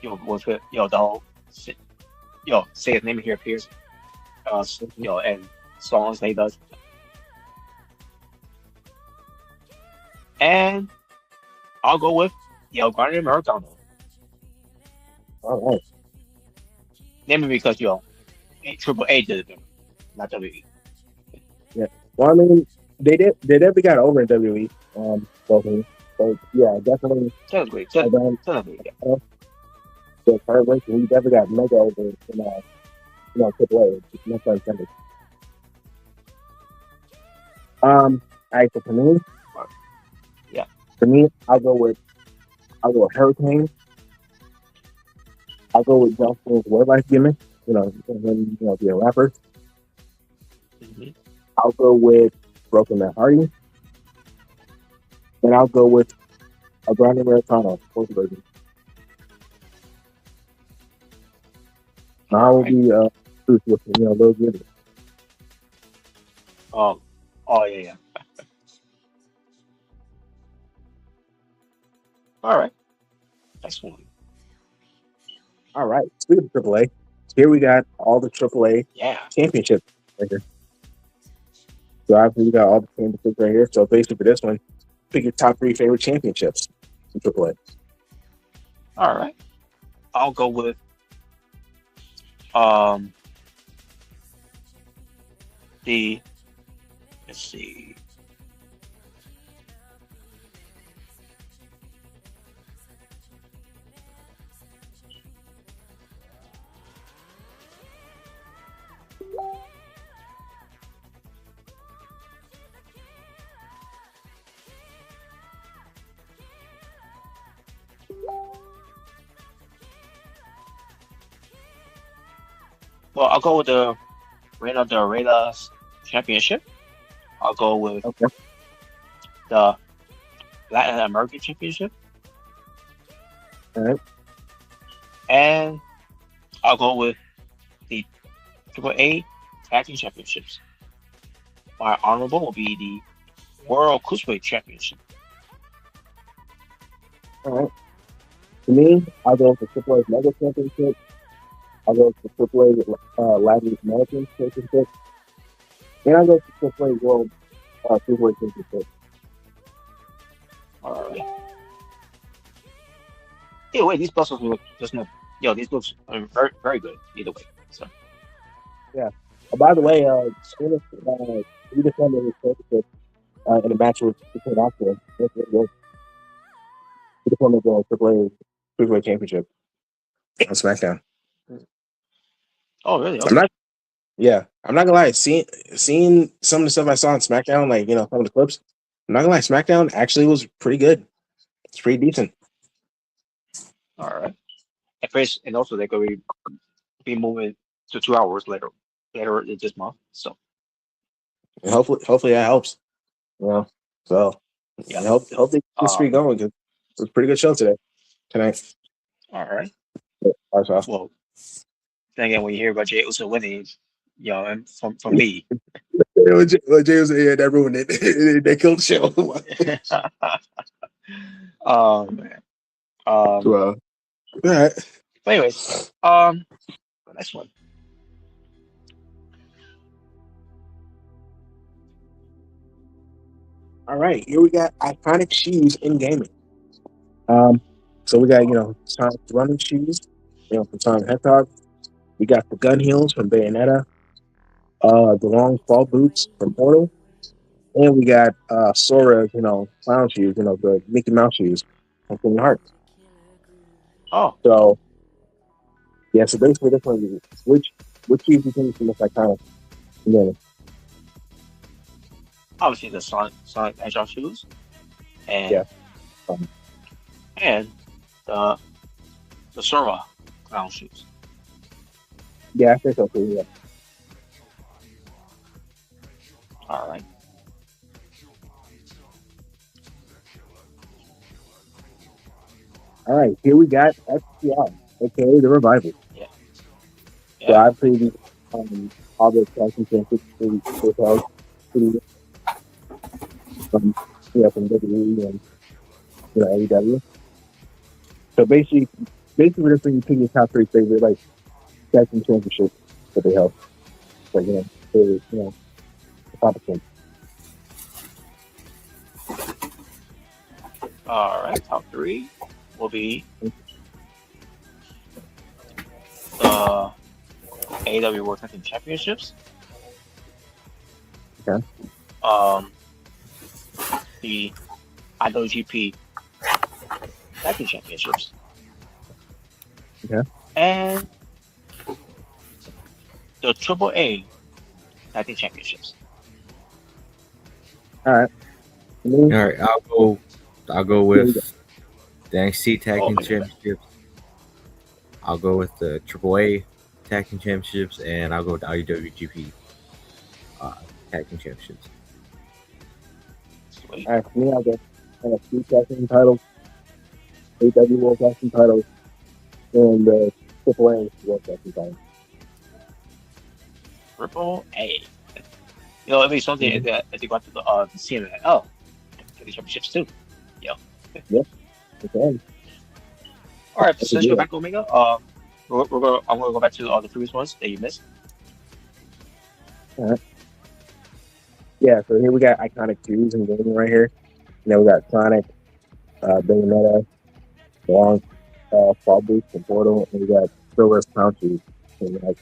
With it, the whole say his name here appears. And songs that he does. And I'll go with Grinding Mrricanjay. All right. Namely because Triple A did it, not WWE. Yeah. Well, I mean, they definitely got over in WWE. Both of them. So yeah, definitely. Sounds great. So Kurt Winston, he definitely got mega over in Triple A. It's no fun intended. All right, so for me, yeah. For me, I'll go with Hurricane. I'll go with Justin's word life gimmick. Him, be a rapper. Mm-hmm. I'll go with Broken Man Hardy. And I'll go with a Grinding Mrricanjay, both versions. I will be with Lil Gibby. Oh yeah. All right. Next one. All right. Speaking of AAA, here we got all the AAA championships right here. So obviously we got all the championships right here. So basically for this one, pick your top 3 favorite championships in AAA. All right. I'll go with let's see. Well, I'll go with the Reina de Reinas Championship. I'll go with the Latin American Championship. All right. And I'll go with the AAA Tag Team Championships. My honorable will be the World Cruiserweight Championship. All right. For me, I'll go for AAA Mega Championship. I'll go for AAA Latin American Championship. And I'll go for AAA World Cruiserweight Championship. All right. Either way, these belts look these looks are very, very good either way. So yeah. By the way, we defended his championship in a match with between Oscar. He defended the AAA Cruiserweight Championship on SmackDown. Oh really? Okay. I'm not gonna lie. Seeing some of the stuff I saw on SmackDown, like some of the clips, I'm not gonna lie. SmackDown actually was pretty good. It's pretty decent. All right. And also they're going to be moving to 2 hours later this month. So and hopefully that helps. So yeah. Hope they keep the streak going because it was a pretty good show tonight. All right. Well, then again, when you hear about Jey Uso winning, and from me, Jay was yeah, that ruined it. They killed the show. Oh man. Well, all right. But anyways, the next one. All right, here we got iconic shoes in gaming. So we got Sonic running shoes, from Sonic Hedgehog. We got the gun heels from Bayonetta. The long fall boots from Portal, and we got Sora's clown shoes, the Mickey Mouse shoes from Kingdom Hearts. Oh, So yeah, so basically this one, which shoes do you think is the most iconic? Yeah, obviously the Sonic Hedgehog shoes, and yeah, um, and the Sora clown shoes. yeah, I think so too. Yeah. All right. All right, here we got FTR, aka the Revival. Yeah. So Yeah. I played all the championships hotels, from WWE and AEW. So basically this when you pick your top three favorite tag team championships that they held. Like they accomplishment. All right. Top three will be the AEW World Tag Team Championships. Okay. The IWGP Tag Team Championships. Okay. And the AAA Tag Team Championships. All right. All right, I'll go with the NXT Tag Team Championships. I'll go with the AAA Tag Team Championships, and I'll go with the IWGP Tag Team Championships. Sweet. All right, for me, I'll get NXT Tag Team titles, AEW World Tag Team titles, and the AAA World Tag Team titles. AAA. It'd be something that if you got to the CM, oh, the championships too. Yep. Okay. All right, so let's go back to Omega. I'm gonna go back to the previous ones that you missed. All right. Yeah, so here we got iconic shoes in gaming right here. We got Sonic, Bayonetta, long fall boots from Portal, and we got Silver's clown shoes. So basically,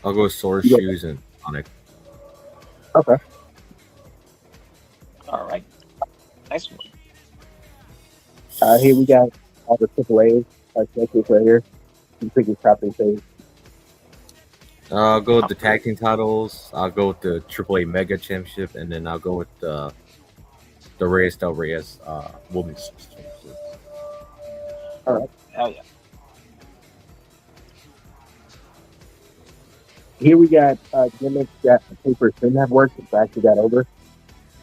I'll go with Sword shoes and Sonic. Okay. All right, nice one. Here we got all the AAAs, championships right here. You pick your top three favorites. I'll go with the tag team titles. I'll go with the AAA Mega Championship, and then I'll go with the Reyes del Reyes Women's Championship. All right. Hell yeah. Here we got gimmicks that on paper shouldn't have worked, but actually got over.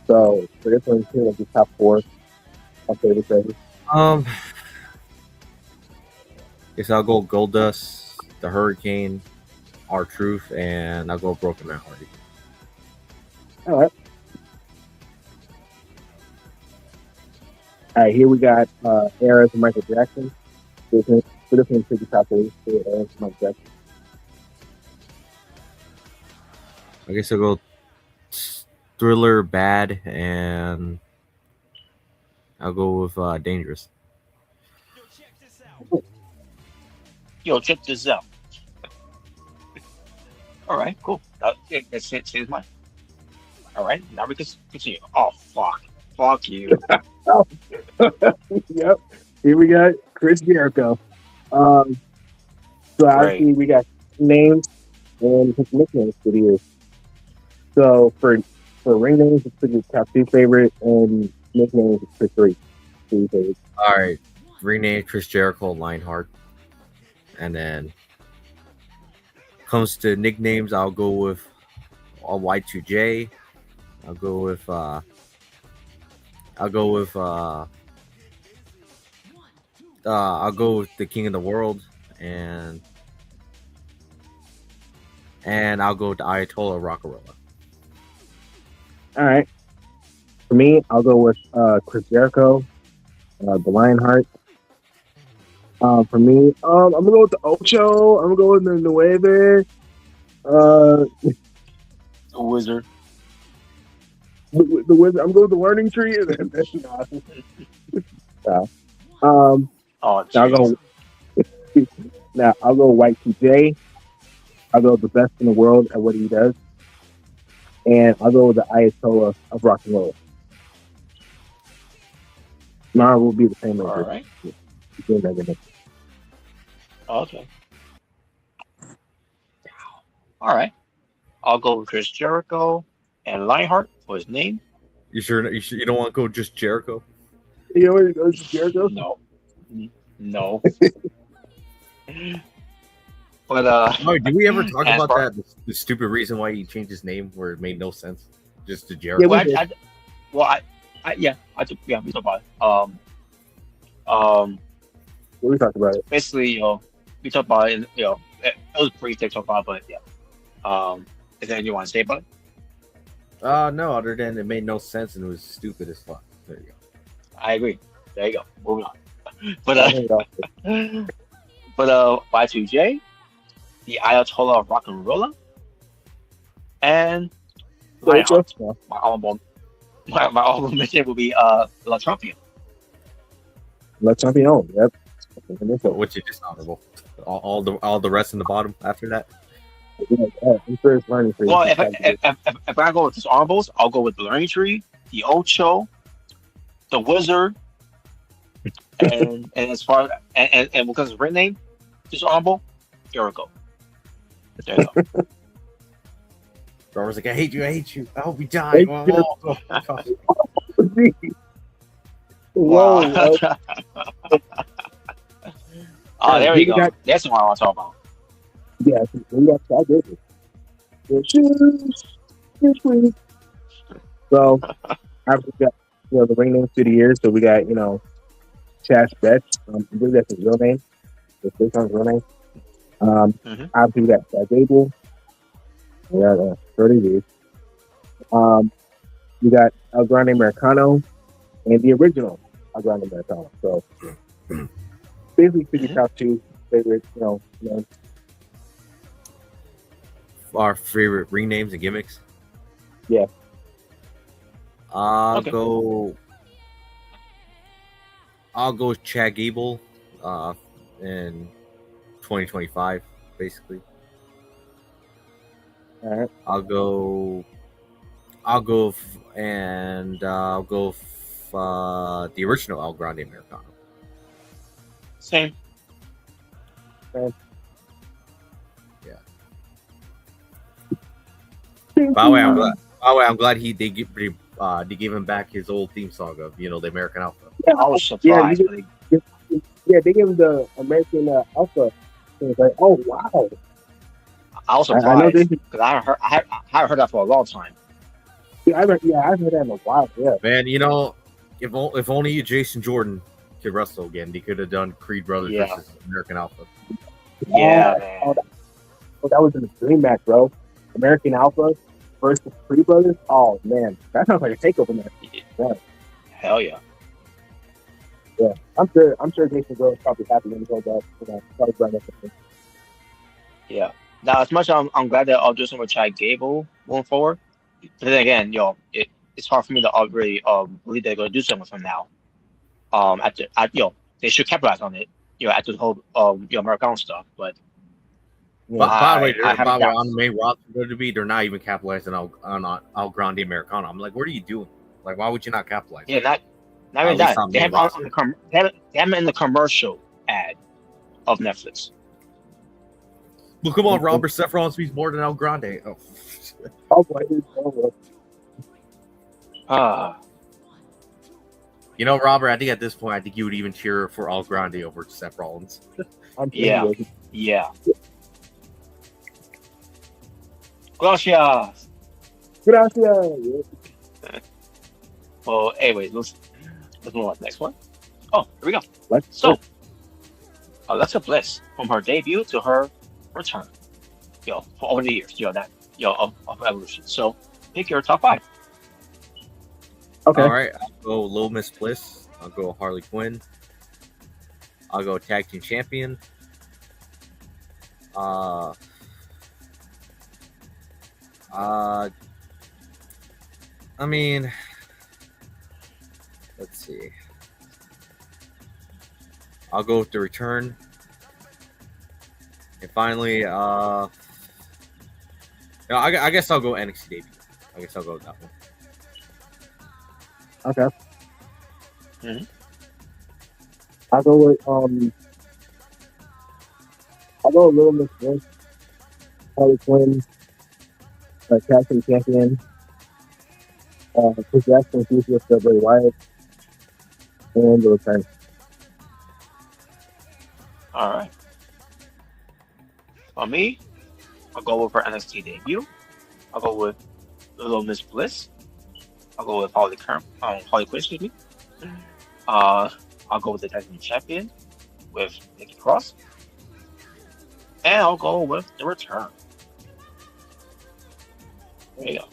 So for this one, here, the top four of favorite favorites. Guess I'll go Goldust, the Hurricane, R-Truth, and I'll go Broken Man Hardy. All right. All right, here we got eras of Michael Jackson. For this one, pick the top three eras of Michael Jackson. I guess I'll go Thriller, Bad, and I'll go with Dangerous. Yo, check this out. All right, cool. That's it. Saves mine. All right, now we can continue. Oh, fuck you. Yep. Here we got Chris Jericho. So obviously we got names and his nicknames for the year. So for ring names, it's the top two favorite, and nicknames it's for three favorites. All right, rename Chris Jericho Lionheart, and then comes to nicknames, I'll go with Y2J. I'll go with the King of the World, and and I'll go with the Ayatollah Rockarella. All right. For me, I'll go with Chris Jericho, the Lionheart. For me, I'm gonna go with the Ocho. I'm gonna go with the Nueve. The Wizard. The Wizard. I'm going with the Learning Tree. No. Oh, I'll go. Now I'll go White TJ. I'll go the best in the world at what he does, and I'll go with the Ayatollah of rock and roll. Mine will be the same. all right. Okay. All right. I'll go with Chris Jericho and Lionheart for his name. You sure? You don't want to go just Jericho? You know, it goes to Jericho. No. No. But Oh, did we ever talk as about far- that? The stupid reason why he changed his name, where it made no sense, just to Jericho. Yeah, well, we I took we talked about it. We talked about it. Basically, we talked about it. It was pretty thick so far, but yeah. Is there anything you want to say about it? No, other than it made no sense and it was stupid as fuck. There you go. I agree. There you go. Moving on. But Y2J, the Ayatollah of rock and roller, and Lionheart. My honorable mention will be La Champion. Let's champion. Yep. Which is dishonorable. All the rest in the bottom after that. I'm sure it's Learning Tree. Well, if I go with these honorables, I'll go with the Learning Tree, the Ocho, the Wizard, and as far and because it's written name, just honorable, Jericho. There you go. Robert's like, I hate you. I hope you die. Whoa. Oh, there we go. That's what I want to talk about. Yeah, I did it. So, after we got the ring names through the years, so we got Chas Betts. I believe that's his real name. That's his real name. Obviously we got Chad Gable. We got 30 years. We got El Grande Americano and the original El Grande Americano. So basically, figure top two favorite. Our favorite ring names and gimmicks. Yeah. I'll go with Chad Gable in 2025, basically. All right. I'll go the original El Grande Americano. Same. By the way, I'm glad they gave him back his old theme song of the American Alpha. I was surprised. Yeah, they gave him the American Alpha. So it's like, oh wow! I was surprised because I haven't heard that for a long time. Yeah, I've heard that in a while. Yeah, man. If only Jason Jordan could wrestle again, he could have done Creed Brothers versus American Alpha. Yeah, that was in the dream match, bro. American Alpha versus Creed Brothers. Oh man, that sounds like a takeover match. Yeah. Hell yeah. Yeah, I'm sure Jason Jordan is probably happy when he goes out. Yeah. Now, as much as I'm glad that I'll do something with Chad Gable going forward, but then again, it's hard for me to really believe they're going to do something with him now. They should capitalize on it. After the whole Americano stuff, but. By the way, on the main roster they're not even capitalizing on El Grande Americano. I'm like, what are you doing? Like, why would you not capitalize? Yeah, not even that. They have him in the commercial ad of Netflix. Well, come on, Robert. Seth Rollins speaks more than El Grande. Oh boy. Robert, I think at this point, you would even cheer for El Grande over Seth Rollins. Yeah. Gracias. Well, anyways, let's move on to the next one. Oh, here we go. Alexa Bliss, from her debut to her return. for over the years, that of evolution. So pick your top 5. Okay. All right, I'll go Little Miss Bliss. I'll go Harley Quinn. I'll go Tag Team Champion. I mean, let's see. I'll go with The Return. And finally, I guess I'll go NXT debut. I guess I'll go with that one. Okay. Mhm. I'll go with Little Miss Bliss, Harley Quinn, Tag Team Champion, Chris Jackson, Future, Bray Wyatt, and The Return. All right. For me, I'll go with her NXT debut. I'll go with Little Miss Bliss. I'll go with Harley Quinn, excuse me. I'll go with the Tag Team Champion with Nikki Cross. And I'll go with The Return. There you go.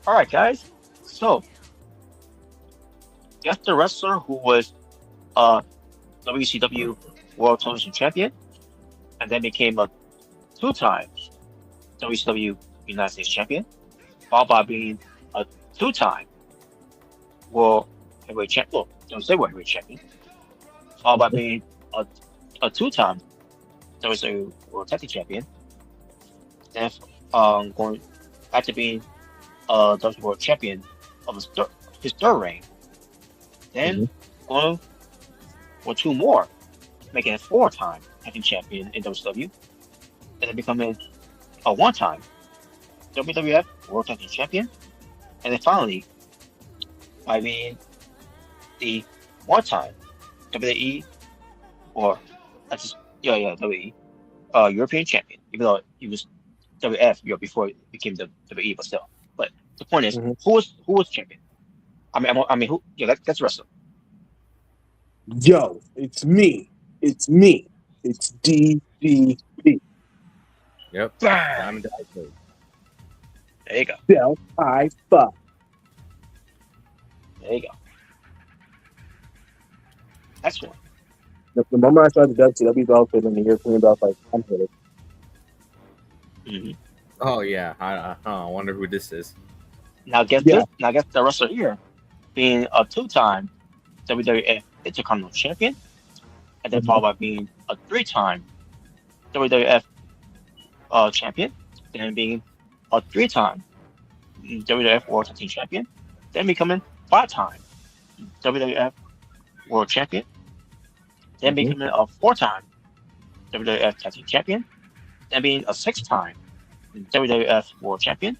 All right, guys. So, guess the wrestler who was WCW World Television Champion and then became a 2-time WCW United States Champion, followed by being a 2-time World Heavyweight Champion. Well, don't say World Heavyweight Champion. Followed by being a 2-time WCW World Tag Team Champion. Then going back to being a WCW World Champion of his third reign. Then going for 2 more, making a 4-time Tag Team Champion in WCW, and then becoming a 1-time WWF World Tag Team Champion, and then finally by being the 1-time WWE or WWE European Champion, even though he was WF before it became the WWE, but still. But the point is, who was champion? I mean, who? Yeah, that's wrestler. Yo, it's me. It's DDP. Yep. Bang! Diamond Dallas Page. There you go. Del I fuck. There you go. Excellent. The moment I started the WCW belt and the European belt, I'm hit it. Mm-hmm. Oh yeah, I wonder who this is. Now guess Yeah. this. Now guess the wrestler here, being a 2-time WWF Intercontinental Champion, and then followed by being a 3-time WWF Champion, then being a 3-time WWF World Tag Team Champion, then becoming 5-time WWF World Champion, then becoming a 4-time WWF Tag Team Champion, then being a 6-time WWF World Champion,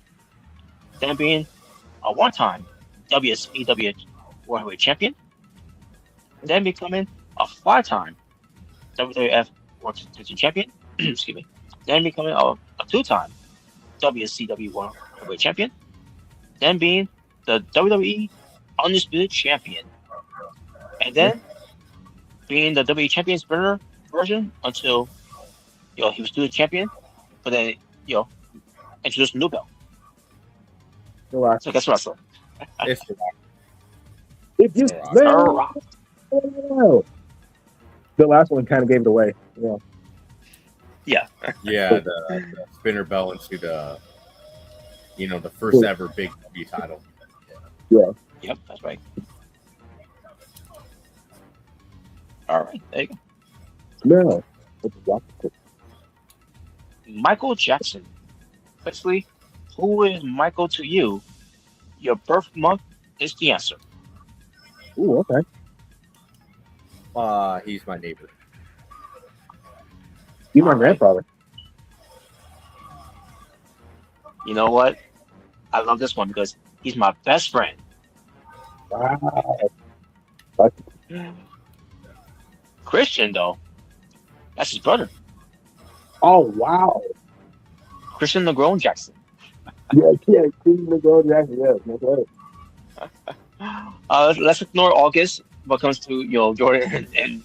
then being a 1-time WCW World Heavyweight Champion, then becoming a 5-time WWF World Tag Team Champion, excuse me, then becoming a 2-time WCW World Heavyweight Champion, then being the WWE Undisputed Champion, and then being the WWE Champion Sprinter version until he was still the champion, but then introduced a new belt. Relax. So guess wrestler. It's If you Rock. smell, the last one kind of gave it away. Yeah. Yeah. yeah, the spinner belt into the the first ever Big W title. Yeah. Yep, that's right. All right, there you go. Smell. It's rock. Michael Jackson. Basically, who is Michael to you? Your birth month is the answer. Ooh, okay. He's my neighbor. You're my All right. grandfather. You know what? I love this one because he's my best friend. Wow. Christian, though, that's his brother. Oh, wow. Christian Negron Jackson. Yeah, Queen McGraw Jackson. Yeah, that's right. Let's ignore August when it comes to Jordan and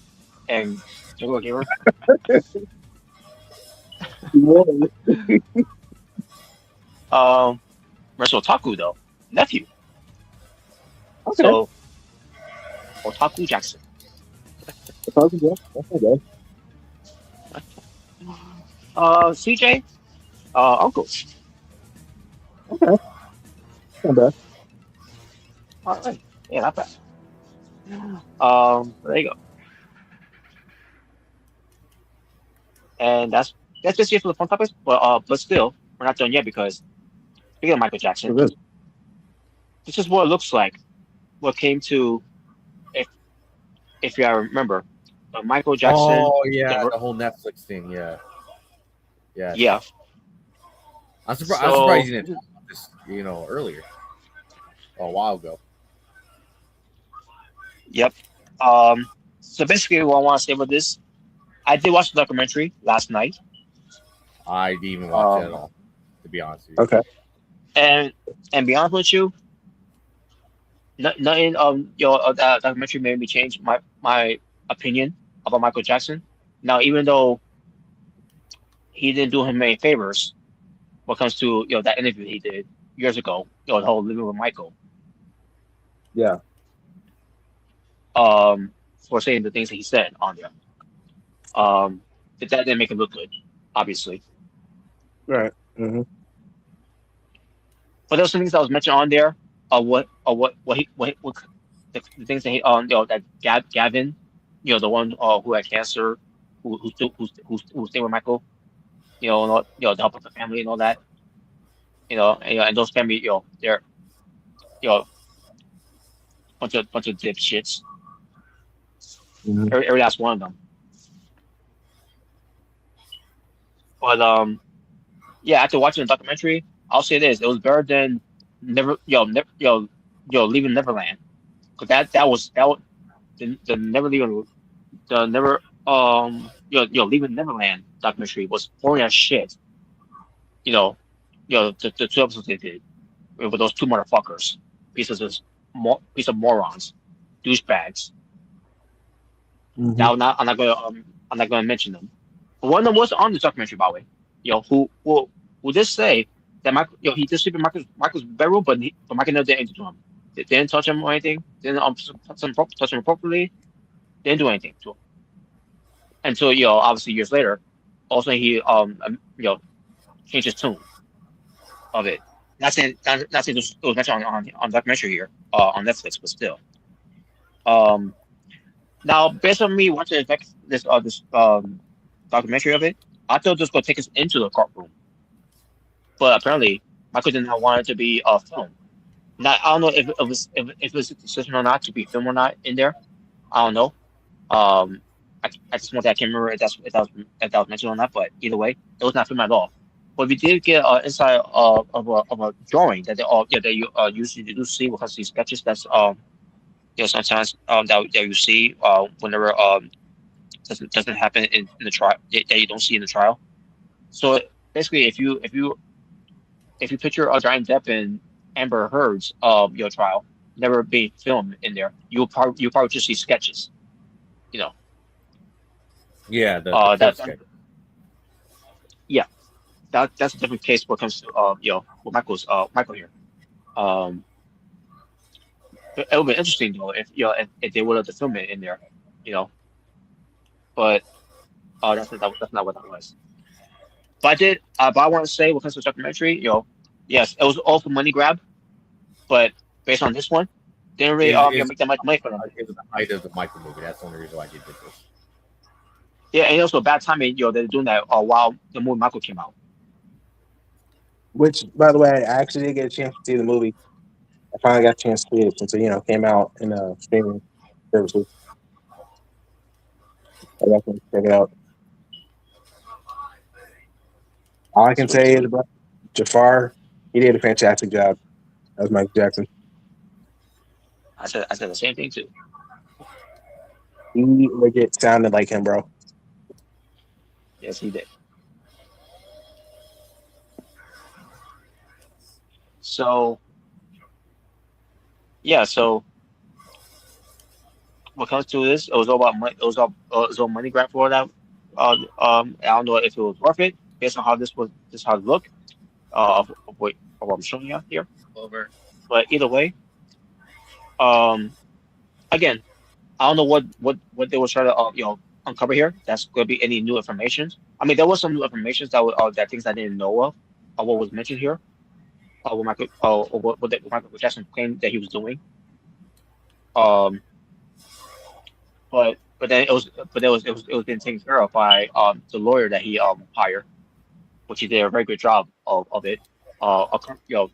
and Jaguar Gamer. Wrestle Otaku though, nephew. Okay. So Otaku Jackson. Okay. CJ, uncle. Okay. Not bad. All right, yeah, not bad. There you go. And that's just it for the fun topics. But still, we're not done yet because speaking of Michael Jackson, Good. this is what it looks like. What came to if if you remember, Michael Jackson. Oh yeah, the whole Netflix thing. Yeah, yeah. Yeah. I'm surprised. I'm So surprised you didn't talk about this, earlier, a while ago. yep. So basically, what I want to say about this, I did watch the documentary last night. I didn't even watch it at all, to be honest with you. Okay. And be honest with you, nothing that documentary made me change my opinion about Michael Jackson. Now, even though he didn't do him any favors when it comes to that interview he did years ago, the whole living with Michael, Yeah. for saying the things that he said on there, that didn't make him look good, obviously. Right. Mm-hmm. But there was some things that was mentioned on there, what the things that he that Gavin, the one who had cancer, who stayed with Michael, and all, to help with the family and all that, and those family, they're bunch of dipshits, Mm-hmm. every last one of them. But yeah, after watching the documentary, I'll say this: it was better than never, leaving Neverland, because that was the never leaving the never leaving Neverland documentary was boring as shit. You know, the two episodes they did with those two motherfuckers, pieces of piece of morons, douchebags. Mm-hmm. Now, I'm not gonna mention them. But one of them was on the documentary, by the way. Who did say that Michael, he did sleep in Michael's bedroom, but Michael never did anything to him. They didn't touch him or anything. Didn't touch him properly. Didn't do anything to him until obviously years later. Also, he changed his tune of it. Not saying it was mentioned on documentary here on Netflix, but still. Um, Now, based on me watching this documentary of it, I thought this was gonna take us into the courtroom, but apparently Michael did not want it to be filmed. Now I don't know if it was a decision or not to be filmed or not in there. I don't know. At this moment I can't remember if that was mentioned or not. But either way, it was not filmed at all. But we did get inside of a drawing that they all that you usually do see because these sketches that's sometimes that you see whenever doesn't happen in the trial that you don't see in the trial. So basically, if you picture Johnny Depp and Amber Heard's your trial never being filmed in there, you'll probably just see sketches. You know, Yeah, the court that sketch. yeah, that's a different case when it comes to with Michael here. Um, it would be interesting though if they would have filmed it in there, you know, but that's not what that was. But I want to say when it comes to the documentary, yes, it was all for money grab, but based on this one, didn't really Is make that much money for them. is the height of the Michael movie. That's the only reason why I did this. Yeah, and also bad timing, they're doing that while the movie Michael came out. Which, by the way, I actually did get a chance to see the movie. I finally got a chance to see it since it, came out in streaming services. I definitely check it out. All I can Sweet, say is sweet. about Jafar, he did a fantastic job as Mike Jackson. I said the same thing too. He legit sounded like him, bro. Yes, he did. So yeah, so What comes to this, it was all about money. It was all money grab for that. I don't know if it was worth it based on how this how it looked. Of what I'm showing you here. Over. But either way, um, again, I don't know what they were trying to uncover here. That's going to be any new information. I mean, there was some new information that that things I didn't know of what was mentioned here. What Michael or what Michael Jackson claimed that he was doing. Um, but then it was being taken care of by the lawyer that he hired, which he did a very good job of it. To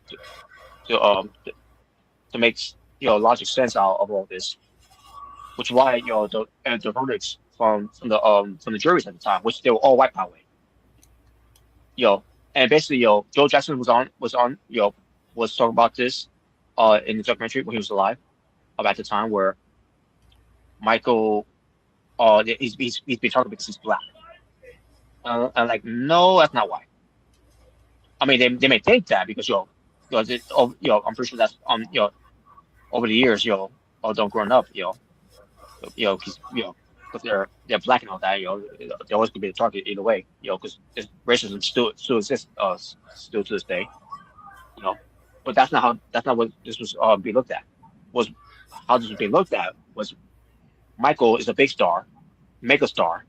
to make logic sense out of all this, which is why the verdicts from the juries at the time, which they were all white by the way, and basically Joe Jackson was talking about this in the documentary when he was alive about the time where Michael he's been talking because he's black. I'm like, no, that's not why. I mean, they may think that because I'm pretty sure that's over the years although growing up 'cause, because they're black and all that they always could be the target either way because racism still exists still to this day you know but that's not what this was being looked at was how this was being looked at was Michael is a big star, mega star,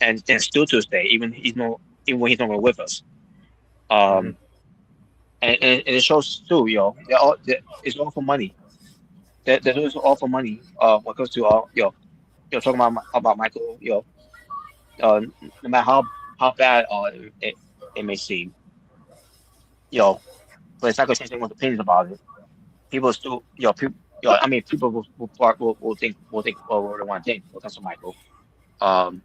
and still to this day even when he's no longer with us. Mm-hmm. Um, and it shows too, it's all for money. They're doing this all for money. When it comes to talking about Michael, no matter how bad it may seem, but it's not gonna change anyone's opinions about it. People still, people, I mean, people will think what they want to think when it comes to Michael. Um,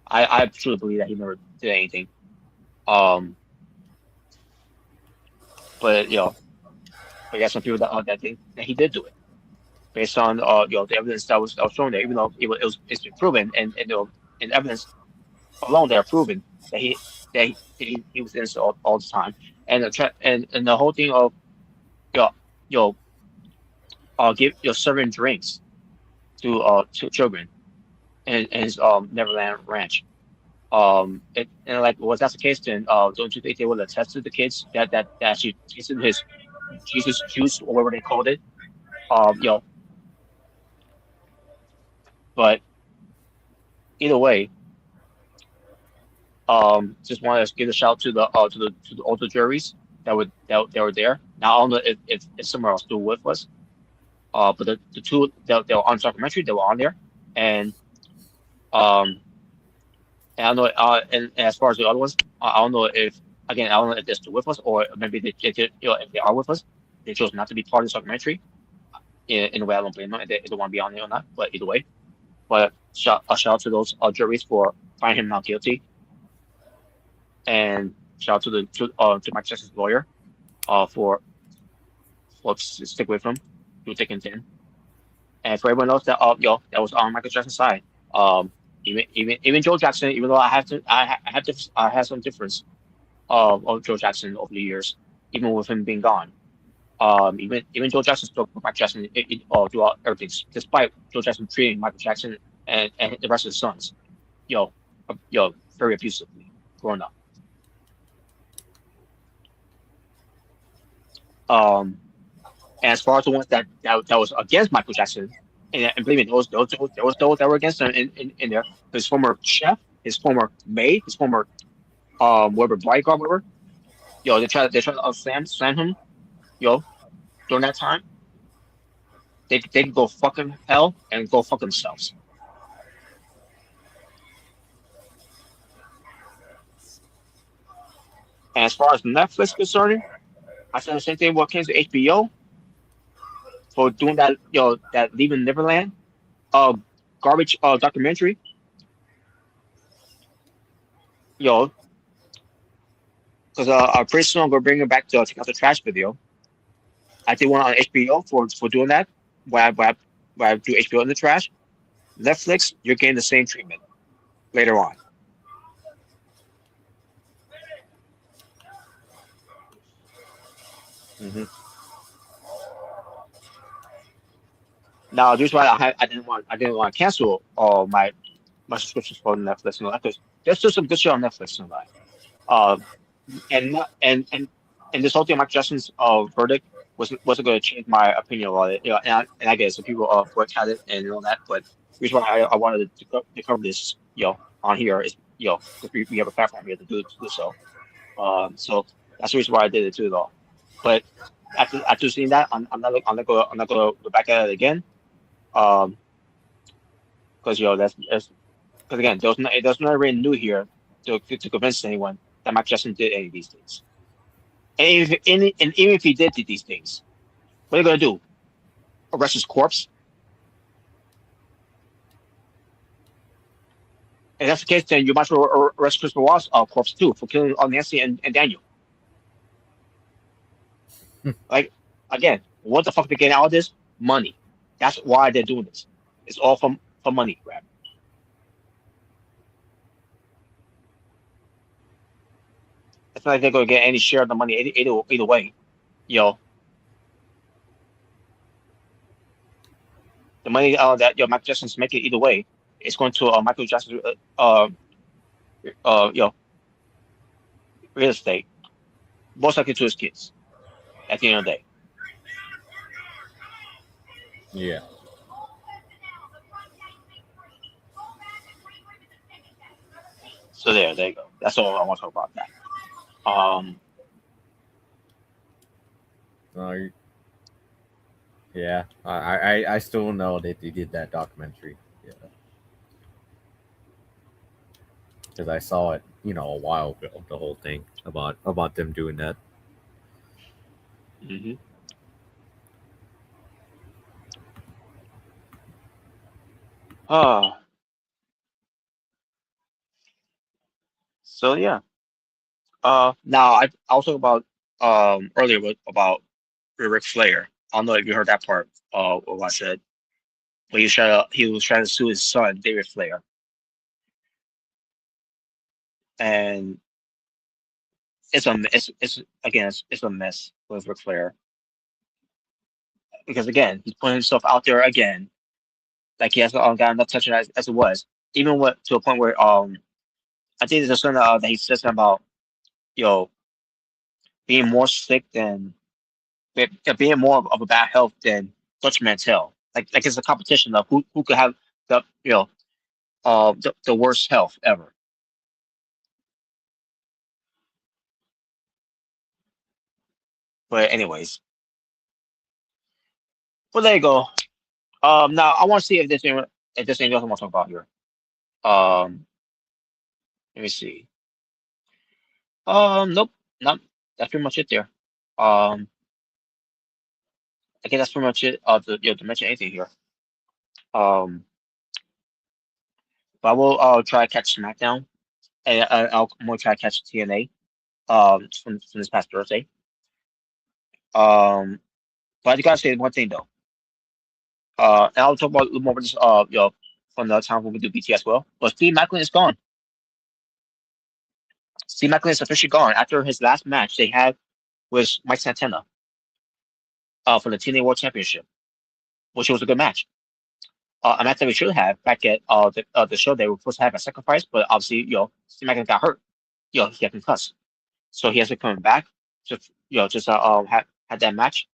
I truly believe that he never did anything. Um, but but you have some people that think that he did do it based on the evidence that was shown there, even though it's been proven and evidence alone they're proven that he was innocent all the time, and and the whole thing of you know, you know give serving drinks to children in his Neverland Ranch. And like, was that the case? Then don't you think they would have tested the kids that actually tasted his Jesus juice or whatever they called it? Um, you know, but either way, just want to give a shout to the older juries that were there. Now I don't know if some are still with us. But the two that were on documentary, they were on there, and um, and I don't know. And as far as the other ones, I don't know if again I don't know if they're still with us or maybe if they are with us, they chose not to be part of the documentary. In a way, I don't blame them if they don't want to be on there or not. But either way, but a shout out to those juries for finding him not guilty, and shout out to Mike Jackson's lawyer for stick with him through thick and thin. And for everyone else that was on Michael Jackson's side, um, even Joe Jackson, even though I had some difference of Joe Jackson over the years, even with him being gone. Even Joe Jackson spoke with Michael Jackson throughout everything, despite Joe Jackson treating Michael Jackson and the rest of his sons, yo, very abusively growing up. Um, And as far as the ones that was against Michael Jackson, and believe me, those that were against him in there, his former chef, his former maid, his former whatever bodyguard, whatever, they try to slam him, yo, during that time. They can go fucking hell and go fuck themselves. And as far as Netflix is concerned, I said the same thing when it came to HBO for doing that, that Leaving Neverland uh garbage documentary, yo, because I'm pretty soon I'm gonna bring it back to check out the trash video. I did one on HBO for doing that. Where I do HBO in the trash. Netflix, you're getting the same treatment later on. Mm-hmm. Now, the reason why I didn't want to cancel my subscriptions for Netflix and all that because there's still some good shit on Netflix and all that. Um, and not and this whole thing, Mike Justin's verdict wasn't going to change my opinion about it. And I get some people boycott it and all that, but the reason why I wanted to cover this, on here is, because we have a platform here to do so. So that's the reason why I did it too, though. But after seeing that, I'm not gonna go back at it again. Um, because that's because again, there's not really new here to convince anyone that Mike Justin did any of these things. And even if he did do these things, what are you gonna do? Arrest his corpse? If that's the case, then you might as well arrest Chris Benoit's corpse too for killing Nancy and Daniel. Like, again, what the fuck they getting out of this? Money. That's why they're doing this. It's all for money grab. It's not like they're gonna get any share of the money either way. The money that Michael Jackson's making either way is going to Michael Jackson's real estate, most likely to his kids at the end of the day. Yeah. So there you go. That's all I want to talk about that. Yeah, I still know that they did that documentary. Yeah, because I saw it, a while ago. The whole thing about them doing that. Mm-hmm. So yeah. Now I also about earlier about Ric Flair. I don't know if you heard that part of what I said. When he was trying to sue his son, David Flair, and it's a mess with Ric Flair because again he's putting himself out there again, like he hasn't got enough touch as it was, even to a point where I think there's a certain that he says something about you know being more sick than being more of a bad health than Dutch Mantel. Like it's a competition of who could have the the worst health ever. But anyways, well there you go. Now I want to see if there's anything else I want to talk about here. Um, let me see. Nope, not that's pretty much it there. Um, I guess that's pretty much it. To mention anything here. Um, but I will try to catch SmackDown, and I'm gonna try to catch TNA. From this past Thursday. Um, but I gotta say one thing though. And I'll talk about a little more about this. From the time when we do BT as well. But Steve Macklin is gone. Steve Macklin is officially gone after his last match they had with Mike Santana. For the TNA World Championship, which was a good match. A match that we should have back at the show they were supposed to have at Sacrifice, but obviously Steve Macklin got hurt. He got concussed, so he has to come back. Just had that match,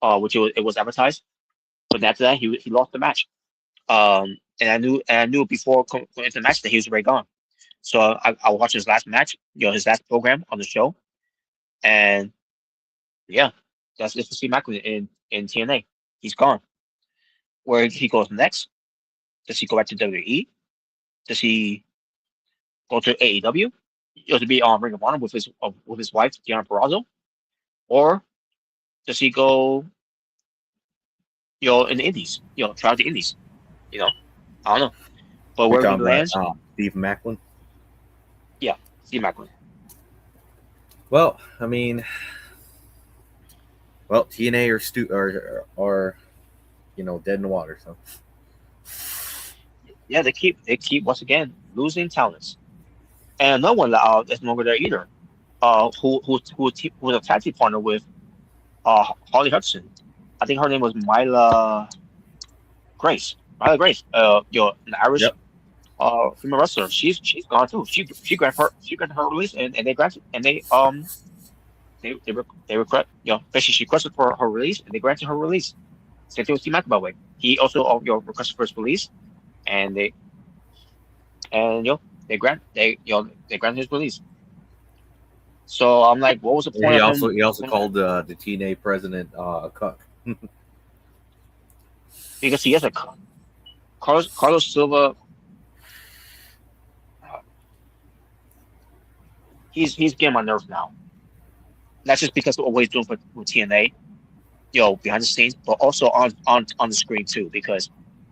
which it was advertised. But after that, he lost the match. And I knew before going into the match that he was already gone. So I watched his last match, his last program on the show, and yeah, that's it for Steve Macklin in TNA. He's gone. Where he goes next? Does he go back to WWE? Does he go to AEW? To be on Ring of Honor with his wife Deanna Purrazzo, or does he go in the Indies? Try out the Indies. I don't know. But where he lands, Steve Macklin. Yeah, Steve Macklin. Well, I mean, TNA or dead in the water. So yeah, they keep once again losing talents, and no one is no longer there either. Who was a tag team partner with Holly Hudson. I think her name was Myla. Grace, Riley Grace, an Irish Yep. female wrestler. She's gone too. She granted her release, and they granted and they request basically she requested for her release, and they granted her release. Same thing with Steve McIntyre, by the way. He also requested for his release, and and they granted his release. So I'm like, what was the point He of also him? he also called the TNA president a cuck. Because he has a Carlos Silva. He's getting my nerves now. Not just because of what he's doing with TNA, behind the scenes, but also on the screen too. Because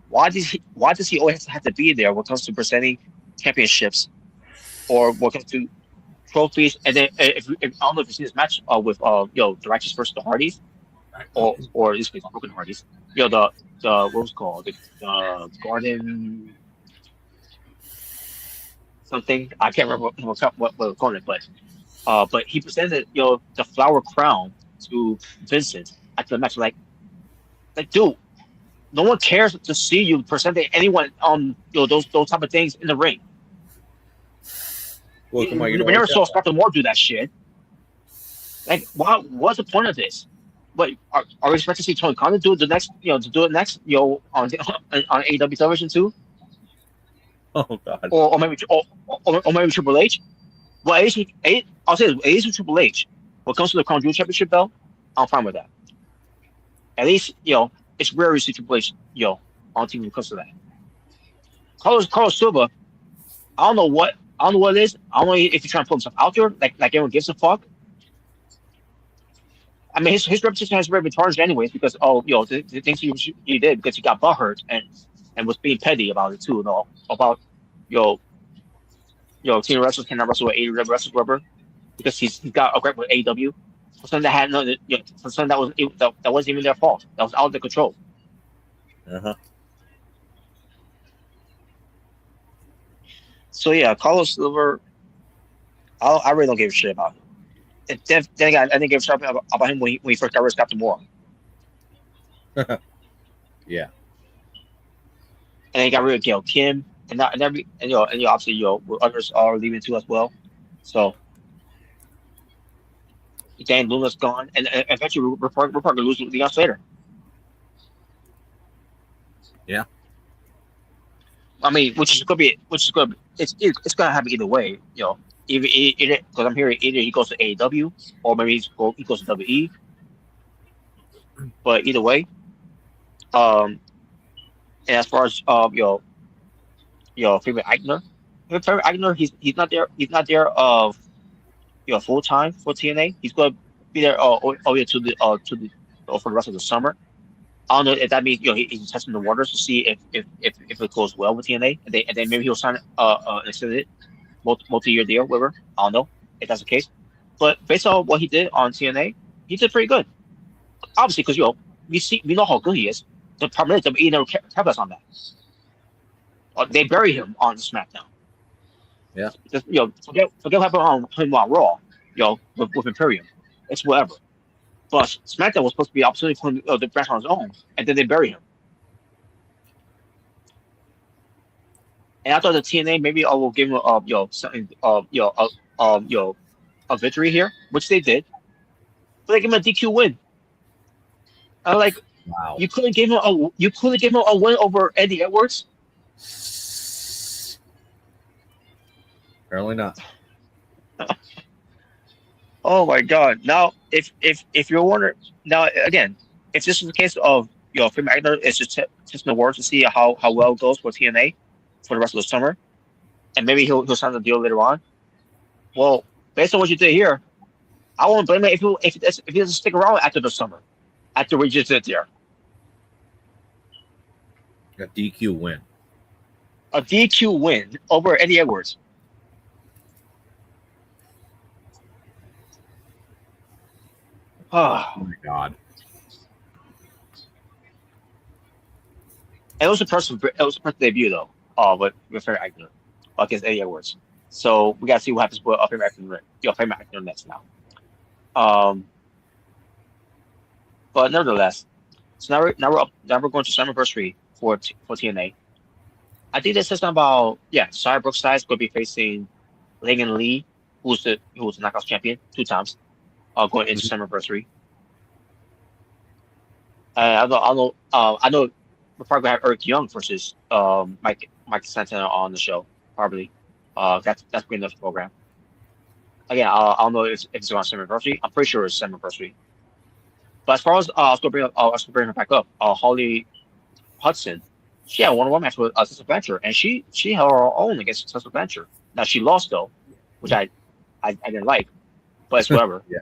why does he always have to be there when it comes to presenting championships or when it comes to trophies? And then if I don't know if you see this match with the Righteous versus the Hardys, or this case Broken Hardys, the what was it called the Garden something, I can't remember what we're calling it, but he presented the flower crown to Vincent at the match. Like dude, no one cares to see you presenting anyone those type of things in the ring. Well, come on, We never saw Scott Moore do that shit. Like, what's the point of this? But are we expecting to see Tony Khan do it the next to do it next on AEW television too? Oh God. Or maybe Triple H. Well, I'll say this, at least with Triple H, when it comes to the Crown Jewel Championship belt, I'm fine with that. At least, it's rare to see Triple H, on TV when it comes to that. Carlos Silva, I don't know what it is. I don't know if he's trying to put himself out there, like everyone gives a fuck. I mean, his reputation has already been tarnished anyways because the things he did because he got butthurt and was being petty about it too, about teen wrestlers cannot wrestle with AEW wrestlers rubber because he's got a grip with AEW for something that had for something that wasn't even their fault. That was out of their control. So yeah, Carlos Silver, I really don't give a shit about him. Then again, I didn't give a shit about him when he first got rid of Captain Moore. Yeah. And then he got rid of Gail Kim, and obviously others are leaving too as well. So Dan Luna's gone, and eventually we're probably gonna lose Leon Slater. Yeah. I mean, which is good. It's gonna happen either way, either because I'm hearing either he goes to AEW or maybe he goes to WWE. But either way, and as far as favorite Eichner, he's not there. He's not there full time for TNA. He's gonna be there for the rest of the summer. I don't know if that means he's testing the waters to see if it goes well with TNA, and then maybe he'll sign an extended multi-year deal, whatever. I don't know if that's the case, but based on what he did on TNA, he did pretty good. Obviously, because we know how good he is. The problem is WWE never kept us on that. They bury him on SmackDown. Yeah. Just, forget what happened on him on Raw. With Imperium, it's whatever. But SmackDown was supposed to be an opportunity for him to branch on his own, and then they bury him. And I thought the TNA maybe will give him a victory here, which they did. But they gave him a DQ win. I'm like, wow. You couldn't give him a win over Eddie Edwards. Apparently not. Oh my God! Now, if you're wondering, now again, if this is the case of Finn Magner is just testing the waters to see how well it goes for TNA for the rest of the summer, and maybe he'll sign the deal later on. Well, based on what you did here, I won't blame it if he doesn't stick around after the summer, after we just did there. A DQ win. A DQ win over Eddie Edwards. Oh my God! It was a personal debut though. With Fair Agnew against Eddie Edwards. So we gotta see what happens with Fair Agnew next now. But nevertheless, so now we're going to Slammiversary for TNA. I think they said something about Sarah Brookside going to be facing Megan Lee, who's the Knockouts champion 2 times, going into Summerversary. I know we're probably gonna have Eric Young versus Mike Santana on the show probably. That's pretty enough program. Again, I don't know if it's on Summerversary. I'm pretty sure it's Summerversary. But as far as I was gonna bring her back up. Holly Hudson, she had a 1-on-1 match with Tessa Blanchard, and she held her own against Tessa Blanchard. Now she lost though, which I didn't like, but it's whatever. Yeah.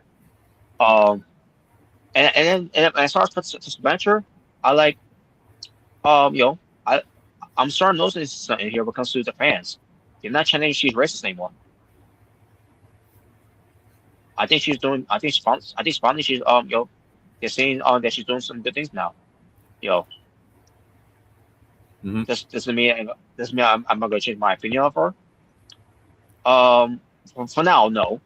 And as far as Tessa Blanchard, I like I'm starting to notice something here when it comes to the fans. They're not chanting she's racist anymore. I think finally she's they're saying that she's doing some good things now. This doesn't mean I'm not gonna change my opinion of her. For now, no.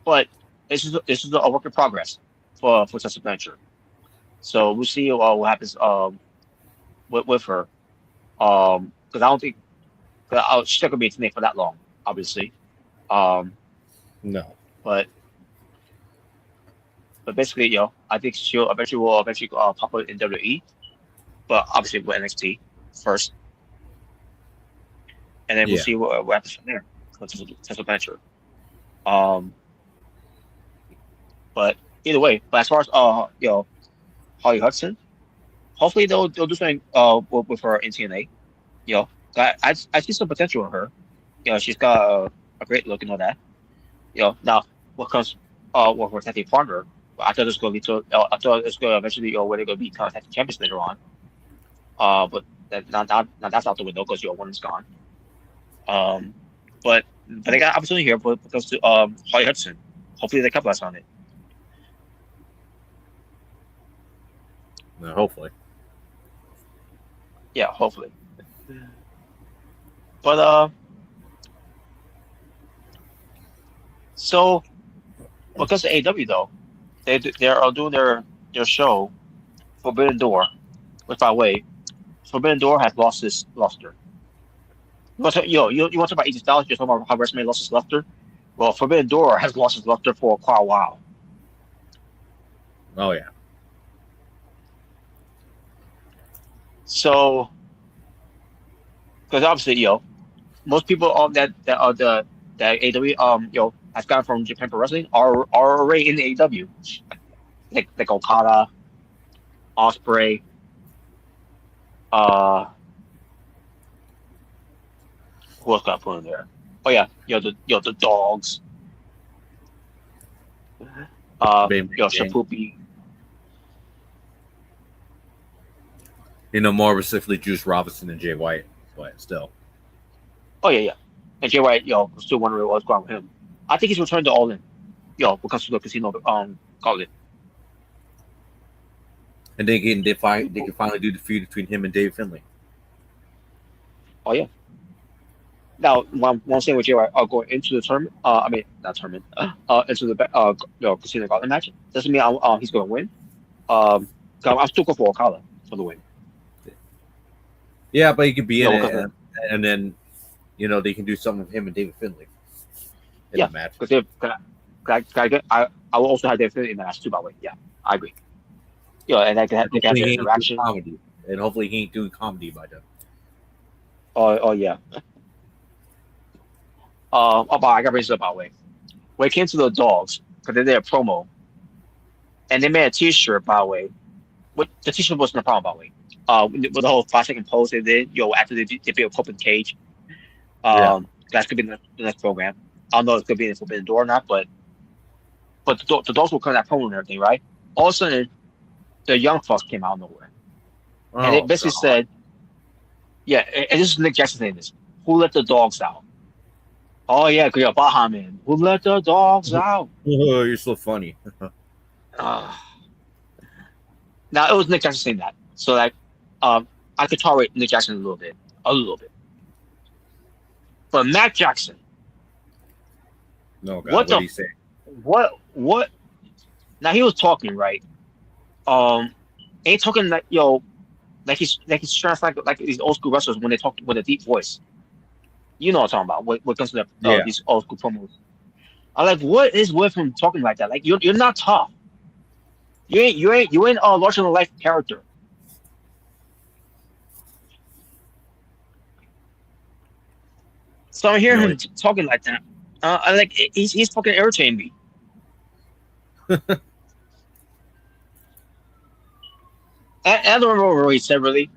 But this is a work in progress for Tessa Blanchard. So we'll see what happens with her. Because I don't think she's not gonna be in TNA for that long, obviously. No. But basically, I think she'll eventually pop up in WWE, but obviously with NXT first, and then we'll see what happens from there. Tessa Blanchard. But either way, as far as Holly Hudson, hopefully they'll do something with her in TNA. I see some potential in her. She's got a great look and all that. Now what comes with her tag team partner, I thought it was going to lead to. I thought it's going to eventually where they're going to be kind of tag team champions later on. But now that's out the window because one is gone. But they got an opportunity here because to Holly Hudson. Hopefully they capitalize on it. No, hopefully. Yeah, hopefully. But so because of AEW though, they are doing their show Forbidden Door, which by the way, Forbidden Door has lost its luster. You want to talk about AJ Styles? You're talking about how WrestleMania lost its luster. Well, Forbidden Door has lost its luster for quite a while. Oh yeah. So, because obviously, most people that AEW has gotten from Japan Pro Wrestling are already in the AEW, like Okada, Ospreay, who else got put in there? Oh yeah, the dogs, Shapoopy. More specifically Juice Robinson and Jay White, but still. Oh yeah. And Jay White, still wondering what's going on with him. I think he's returned to All In, because of the casino gauntlet. And they can finally do the feud between him and Dave Finlay. Oh yeah. Now, one thing with Jay White going into the tournament, into the casino gauntlet match doesn't mean he's going to win. I'm still going for Okada for the win. Yeah, but he could be in it, and then they can do something with him and David Finlay in the match. Because I will also have David Finlay in the match too. By the way, yeah, I agree. And they can have interaction. Comedy, and hopefully he ain't doing comedy by then. Oh yeah. But I got to bring this up by the way. When it came to the dogs, because they did a promo, and they made a T-shirt by the way. The T-shirt wasn't a problem by the way. With the whole 5-second pose they did, after they beat a Pope in Cage. That could be the next program. I don't know if it could be in Forbidden Door or not, but the dogs will come that promo and everything, right? All of a sudden, the Young Bucks came out of nowhere. And it basically said, and this is Nick Jackson saying this, who let the dogs out? Oh, yeah, because you're Baja Man. Who let the dogs out? Oh, you're so funny. Now, it was Nick Jackson saying that. So, I could tolerate Nick Jackson a little bit. But Matt Jackson. No, God, what did he say? What? Now, he was talking, right? Ain't talking like, he's trying to sound like these old school wrestlers when they talk with a deep voice. You know what I'm talking about. What comes to these old school promos. I'm like, what is with him talking like that? Like you're not tough. You ain't a larger than life character. So I'm hearing him talking like that. I like he's fucking irritating me. I don't remember what he said really.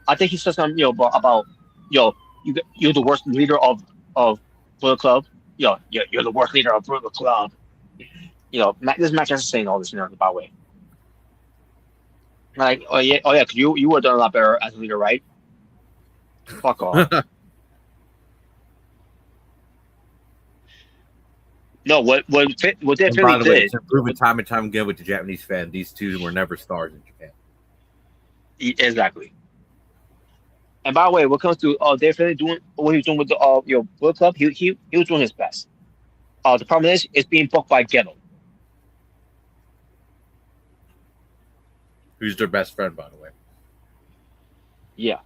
I think he said something about you're the worst leader of Bullet Club. You're the worst leader of Bullet Club. This match is saying all this in the way. Like, oh yeah, cause you would have done a lot better as a leader, right? Fuck off. No, what they by Philly the way, did. it's proven time and time again with the Japanese fan. These two were never stars in Japan. Exactly. And by the way, what comes to Dave Finlay doing what he was doing with the Bullet Club, he was doing his best. The problem is it's being booked by Ghetto. Who's their best friend, by the way? Yeah.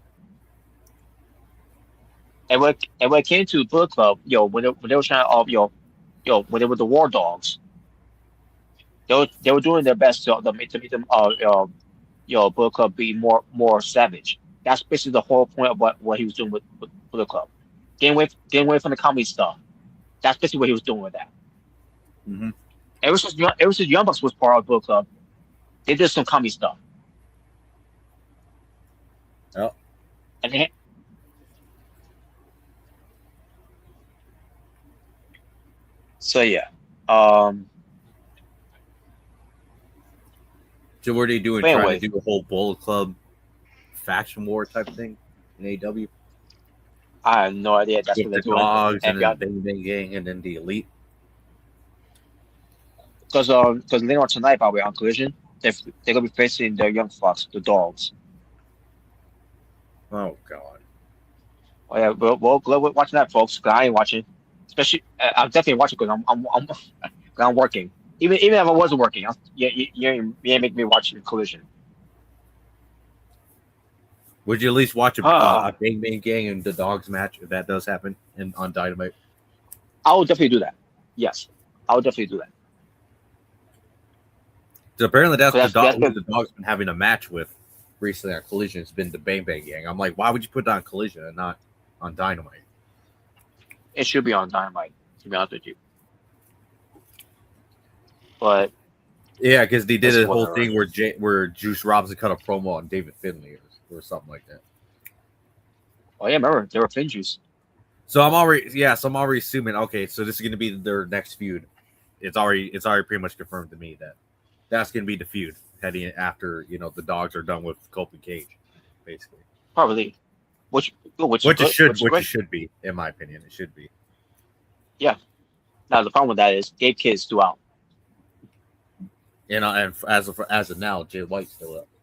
And when it came to Bullet Club, when they were trying to when they were the War Dogs, they were doing their best to make them Bullet Club be more savage. That's basically the whole point of what he was doing with Bullet Club. Getting away from the comedy stuff. That's basically what he was doing with that. Mm-hmm. Ever since Young Bucks was part of Bullet Club, they did some comedy stuff. Oh. And so yeah. So what are they doing? Trying to do a whole Bullet Club faction war type thing in AEW? I have no idea. That's with what they're the doing. Dogs and then Bang Bang Gang and then the Elite. Because later on tonight, by the way, on Collision, they're gonna be facing the Young Bucks, the Dogs. Oh God. Oh yeah, we're watching that, folks. Cause I ain't watching. Especially, I'm definitely watching because I'm working. Even if I wasn't working, you ain't make me watch Collision. Would you at least watch a Bang Bang Gang and the Dogs match if that does happen on Dynamite? I would definitely do that. Yes, I would definitely do that. So apparently that's the Dogs been having a match with recently on Collision. It's been the Bang Bang Gang. I'm like, why would you put that on Collision and not on Dynamite? It should be on Dynamite, to be honest with you. But yeah, because they did a whole thing where Juice Robinson cut a promo on David Finlay or something like that. Oh yeah, remember they were Finn Juice. So I'm already assuming. Okay, so this is going to be their next feud. It's already pretty much confirmed to me that that's going to be the feud heading after the Dogs are done with Cope and Cage, basically. Probably, which it should be, in my opinion, it should be. Yeah. Now the problem with that is Gabe Kidd's still out. And as of now, Jay White's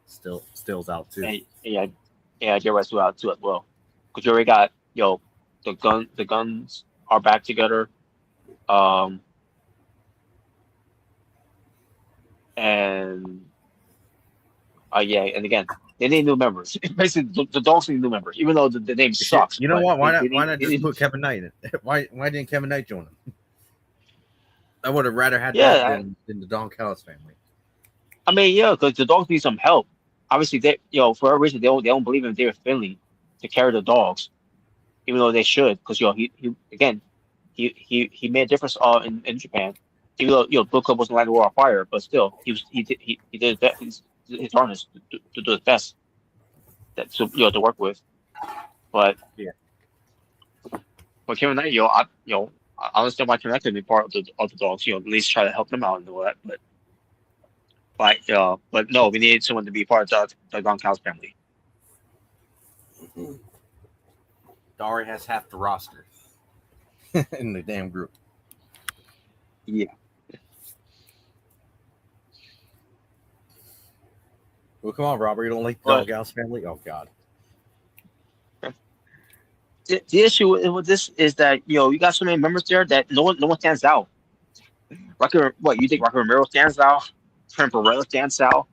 still's out too. And, yeah, Jay White's still out too as well. Because you already got the guns are back together. And and again, they need new members. Basically, the Dogs need new members, even though the name sucks. You know what? Why not just put Kevin Knight in? Why didn't Kevin Knight join them? I would have rather had that than the Don Callis family. I mean, yeah, because the Dogs need some help. Obviously, they for a reason they don't believe in David Finlay to carry the Dogs, even though they should, because he made a difference in Japan. Even though Bullet Club wasn't lighting the world on fire, but still he did his hardest to do his best to work with. But yeah, but Kevin Knight, I understand why Kevin Knight could be part of the Dogs. At least try to help them out and all that. But no, we needed someone to be part of the Don Callis family. Dari has half the roster in the damn group. Yeah. Well, come on, Robert. You don't like the Don Callis family? Oh God. The issue with this is that you got so many members there that no one stands out. You think Rocky Romero stands out? Trent Barrella stands out?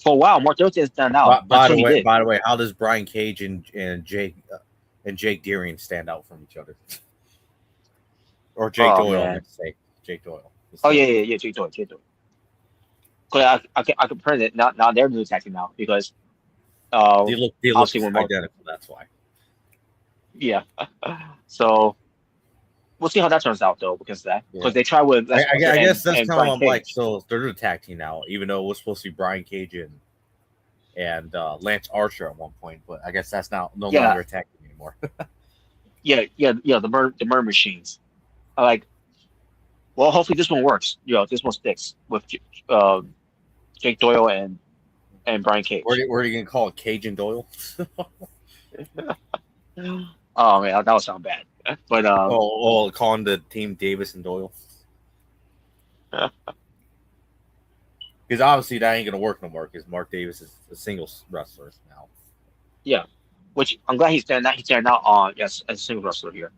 For a while, Mark Dillon didn't stand out By until he did. the way, how does Brian Cage and Jake Deering stand out from each other? Or Jake Doyle, Man. let's say Jake Doyle. Oh yeah, Jake Doyle. Cause I compare it now they're new tag team now because They look obviously when Mark, identical. That's why. yeah. So we'll see how that turns out though because of that because they try with I guess that's and kind Brian of like Cage. so they're the tag team now, even though it was supposed to be Brian Cage and Lance Archer at one point, but I guess that's now no longer a tag team anymore. Yeah. The murder machines. Like, well, hopefully this one works. This one sticks with Jake Doyle and Brian Cage. Where are you gonna call it, Cage and Doyle? Oh man, that would sound bad. But calling the team Davis and Doyle. Because obviously that ain't gonna work no more. Because Mark Davis is a singles wrestler now. Yeah, which I'm glad he's standing out. He's standing out on as a single wrestler here.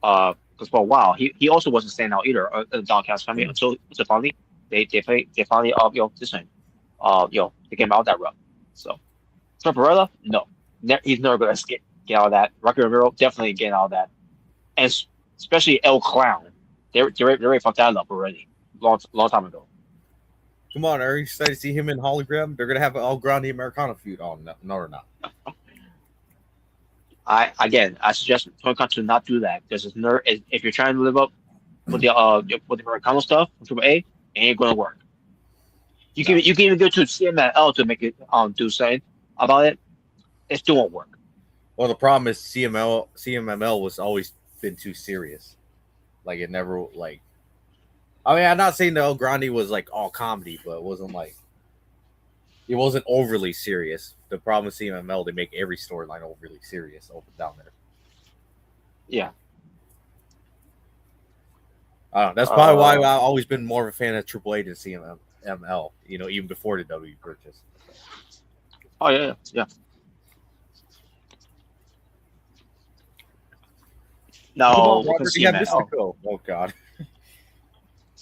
Because for a while he also wasn't standing out either. The Doncast family until finally they finally this thing they came out that route. So Trumperella, no, he's never gonna get out of that. Rocky Romero definitely getting out of that, and especially El Clown. They're ready for that up already, long time ago. Come on, are you excited to see him in Hologram? They're gonna have an El Grande Americana feud. Oh no, or not. I suggest Tony Khan to not do that because if you're trying to live up with the Americano stuff from Triple A, it ain't gonna work. You can even go to CMLL to make it do something about it. It still won't work. Well, the problem is CMML was always been too serious. Like it never like. I mean, I'm not saying the El Grande was like all comedy, but it wasn't overly serious. The problem with CMML, they make every storyline overly serious down there. Yeah. That's probably why I've always been more of a fan of Triple A than CMML. Even before the W purchase. Oh yeah. Now Robert, you have Mystico. Oh God.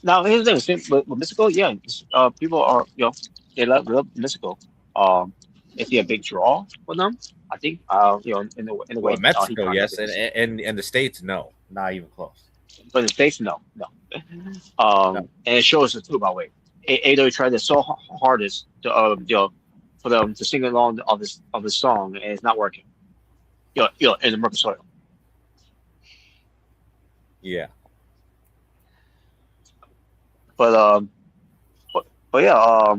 Now here's the thing with Mystical, yeah, people are they love Mystical. If you're a big draw for them, I think in the way Mexico, yes, and the States, no, not even close. But in the States, no. And it shows it too. By the way, AEW tried so hardest to for them to sing along of this song, and it's not working. In the American soil. Yeah. But yeah,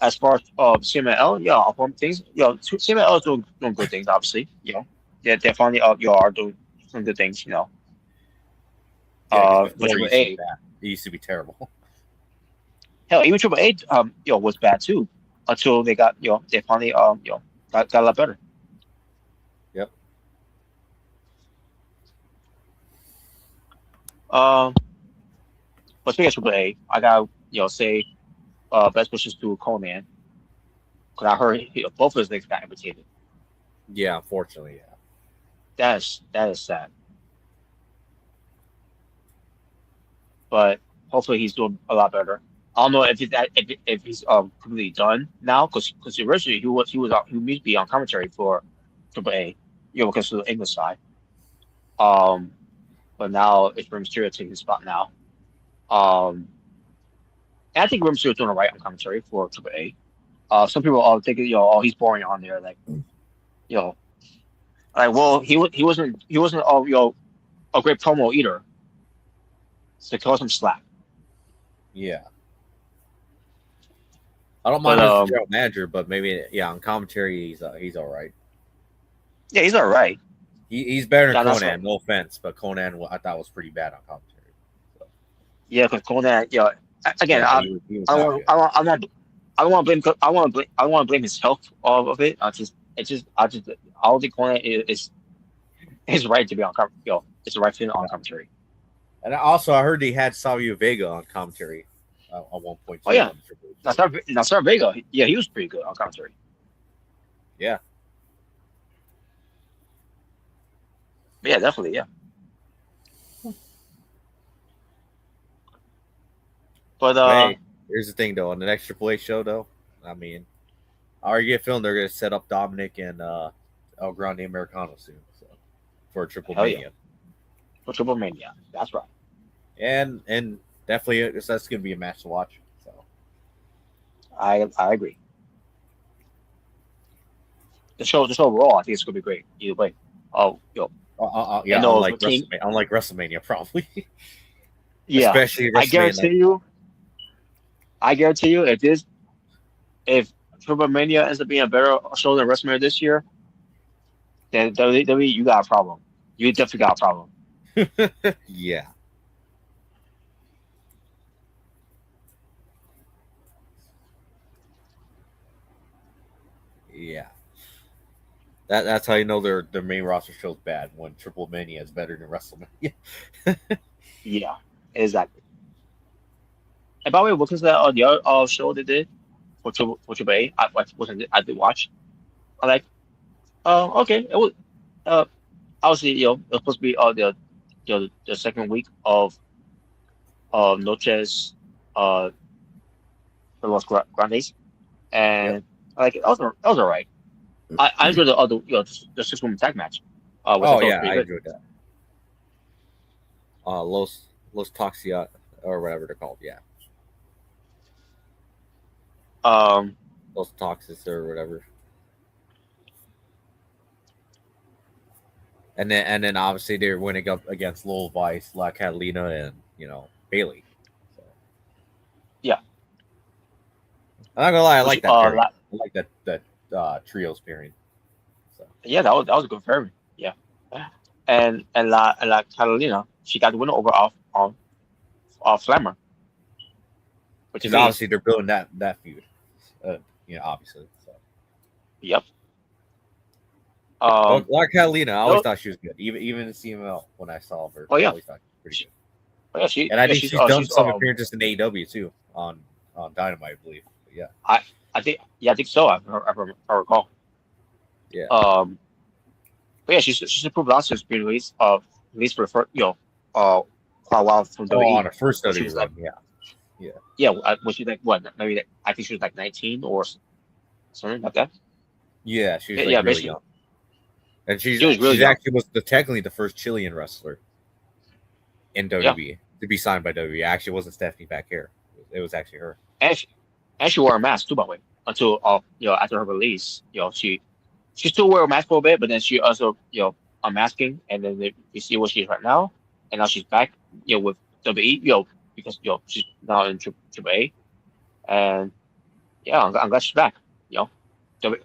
as far as CMLL, yeah, from things, CMLL is doing good things, obviously. They're finally are doing some good things, Yeah, but Triple A, it used to be terrible. Hell, even Triple A, was bad too, until they got, they finally, got a lot better. Yep. But speaking of Triple A, I gotta, say, best wishes to Conan, because I heard both of his legs got amputated. Yeah, unfortunately, yeah. That is sad. But hopefully he's doing a lot better. I don't know if he's completely done now, because originally he used to be on commentary for Triple A, because of the English side. But now it's Rey Mysterio taking his spot now. And I think Rey Mysterio's doing all right on commentary for Triple A. Some people are thinking, he's boring on there, like, well, he wasn't a great promo either. So cause him slack. Yeah. I don't mind as a general manager, but maybe on commentary he's all right. Yeah, he's all right. He's better than Conan. No offense, but Conan I thought was pretty bad on commentary. So. Yeah, because Conan, again, I don't want to blame his health of it. I don't think Conan is right to be on commentary. It's the right fit on commentary. And also, I heard he had Savio Vega on commentary at one point. Oh yeah, Savio Vega. Yeah, he was pretty good on commentary. Yeah. Yeah, definitely. Yeah. But hey, here's the thing, though. On the next Triple A show, though, I mean, already get filmed. They're gonna set up Dominic and El Grande Americano soon, so for a Triple Hell yeah. Mania. For Triple Mania, that's right. And definitely that's gonna be a match to watch. So I agree. The show overall, I think it's gonna be great either way. Oh, yo, yeah, know, unlike WrestleMania, probably. yeah, Especially I WrestleMania. guarantee you, if Triple Mania ends up being a better show than WrestleMania this year, then WWE, you got a problem. You definitely got a problem. Yeah. Yeah. That's how you know their main roster show's bad, when Triple Mania is better than WrestleMania. Yeah, exactly. And by the way, what was that the other show they did for Triple A? I did watch. I'm like, okay, it was obviously it was supposed to be the second week of Noches de los Grandes, and Yep. like it was alright. I enjoyed the other the 6-woman tag match. Which I thought was pretty I good. enjoyed that. Los Toxia or whatever they're called, yeah. Los Toxis or whatever. And then obviously they're winning up against Lil Vice, La Catalina, and Bailey. So. Yeah. I'm not gonna lie, I like that pairing. I like that trios pairing. So. Yeah, that was a good pairing. Yeah, and La Catalina, she got the winner over off Flammer. Which is obviously they're building that feud. Obviously. So. Yep. La Catalina, I always thought she was good, even in CML when I saw her. Oh yeah, I always thought she was pretty good. Oh, yeah, and I think she's done some appearances in AEW too on Dynamite, I believe. But yeah, I think so. I recall. Yeah. But yeah, she's improved last year's being released for the first quite a while from WWE. On her first WWE run, yeah. Yeah, was she like what? Maybe I think she was like 19 or something like that. Yeah, she was really young. And she actually was technically the first Chilean wrestler in WWE to be signed by WWE. Actually, it wasn't Stephanie back here. It was actually her. And she wore a mask too, by the way, until after her release. She still wore a mask for a bit, but then she also unmasking, and then you see what she is right now, and now she's back with WWE because she's now in Triple A, and I'm glad she's back.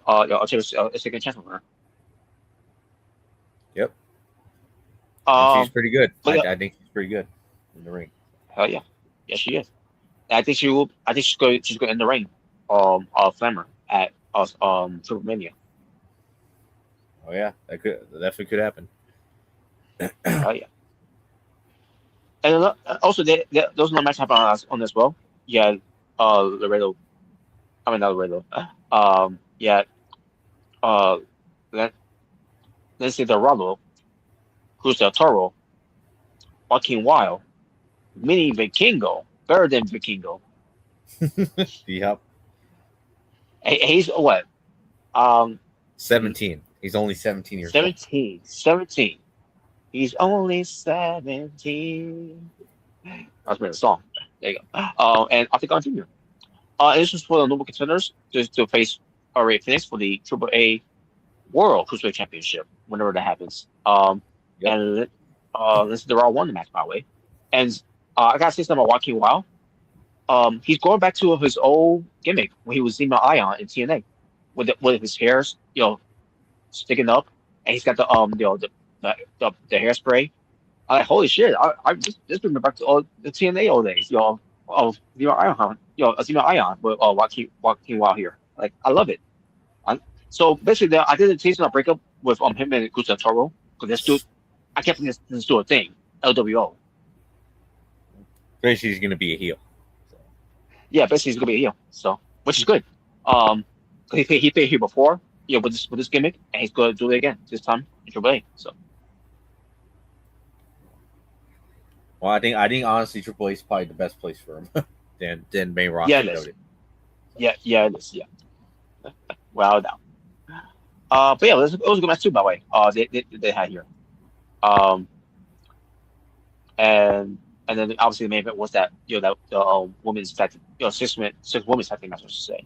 I'll take a second chance on her. Yep. She's pretty good. I think she's pretty good in the ring. Hell yeah, yes she is. And I think she will. I think she's going in the ring. Flammer at Triple Mania. Oh yeah, that definitely could happen. Oh yeah. And also, those no match happen on as well. Yeah, Laredo. I mean not Laredo. Yeah. Let's say the Rollo, Cruz del Toro, Joaquin Wild, Mini Vikingo, better than Vikingo. Yep. He's what? 17. He's only 17 years old. 17. He's only 17. That's been a song. There you go. And Octagon Jr. This was for the Noble Contenders to face Ray Phoenix for the AAA World Cruiserweight Championship whenever that happens. And this is the Raw 1 match, by the way. And I gotta say something about Joaquin Wild. He's going back to his old gimmick when he was Zima Ion in TNA, with his hairs, sticking up, and he's got the hairspray. I'm like, holy shit! I just bring me back to all the TNA old days, of Zima Ion, Zima Ion with Joaquin Wild here. Like, I love it. So basically, I did a season of breakup with him and Cruz del Toro because this dude, I kept thinking this do a thing, LWO. Basically, he's gonna be a heel. Yeah, basically he's gonna be a heel, so which is good. He played here before, with this gimmick, and he's gonna do it again this time in Triple A. So, well, I think honestly, Triple A is probably the best place for him than main roster. Yeah, it is. Yeah. without a doubt. But yeah, it was a good match too, by the way. They had here. Um, and and then obviously the main event was that that the women's tag, six women's tag team match, I should say.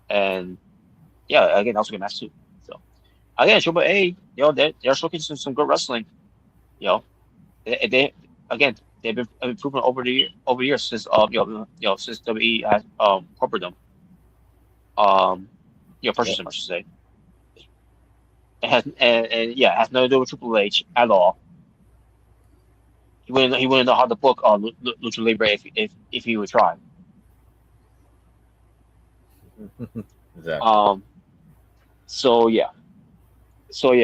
And yeah, again, that was a good match too. So again, Triple A, they're showcasing some good wrestling. You know, they again they've been improving over the years since since WWE has corporate them purchased them, I should say. It has and yeah, it has nothing to do with Triple H at all. He wouldn't know how to book Lucha Libre if he would try. Exactly. So yeah,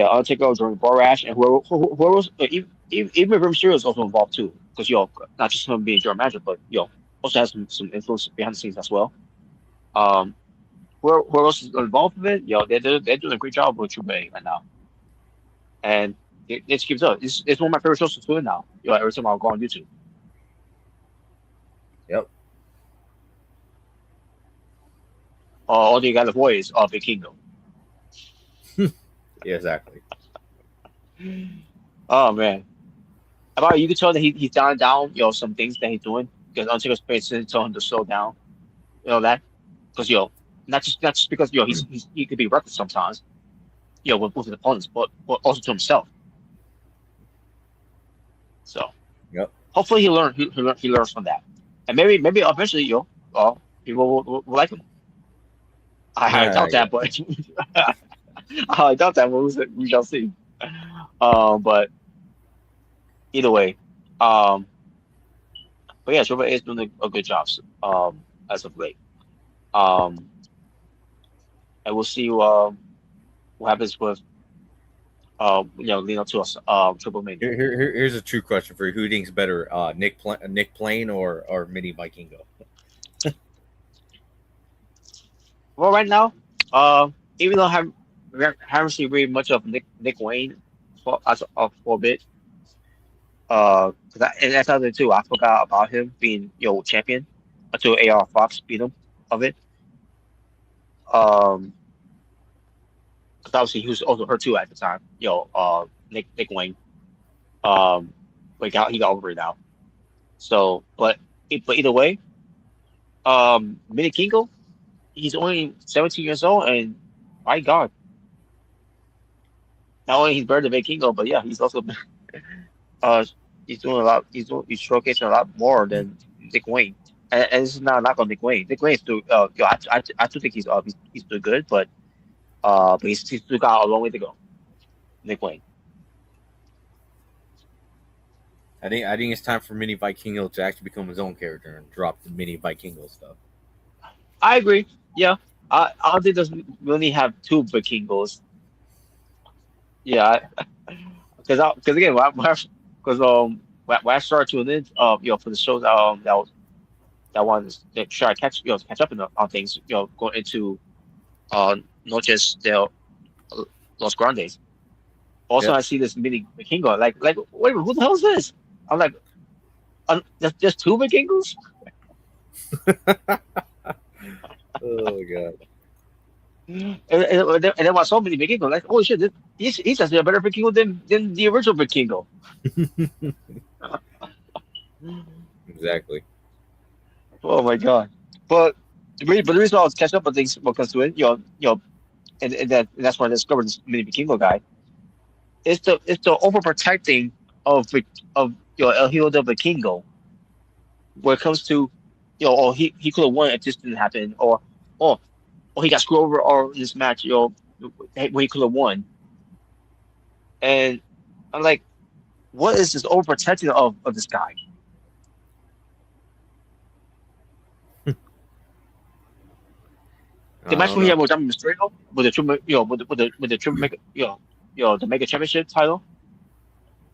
Undertaker during Bar Rash and whoever was even Rey Mysterio is also involved too, because not just him being general manager, but also has some influence behind the scenes as well. Um, whoever else is involved with it, they're doing a great job with Triple A right now, and it just keeps up. It's one of my favorite shows to do now. Every time I go on YouTube. Yep. All you got to avoid is Big Kingdom. Yeah, exactly. Oh man, about you can tell that he's down. Some things that he's doing because Undertaker's basically telling him to slow down. That because not just because he could be reckless sometimes. With his opponents, but also to himself. So Yep. hopefully he learns from that, and maybe eventually people will like him. I doubt that, but I doubt that. We shall see. But either way, but yeah, Triple A is doing a good job as of late. And we'll see what happens with leading up to us Triple Mania. Here's a true question for you: who do you think's better, Nick Plain or Mini Vikingo? Well, right now, even though we haven't seen really much of Nick Wayne for a bit, and that's other too. I forgot about him being champion until AR Fox beat him of it. Because obviously he was also hurt too at the time. Nick Wayne. But he got over it now. So, but either way, Mini Kingo, he's only 17 years old, and my God, not only he's better than Big Kingo, but yeah, he's also uh he's doing a lot. He's showcasing a lot more than Nick Wayne. And this is not a knock on Nick Wayne. Nick Wayne is still I still think he's still good, but he's still got a long way to go. Nick Wayne. I think it's time for Mini Vikingo to actually become his own character and drop the Mini Vikingo stuff. I agree. Yeah, I don't think there's really have two Vikingos. Yeah, because again, when I started tuning in, for the shows that ones that try to catch up on things, going into Noches de Los Grandes. Also, Yep. I see this mini Vikingo. Like, wait a minute, who the hell is this? I'm like, there's two Vikingos? Oh god. And then when I saw mini Vikingo, like, holy shit, he's actually a better Vikingo than the original Vikingo. Exactly. Oh my god! But the reason I was catching up on things because to it, and that's when I discovered this mini Vikingo guy. It's the overprotecting of El Hijo del Vikingo. When it comes to he could have won if this didn't happen, or he got screwed over or this match when he could have won. And I'm like, what is this overprotecting of this guy? The match where he had with Dominic Mysterio with the triple, with the triple mega, the mega championship title.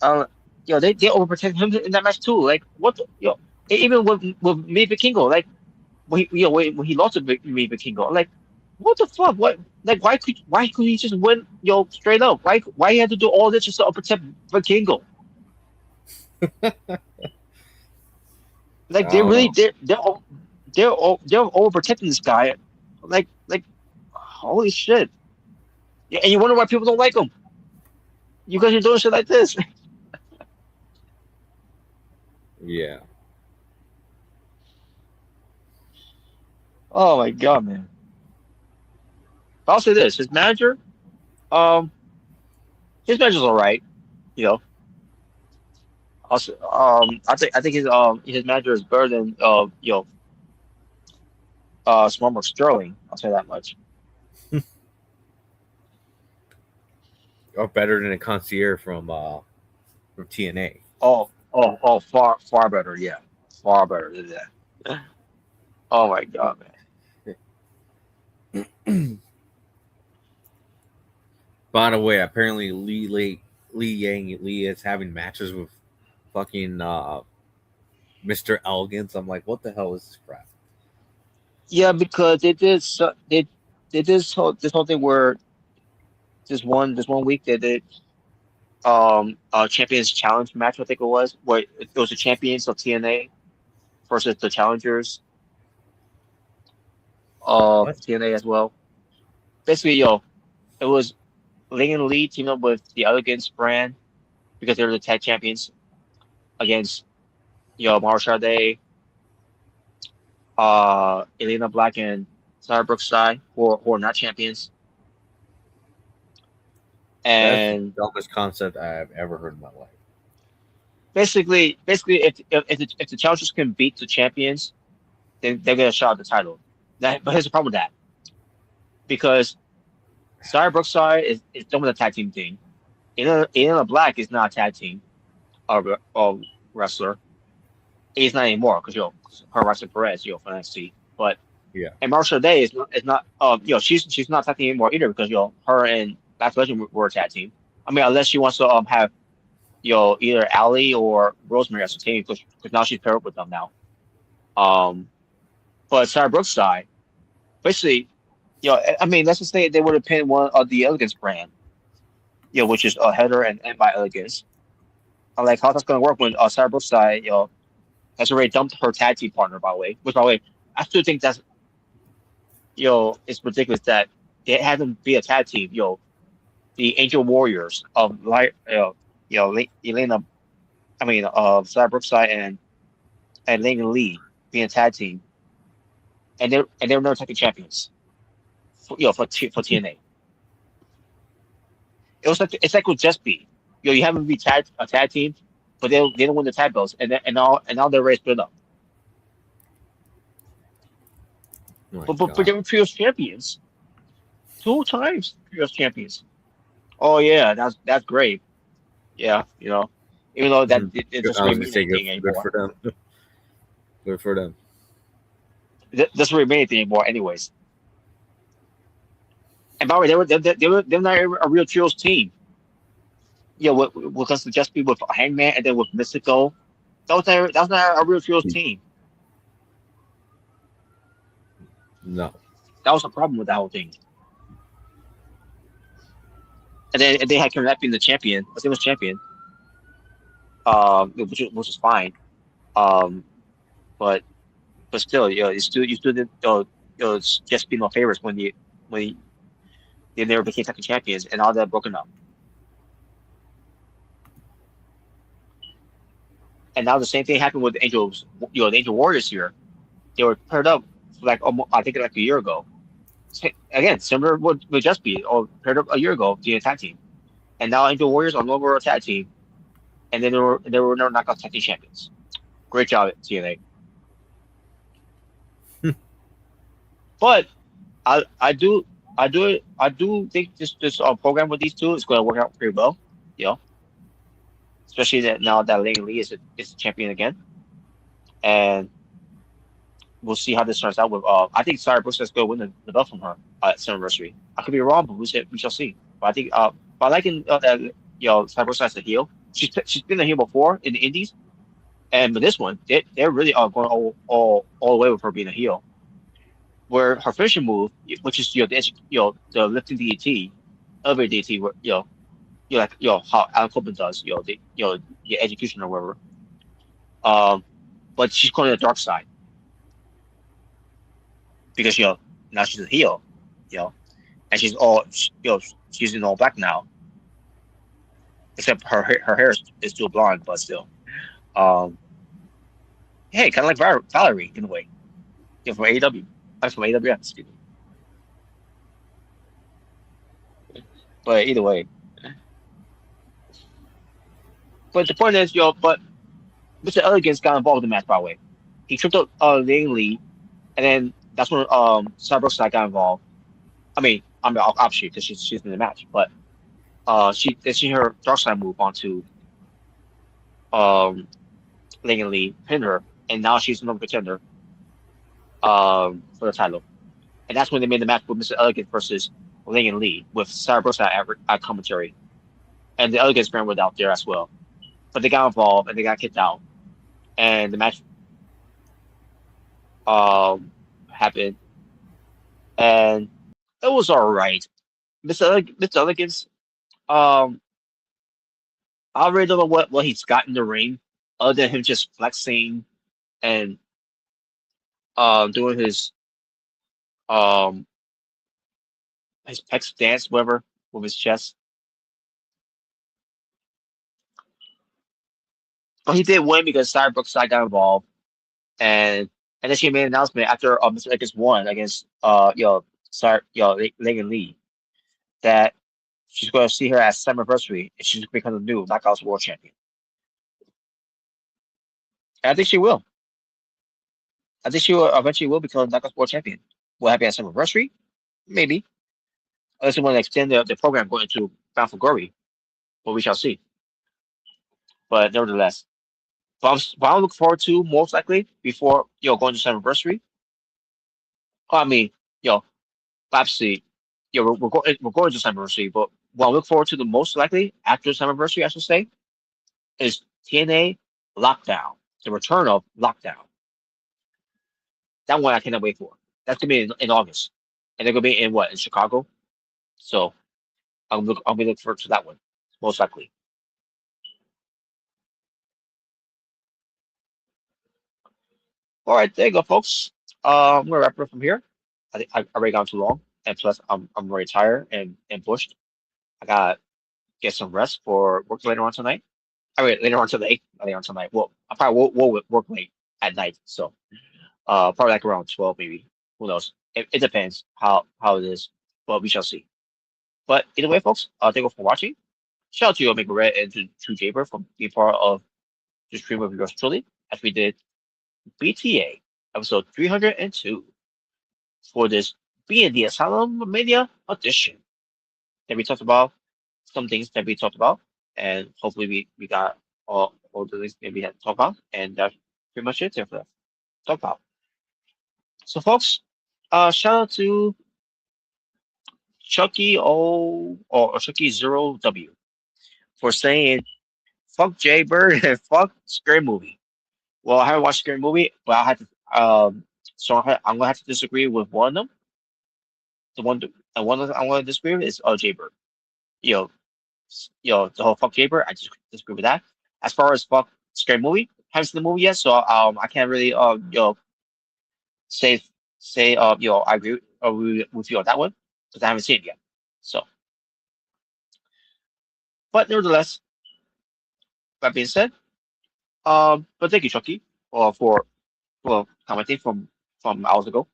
They overprotected him in that match too. Like what, even with me Vikingo, like when he lost to me Vikingo, like what the fuck? What like why could he just win straight up? Why he had to do all this just to protect Vikingo? Like they're overprotecting this guy. Like Holy shit! Yeah, and you wonder why people don't like him. You guys are doing shit like this. Yeah. Oh my god, man. I'll say this: um, his manager's all right. You know, also, I think his manager is better than Smart Sterling. I'll say that much. Or better than a concierge from TNA. Far better. Yeah, far better than that. Oh my god, man. By the way, apparently Lee Yang Lee is having matches with fucking Mr. Elegance. I'm like, what the hell is this crap? Yeah, because they did this whole thing where this one week they did a Champions Challenge match, I think it was, where it was the champions of TNA versus the challengers of What? TNA as well. Basically, it was Ling and Lee teamed up with the Elegance brand because they're the tag champions against Mara Sade, Elena Black and Sarah Brookside, who are not champions. That's the And dumbest concept I've ever heard in my life. basically, if the challengers can beat the champions, then they're gonna shot at the title. But here's the problem with that, because Sarah Brookside is done with the tag team thing. Elena Black is not a tag team wrestler. He's not anymore because her wrestler Perez, from NXT. But Yeah. and Marsha Day is not she's not tag team anymore either because her and Black Legend were a tag team. I mean, unless she wants to have either Allie or Rosemary as a team because now she's paired up with them now. But Sarah Brookside, basically, I mean, let's just say they would have pinned one of the Elegance brand, which is Heather and by Elegance. I'm like, how that's gonna work when Sarah Brookside, has already dumped her tag team partner, by the way. Which, by the way, I still think that's, it's ridiculous that they had them be a tag team. The Angel Warriors of Elena, Sarah Brookside and Layton Lee being a tag team, and they were never tag team champions. For TNA. It's like with Just Be. You have them be a tag team, but they don't win the tag belts, and now they're ready to split up. Oh my But God. they were trios champions 2 times. Trios champions. Oh yeah, that's great. Yeah, even though that Mhm. it I doesn't was really gonna mean say anything good anymore. for them. Good for them. It doesn't really mean anything anymore, anyways. And by the way, they were not a real trios team. Because Just Be with Hangman and then with Mystico. That was not a real trios team. No. That was a problem with that whole thing. And they had Kevin Nash being the champion, a singles champion, which is fine. Um, but still, you still did it's just be no favorites when they never became second champions and all that broken up. And now the same thing happened with the Angels, the Angel Warriors here. They were paired up like almost, I think like a year ago. Again, similar would just be or paired up a year ago, the tag team. And now Angel Warriors are no longer a tag team, and then they were never knockout tag team champions. Great job at TNA. But I do think this program with these two is going to work out pretty well. You know, especially that now that Lane Lee is champion again, and we'll see how this turns out. With I think Sarah Brooks is going to win the belt from her at Anniversary. I could be wrong, but we shall see. But I think but I like that Sarah Brooks as a heel. She's been a heel before in the Indies, and with this one, they're really going all the way with her being a heel. Where her finishing move, which is the lifting DDT, elevator DDT, where like how Alan Copeland does, the execution or whatever. But she's going to the dark side because now she's a heel, you know, and she's all she's in all black now, except her hair is still blonde, but still. Um, hey, kind of like Valerie in a way, from AEW. That's from AWS, excuse me. But either way, but the point is, but Mr. Elegance got involved in the match, by the way. He tripped up Ling Lee, and then that's when Cyborg got involved. I mean, obviously because she's in the match, but she her dark side move onto um Ling and Lee, pin her, and now she's the number contender for the title. And that's when they made the match with Mr. Elegant versus Ling and Lee with Cyborg at commentary, and the Elegance brand was out there as well. But they got involved and they got kicked out, and the match happened, and it was all right. Mr. Elegance, um, I really don't know what he's got in the ring, other than him just flexing and doing um his pecs dance, whatever, with his chest. But he did win because Brookside got involved, and then she made an announcement after Mr. Elegance won against Megan Lee, that she's going to see her at Summerversary and she's going to become the new Knockouts World Champion. And I think she will. I think she will eventually will become Knockouts World Champion. Will happen at Summerversary? Maybe. Unless they want to extend the program going into Bound for Glory. But we shall see. But nevertheless, but I'm looking forward to most likely before going to Summerversary. I mean, obviously, we're going to Summerversary, but what I look forward to the most likely after Summerversary, I should say, is TNA Lockdown, the return of Lockdown. That one I cannot wait for. That's gonna be in August, and they're gonna be in Chicago. So I'm gonna look forward to that one most likely. All right, there you go, folks. I'm gonna wrap it up from here. I think I already gone too long, and plus I'm very tired and bushed. I gotta get some rest for work later on tonight. I mean, later on today, later on tonight. Well, I probably will work late at night, so probably like around 12 maybe. Who knows? It depends how it is, but we shall see. But either way, folks, thank you for watching. Shout out to Omega Red and to Jaber for being part of the stream of yours truly, as we did BTA episode 302 for this Being the AsylumMania Edition. That we talked about some things that we talked about, and hopefully we got all the things that we had to talk about, and that's pretty much it there for that talk about. So, folks, shout out to Chucky or Chucky Zero W for saying fuck Jay Bird and fuck Scary Movie. Well, I haven't watched Scary Movie, but I had to so I'm gonna have to disagree with one of them. The one that I'm gonna disagree with is Jay Bird. You know, the whole fuck Jay Bird. I just disagree with that. As far as fuck Scary Movie, haven't seen the movie yet, so I can't really say I agree with you on that one because I haven't seen it yet. So, but nevertheless, that being said, but thank you, Chucky, for commenting from hours ago.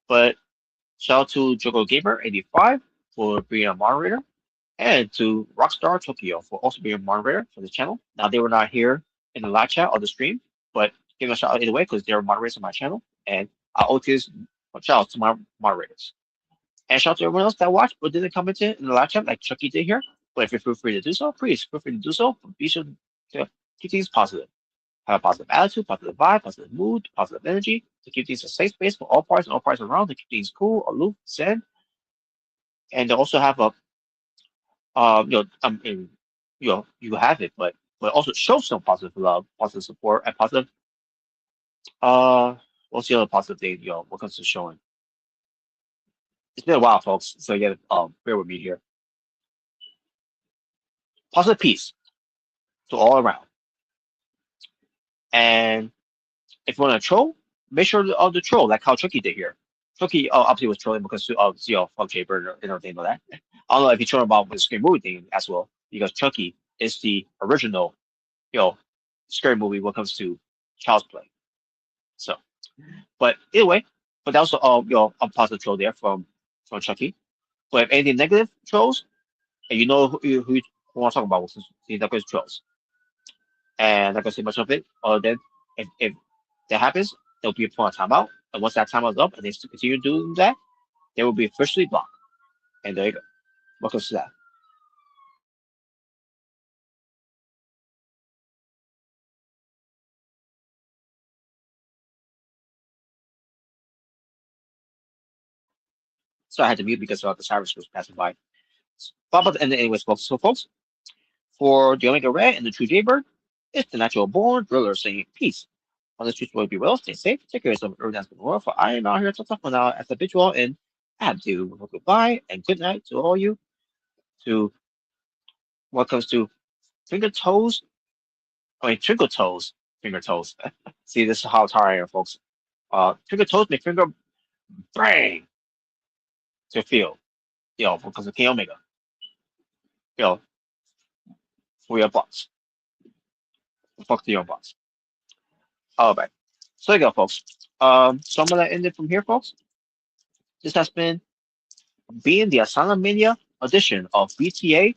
But shout out to Jogo Gamer 85 for being a moderator, and to Rockstar Tokyo for also being a moderator for the channel. Now they were not here in the live chat or the stream, but give them a shout out either way because they're moderators on my channel, and I owe this shout out to my moderators. And shout out to everyone else that watched but didn't comment in the live chat like Chucky did here. But if you feel free to do so, please feel free to do so. Be sure to keep things positive. Have a positive attitude, positive vibe, positive mood, positive energy to keep things a safe space for all parties and all parties around to keep things cool, aloof, zen. And to also have a you have it, but also show some positive love, positive support, and positive what's the other positive thing, what comes to showing? It's been a while, folks, so you gotta bear with me here. Positive peace to all around. And if you want to troll, make sure to the troll, like how Tricky did here. Chucky obviously was trolling because of fuck Jaybird and everything like that. I don't know if he's trolling about the scary movie thing as well, because Chucky is the original, scary movie when it comes to child's play. So, but anyway, but that was a positive troll there from Chucky. But if anything negative trolls, and you know who you want to talk about, was the negative trolls, and not gonna say much of it. Other than if that happens, there'll be a point of timeout, and once that timeout is up, and they still continue doing that, they will be officially blocked. And there you go. Welcome to that. So I had to mute because the Cyrus was passing by. But anyways, folks. So folks, for the Omega Red and the True Jaybird, it's the natural born driller saying peace. On the streets will be well, stay safe, take care of yourself, everyone that's been world. For I am out here to talk for now as a visual and I have to goodbye and good night to all you. To what comes to finger toes, twinkle toes, finger toes. See, this is how tired I am, folks. Twinkle toes make finger bang to feel, because of King Omega, you know, for your box. Fuck to your box. All right. So there you go, folks. So I'm gonna end it from here, folks. This has been being the AsylumMania edition of BTA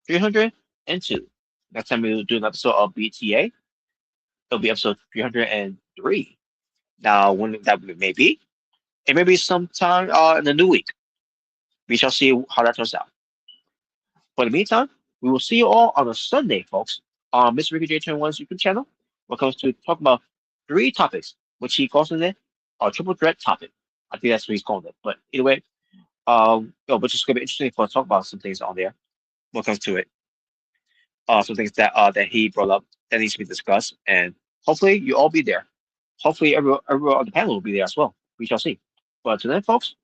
302. Next time we'll do an episode of BTA, it'll be episode 303. Now, when that may be, it may be sometime in the new week. We shall see how that turns out. For the meantime, we will see you all on a Sunday, folks, on Mr. Mrricanjay21's YouTube channel. When it comes to talk about 3 topics, which he calls in it a triple threat topic. I think that's what he's calling it. But anyway, which is gonna be interesting for us to talk about some things on there when it comes to it. Some things that he brought up that needs to be discussed, and hopefully you all be there. Hopefully everyone on the panel will be there as well. We shall see. But until then, folks,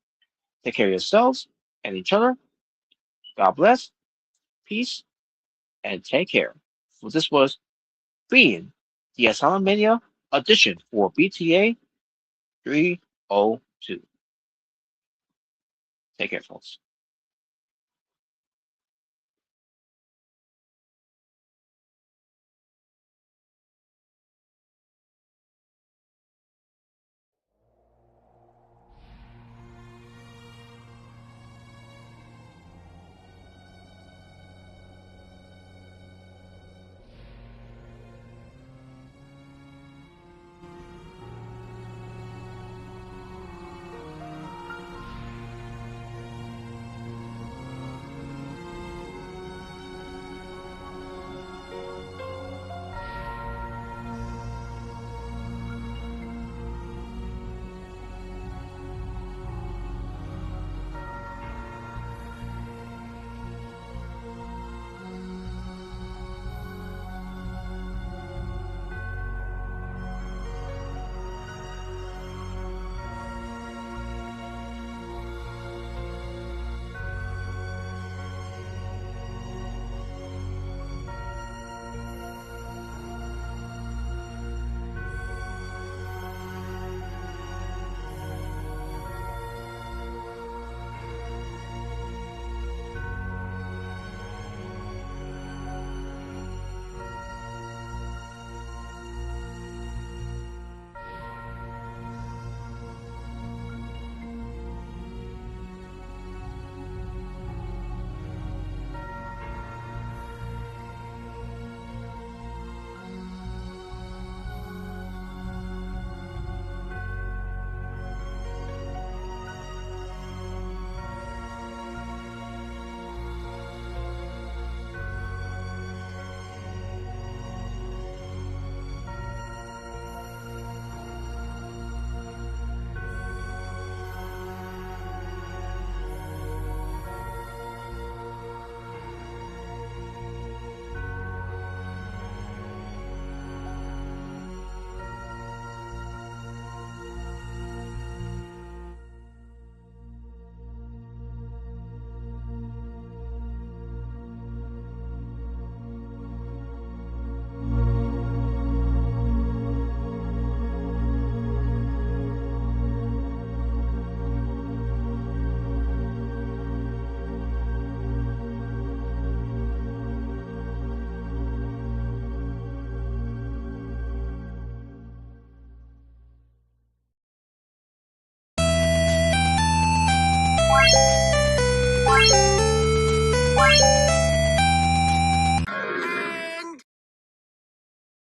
take care of yourselves and each other. God bless, peace, and take care. So this was being the AsylumMania edition for BTA 302. Take care, folks.